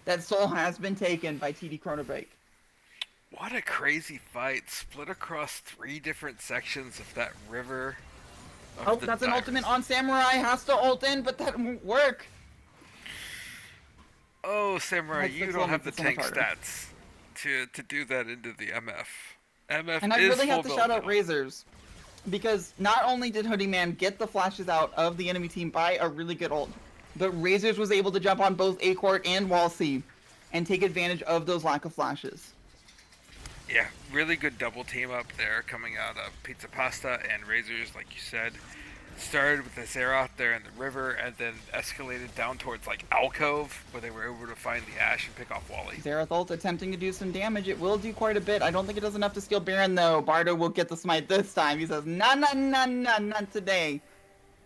That soul has been taken by TD ChronoBreak. What a crazy fight. Split across 3 different sections of that river. Oh, that's an ultimate on Samurai. Has to ult in, but that won't work. Oh, Samurai, you don't have the tank harder. stats to do that into the MF. MF And I is really have to full shout build out now. Razors, because not only did Hoodie Man get the flashes out of the enemy team by a really good ult, but Razors was able to jump on both Acord and Walsey and take advantage of those lack of flashes. Yeah, really good double team up there coming out of Pizza Pasta and Razors, like you said. Started with the Zeroth there in the river and then escalated down towards like Alcove, where they were able to find the Ash and pick off Wally. Zeroth ult attempting to do some damage. It will do quite a bit. I don't think it does enough to steal Baron, though. Bardo will get the smite this time. He says, nah, not today.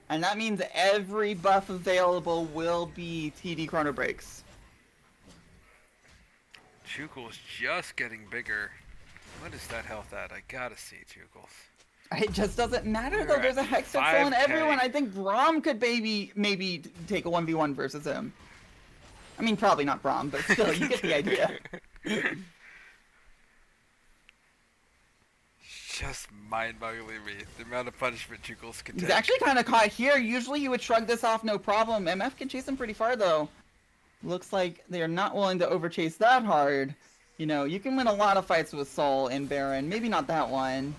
And that means every buff available will be TD ChronoBreaks. Chukle's just getting bigger. What is that health at? I gotta see Chukles. It just doesn't matter, You're though. There's a at Hextech Soul in 5K. everyone. I think Braum could maybe take a 1v1 versus him. I mean, probably not Braum, but still, you get the idea. Just mind-boggling me, the amount of punishment Chukles can He's take. actually kind of caught here. Usually he would shrug this off, no problem. MF can chase him pretty far, though. Looks like they are not willing to overchase that hard. You know, you can win a lot of fights with Soul and Baron. Maybe not that one.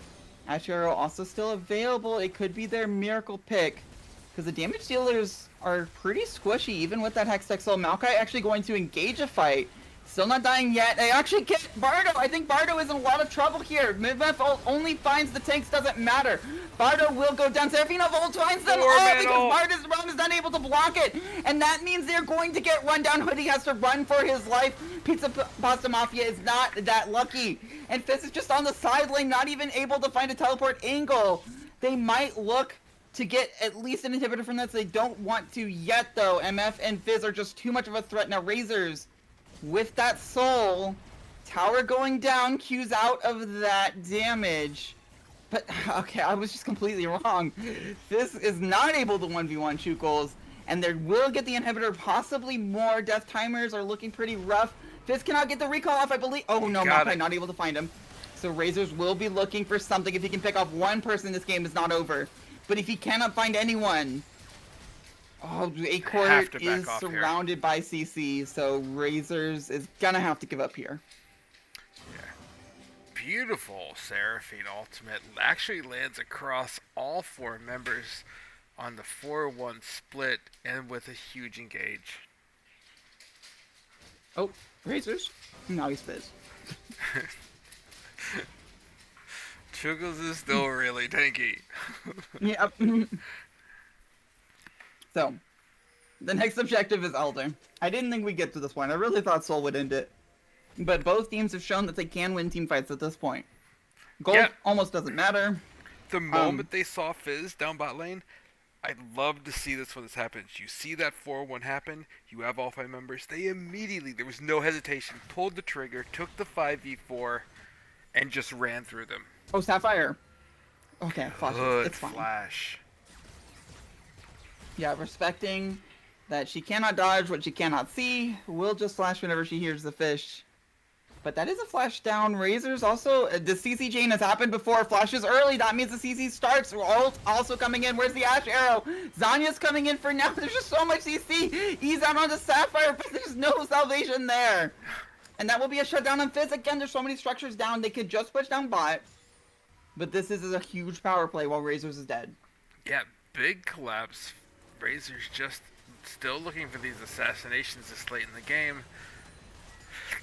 Ash Arrow also still available. It could be their miracle pick. Because the damage dealers are pretty squishy, even with that Hextech Soul. Maokai actually going to engage a fight. Still not dying yet. They actually get Bardo. I think Bardo is in a lot of trouble here. MF only finds the tanks, doesn't matter. Bardo will go down. Seraphino ult finds them all because Braum is not able to block it. And that means they're going to get run down. Hoodie has to run for his life. Pizza Pasta Mafia is not that lucky. And Fizz is just on the side lane, not even able to find a teleport angle. They might look to get at least an inhibitor from this. They don't want to yet, though. MF and Fizz are just too much of a threat. Now, Razors, with that soul, tower going down, Q's out of that damage. But, okay, I was just completely wrong. This is not able to 1v1 Chukles, and they will get the inhibitor, possibly more. Death timers are looking pretty rough. Fizz cannot get the recall off, I believe. Oh no, Maokai not able to find him. So Razors will be looking for something. If he can pick off one person, this game is not over. But if he cannot find anyone... Oh, Acord is surrounded by CC, so Razors is gonna have to give up here. Yeah. Beautiful Seraphine ultimate. Actually lands across all 4 members on the 4-1 split and with a huge engage. Oh, Razors. Now he's Fizz. Chukles is still really tanky. Yep. So, the next objective is Elder. I didn't think we'd get to this point. I really thought Soul would end it. But both teams have shown that they can win team fights at this point. Gold Yeah. almost doesn't matter. The moment they saw Fizz down bot lane, I'd love to see this when this happens. You see that 4-1 happen, you have all 5 members, they immediately, there was no hesitation, pulled the trigger, took the 5v4, and just ran through them. Oh, Sapphire. Okay, flashes. Good It's fine. flash. Yeah, respecting that she cannot dodge what she cannot see. Will just flash whenever she hears the fish. But that is a flash down. Razor's also... the CC chain has happened before. Flashes early. That means the CC starts. Ult also coming in. Where's the Ashe arrow? Zanya's coming in for now. There's just so much CC. He's out onto Sapphire, but there's no salvation there. And that will be a shutdown on Fizz. Again, there's so many structures down. They could just push down bot. But this is a huge power play while Razor's is dead. Yeah, big collapse. Razor's just still looking for these assassinations this late in the game.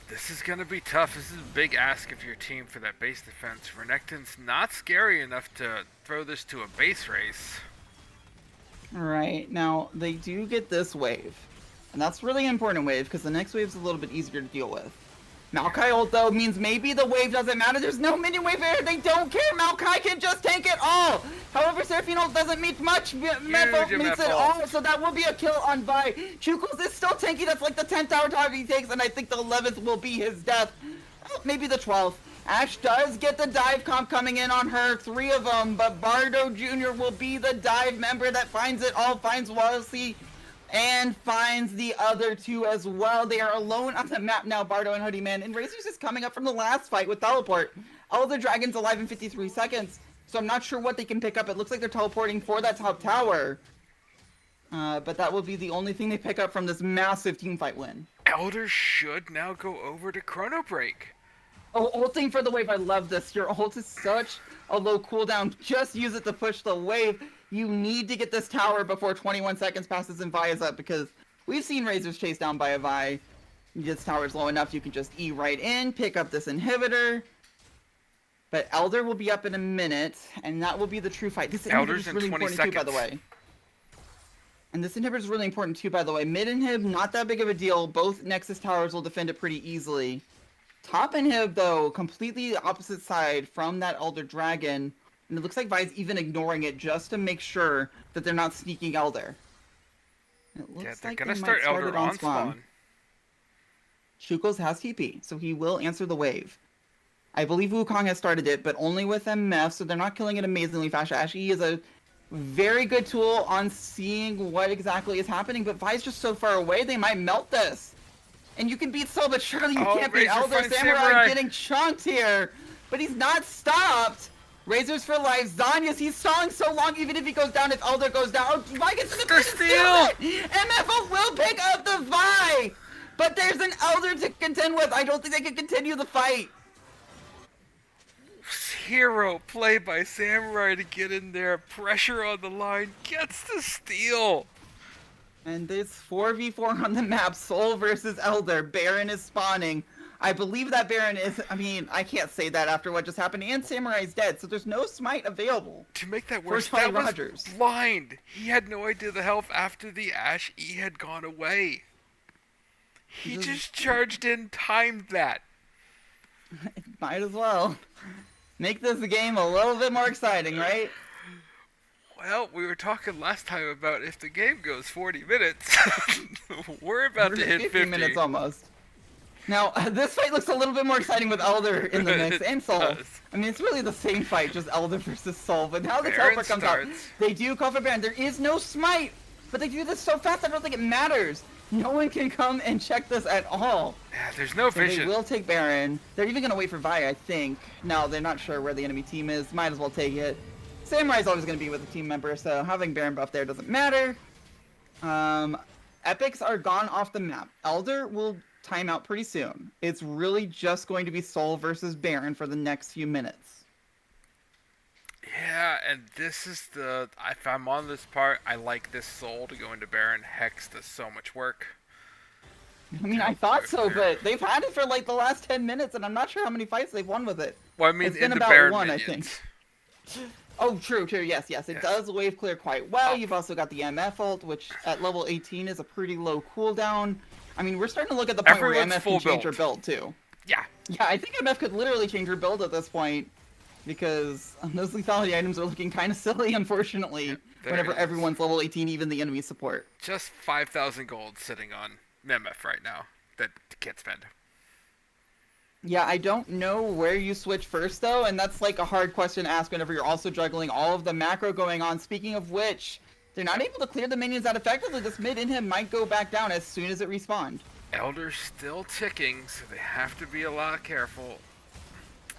This is going to be tough. This is a big ask of your team for that base defense. Renekton's not scary enough to throw this to a base race. Alright, now they do get this wave. And that's really an important wave because the next wave is a little bit easier to deal with. Maokai ult though means maybe the wave doesn't matter. There's no minion wave there. They don't care. Maokai can just tank it all. However, Seraphine ult doesn't mean much. Mepho means it all. So that will be a kill on Vi. Chukos is still tanky. That's like the 10th tower target he takes. And I think the 11th will be his death. Maybe the 12th. Ashe does get the dive comp coming in on her. 3 of them. But Bardo Jr. will be the dive member that finds it all. Finds Wallacey. And finds the other 2 as well. They are alone on the map now, Bardo and Hoodie Man. And Razor's is coming up from the last fight with teleport. Elder Dragon's alive in 53 seconds. So I'm not sure what they can pick up. It looks like they're teleporting for that top tower. But that will be the only thing they pick up from this massive team fight win. Elder should now go over to ChronoBreak. Oh, ulting for the wave. I love this. Your ult is such a low cooldown. Just use it to push the wave. You need to get this tower before 21 seconds passes and Vi is up because we've seen Razors chased down by a Vi. This tower's low enough, you can just E right in, pick up this inhibitor. But Elder will be up in a minute, and that will be the true fight. This inhibitor is really important too, by the way. And this inhibitor is really important too, by the way. Mid inhib, not that big of a deal. Both Nexus towers will defend it pretty easily. Top inhib, though, completely the opposite side from that Elder Dragon. And it looks like Vi's even ignoring it just to make sure that they're not sneaking Elder. It looks Yeah, they're like gonna they start might start Elder it on spawn. Chukos has TP, so he will answer the wave. I believe Wukong has started it, but only with MF, so they're not killing it amazingly fast. Ashe is a very good tool on seeing what exactly is happening, but Vi's just so far away, they might melt this. And you can beat Soul, but surely you can't beat Razor Elder. finds Samurai getting chunked here, but he's not stopped. Razors for life. Zanya's, he's stalling so long, even if he goes down, if Elder goes down. Oh, Vi gets to the steal! MFO will pick up the Vi! But there's an Elder to contend with. I don't think they can continue the fight. Hero play by Samurai to get in there. Pressure on the line. Gets the steal. And this 4v4 on the map. Soul versus Elder. Baron is spawning. I believe that Baron is... I mean, I can't say that after what just happened. And Samurai's dead, so there's no smite available. To make that worse, Charlie that was Rogers. blind. He had no idea the health after the Ashe E had gone away. He just charged in, timed that. Might as well. Make this game a little bit more exciting, right? Well, we were talking last time about if the game goes 40 minutes. We're about to hit 50 minutes almost. Now, this fight looks a little bit more exciting with Elder in the mix, and Soul. I mean, it's really the same fight, just Elder versus Soul, but now the teleport comes out. They do call for Baron. There is no smite, but they do this so fast I don't think it matters. No one can come and check this at all. Yeah, there's no vision. They will take Baron. They're even going to wait for Vi, I think. No, they're not sure where the enemy team is. Might as well take it. Samurai's always going to be with a team member, so having Baron buff there doesn't matter. Epics are gone off the map. Elder will time out pretty soon. It's really just going to be Soul versus Baron for the next few minutes. Yeah, and this is the... If I'm on this part, I like this Soul to go into Baron. Hex does so much work. I mean, I thought so, but they've had it for like the last 10 minutes, and I'm not sure how many fights they've won with it. Well, I mean, it's been about Baron one, minions. I think. Oh, true. Yes. It does wave clear quite well. You've also got the MF ult, which at level 18 is a pretty low cooldown. I mean, we're starting to look at the point where MF can change her build, too. Yeah. Yeah, I think MF could literally change her build at this point. because those lethality items are looking kind of silly, unfortunately, there whenever is. everyone's level 18, even the enemy support. Just 5,000 gold sitting on MF right now that can't spend. Yeah, I don't know where you switch first, though, and that's like a hard question to ask whenever you're also juggling all of the macro going on. Speaking of which, they're not able to clear the minions that effectively. This mid in him might go back down as soon as it respawned. Elder's still ticking, so they have to be a lot careful.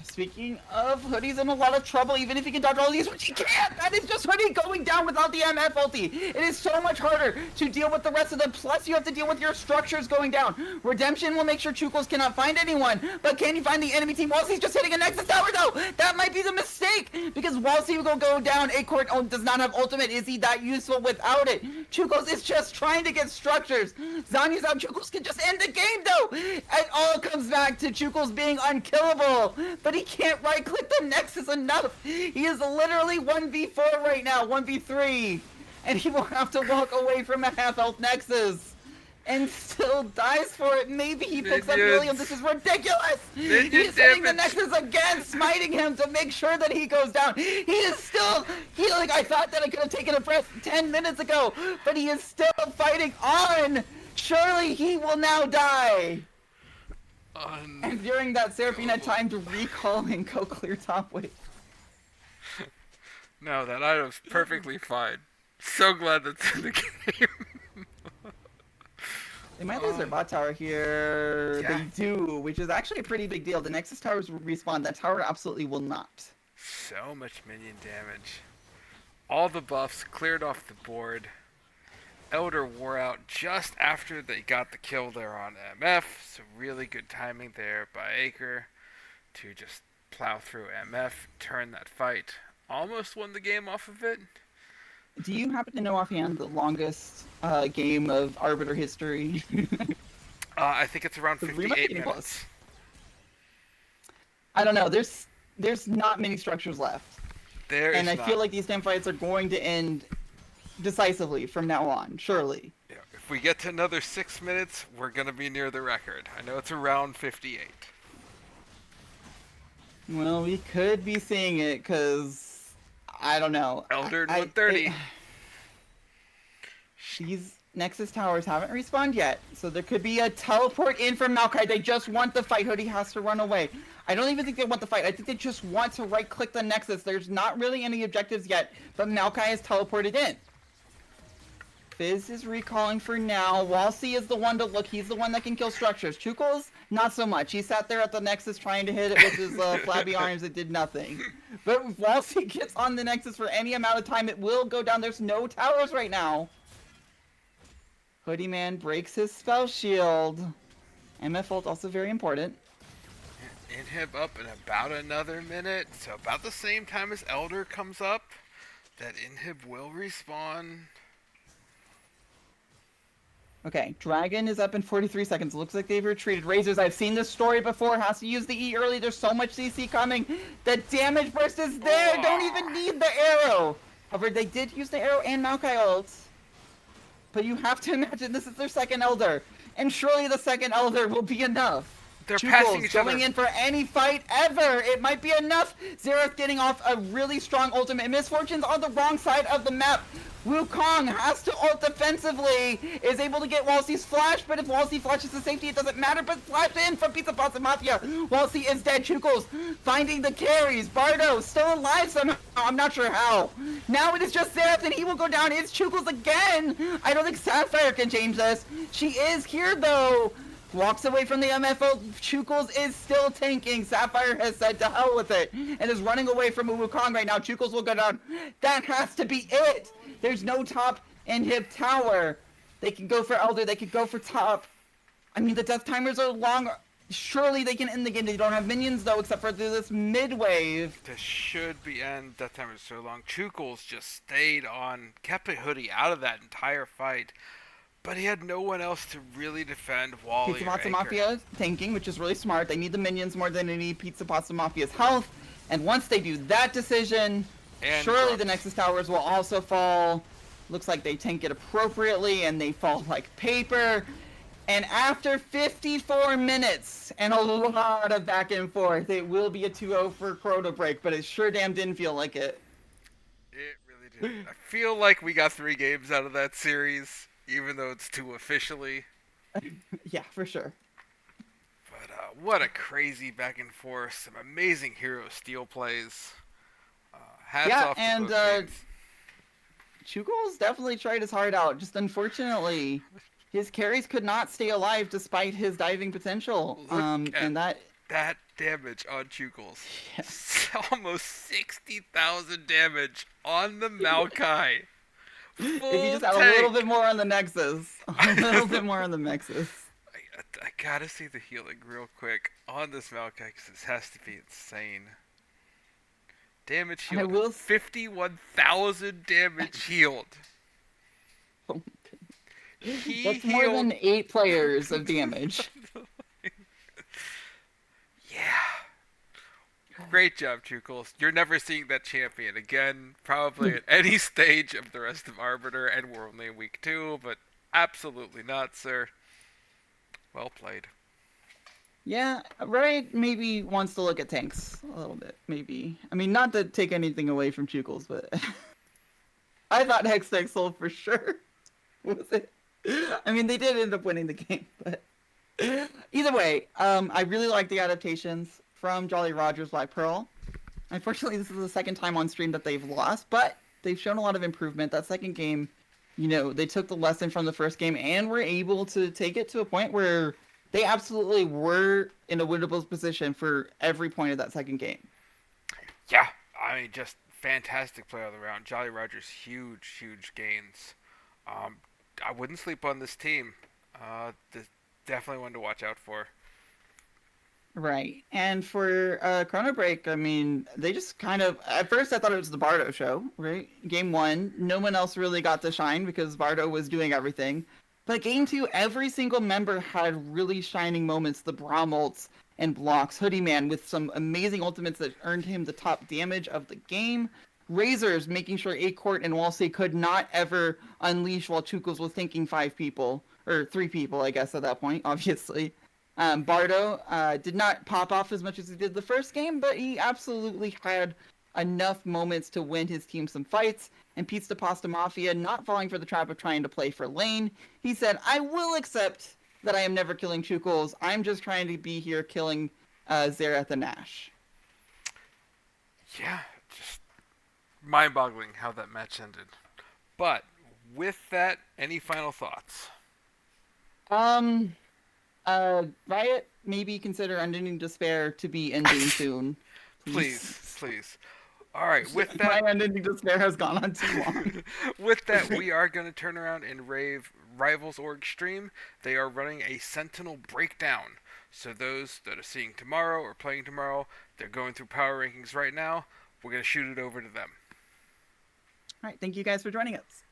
Speaking of, Hoodie's in a lot of trouble, even if he can dodge all these, which he can't! That is just Hoodie going down without the MF ulti! It is so much harder to deal with the rest of them, plus you have to deal with your structures going down. Redemption will make sure Chukos cannot find anyone, but can you find the enemy team? Walsey's just hitting a Nexus Tower though! That might be the mistake! Because Walsey will go down, Acorn does not have ultimate, is he that useful without it? Chukos is just trying to get structures! Zanya's out, Chukos can just end the game though! It all comes back to Chukos being unkillable, but he can't right-click the Nexus enough. He is literally 1v4 right now, 1v3. And he will have to walk away from a half-health Nexus. And still dies for it. Maybe he picks up William. This is ridiculous. He's hitting the Nexus again, smiting him to make sure that he goes down. He is still healing. I thought that I could have taken a breath 10 minutes ago, but he is still fighting on. Surely he will now die. And during that, Seraphine had time to recall and go clear top wave. No, that item's perfectly fine. So glad that's in the game. They might lose their bot tower here. Yeah. They do, which is actually a pretty big deal. The Nexus towers will respawn. That tower absolutely will not. So much minion damage. All the buffs cleared off the board. Elder wore out just after they got the kill there on MF, so really good timing there by Acre to just plow through MF, turn that fight. Almost won the game off of it. Do you happen to know offhand the longest game of Arbiter history? I think it's around We might be 58 getting minutes. close. I don't know. There's not many structures left. And I feel like these damn fights are going to end decisively from now on, surely. Yeah, if we get to another 6 minutes, we're going to be near the record. I know it's around 58. Well, we could be seeing it, because I don't know. Elder at 130. These Nexus towers haven't respawned yet, so there could be a teleport in from Maokai. They just want the fight. Hoodie has to run away. I don't even think they want the fight. I think they just want to right-click the Nexus. There's not really any objectives yet, but Maokai has teleported in. Fizz is recalling for now. Walsey is the one to look. He's the one that can kill structures. Chukos, not so much. He sat there at the Nexus trying to hit it with his flabby arms. It did nothing. But if Walsey gets on the Nexus for any amount of time, it will go down. There's no towers right now. Hoodie Man breaks his spell shield. MF ult also very important. Inhib up in about another minute, so about the same time as Elder comes up, that Inhib will respawn. Okay, Dragon is up in 43 seconds. Looks like they've retreated. Razors, I've seen this story before. Has to use the E early. There's so much CC coming. The damage burst is there. Don't even need the arrow. However, they did use the arrow and Maokai ult. But you have to imagine this is their second Elder. And surely the second Elder will be enough. They're passing each other. Going in for any fight ever. It might be enough. Xerath getting off a really strong ultimate. Misfortunes on the wrong side of the map. Wukong has to ult defensively. Is able to get Walsey's flash, but if Walsey flashes to safety, it doesn't matter. But flash in from Pizza Pasta Mafia. Walsey is dead. Chukos finding the carries. Bardo still alive somehow. I'm not sure how. Now it is just Xerath, and he will go down. It's Chukos again. I don't think Sapphire can change this. She is here though. Walks away from the MFO. Chukos is still tanking. Sapphire has said to hell with it and is running away from Wukong right now. Chukos will go down. That has to be it. There's no top inhib tower. They can go for Elder. They could go for top. I mean, the death timers are long. Surely they can end the game. They don't have minions though, except for through this mid wave. This should be end. Death timers so long. Chukos just stayed on, kept a Hoodie out of that entire fight. But he had no one else to really defend Wally Pizza or Pasta Acre. Mafia tanking, which is really smart. They need the minions more than they need Pizza Pasta Mafia's health. And once they do that decision, And surely Grumps. the Nexus Towers will also fall. Looks like they tank it appropriately and they fall like paper. And after 54 minutes and a lot of back and forth, it will be a 2-0 for ChronoBreak, but it sure damn didn't feel like it. It really did. I feel like we got 3 games out of that series, even though it's 2 officially. Yeah, for sure. But what a crazy back and forth. Some amazing hero steal plays. Hats Yeah, off to and both teams. Chugol's definitely tried his heart out. Just unfortunately, his carries could not stay alive despite his diving potential. Look at And that that damage on Chukels. Yeah. Almost 60,000 damage on the Maokai. if you just had a little bit more on the Nexus, a little bit more on the Nexus. I gotta see the healing real quick on this Maokai because this has to be insane. Damage I healed. will 51,000 damage healed. Oh, He That's more healed. than 8 players of damage. Yeah. Great job, Chukels. You're never seeing that champion again, probably at any stage of the rest of Arbiter, and we're only in week 2, but absolutely not, sir. Well played. Yeah, Riot maybe wants to look at tanks a little bit, maybe. I mean, not to take anything away from Chukels, but I thought Hextech Soul for sure was it. I mean, they did end up winning the game, but either way, I really like the adaptations from Jolly Roger's Black Pearl. Unfortunately, this is the second time on stream that they've lost, but they've shown a lot of improvement. That second game, they took the lesson from the first game and were able to take it to a point where they absolutely were in a winnable position for every point of that second game. Yeah, I mean, just fantastic play all around. Jolly Roger's huge gains. I wouldn't sleep on this team. Definitely one to watch out for. Right. And for ChronoBreak, I mean, they just kind of... At first, I thought it was the Bardo show, right? Game 1, no one else really got to shine because Bardo was doing everything. But Game 2, every single member had really shining moments. The Braum ults and blocks. Hoodie Man with some amazing ultimates that earned him the top damage of the game. Razors making sure A-Court and Walsey could not ever unleash while Chukos was thinking 5 people. Or 3 people, I guess, at that point, obviously. Bardo did not pop off as much as he did the first game, but he absolutely had enough moments to win his team some fights. And Pizza Pasta Mafia, not falling for the trap of trying to play for lane, he said, I will accept that I am never killing Chukels. I'm just trying to be here killing Xerath and Nash. Yeah, just mind-boggling how that match ended. But with that, any final thoughts? Riot, maybe consider Unending Despair to be ending soon. Please. All right, with that, My Unending Despair has gone on too long. with that, we are going to turn around and rave Rivals Org stream. They are running a Sentinel breakdown. So those that are seeing tomorrow or playing tomorrow, they're going through power rankings right now. We're going to shoot it over to them. All right, thank you guys for joining us.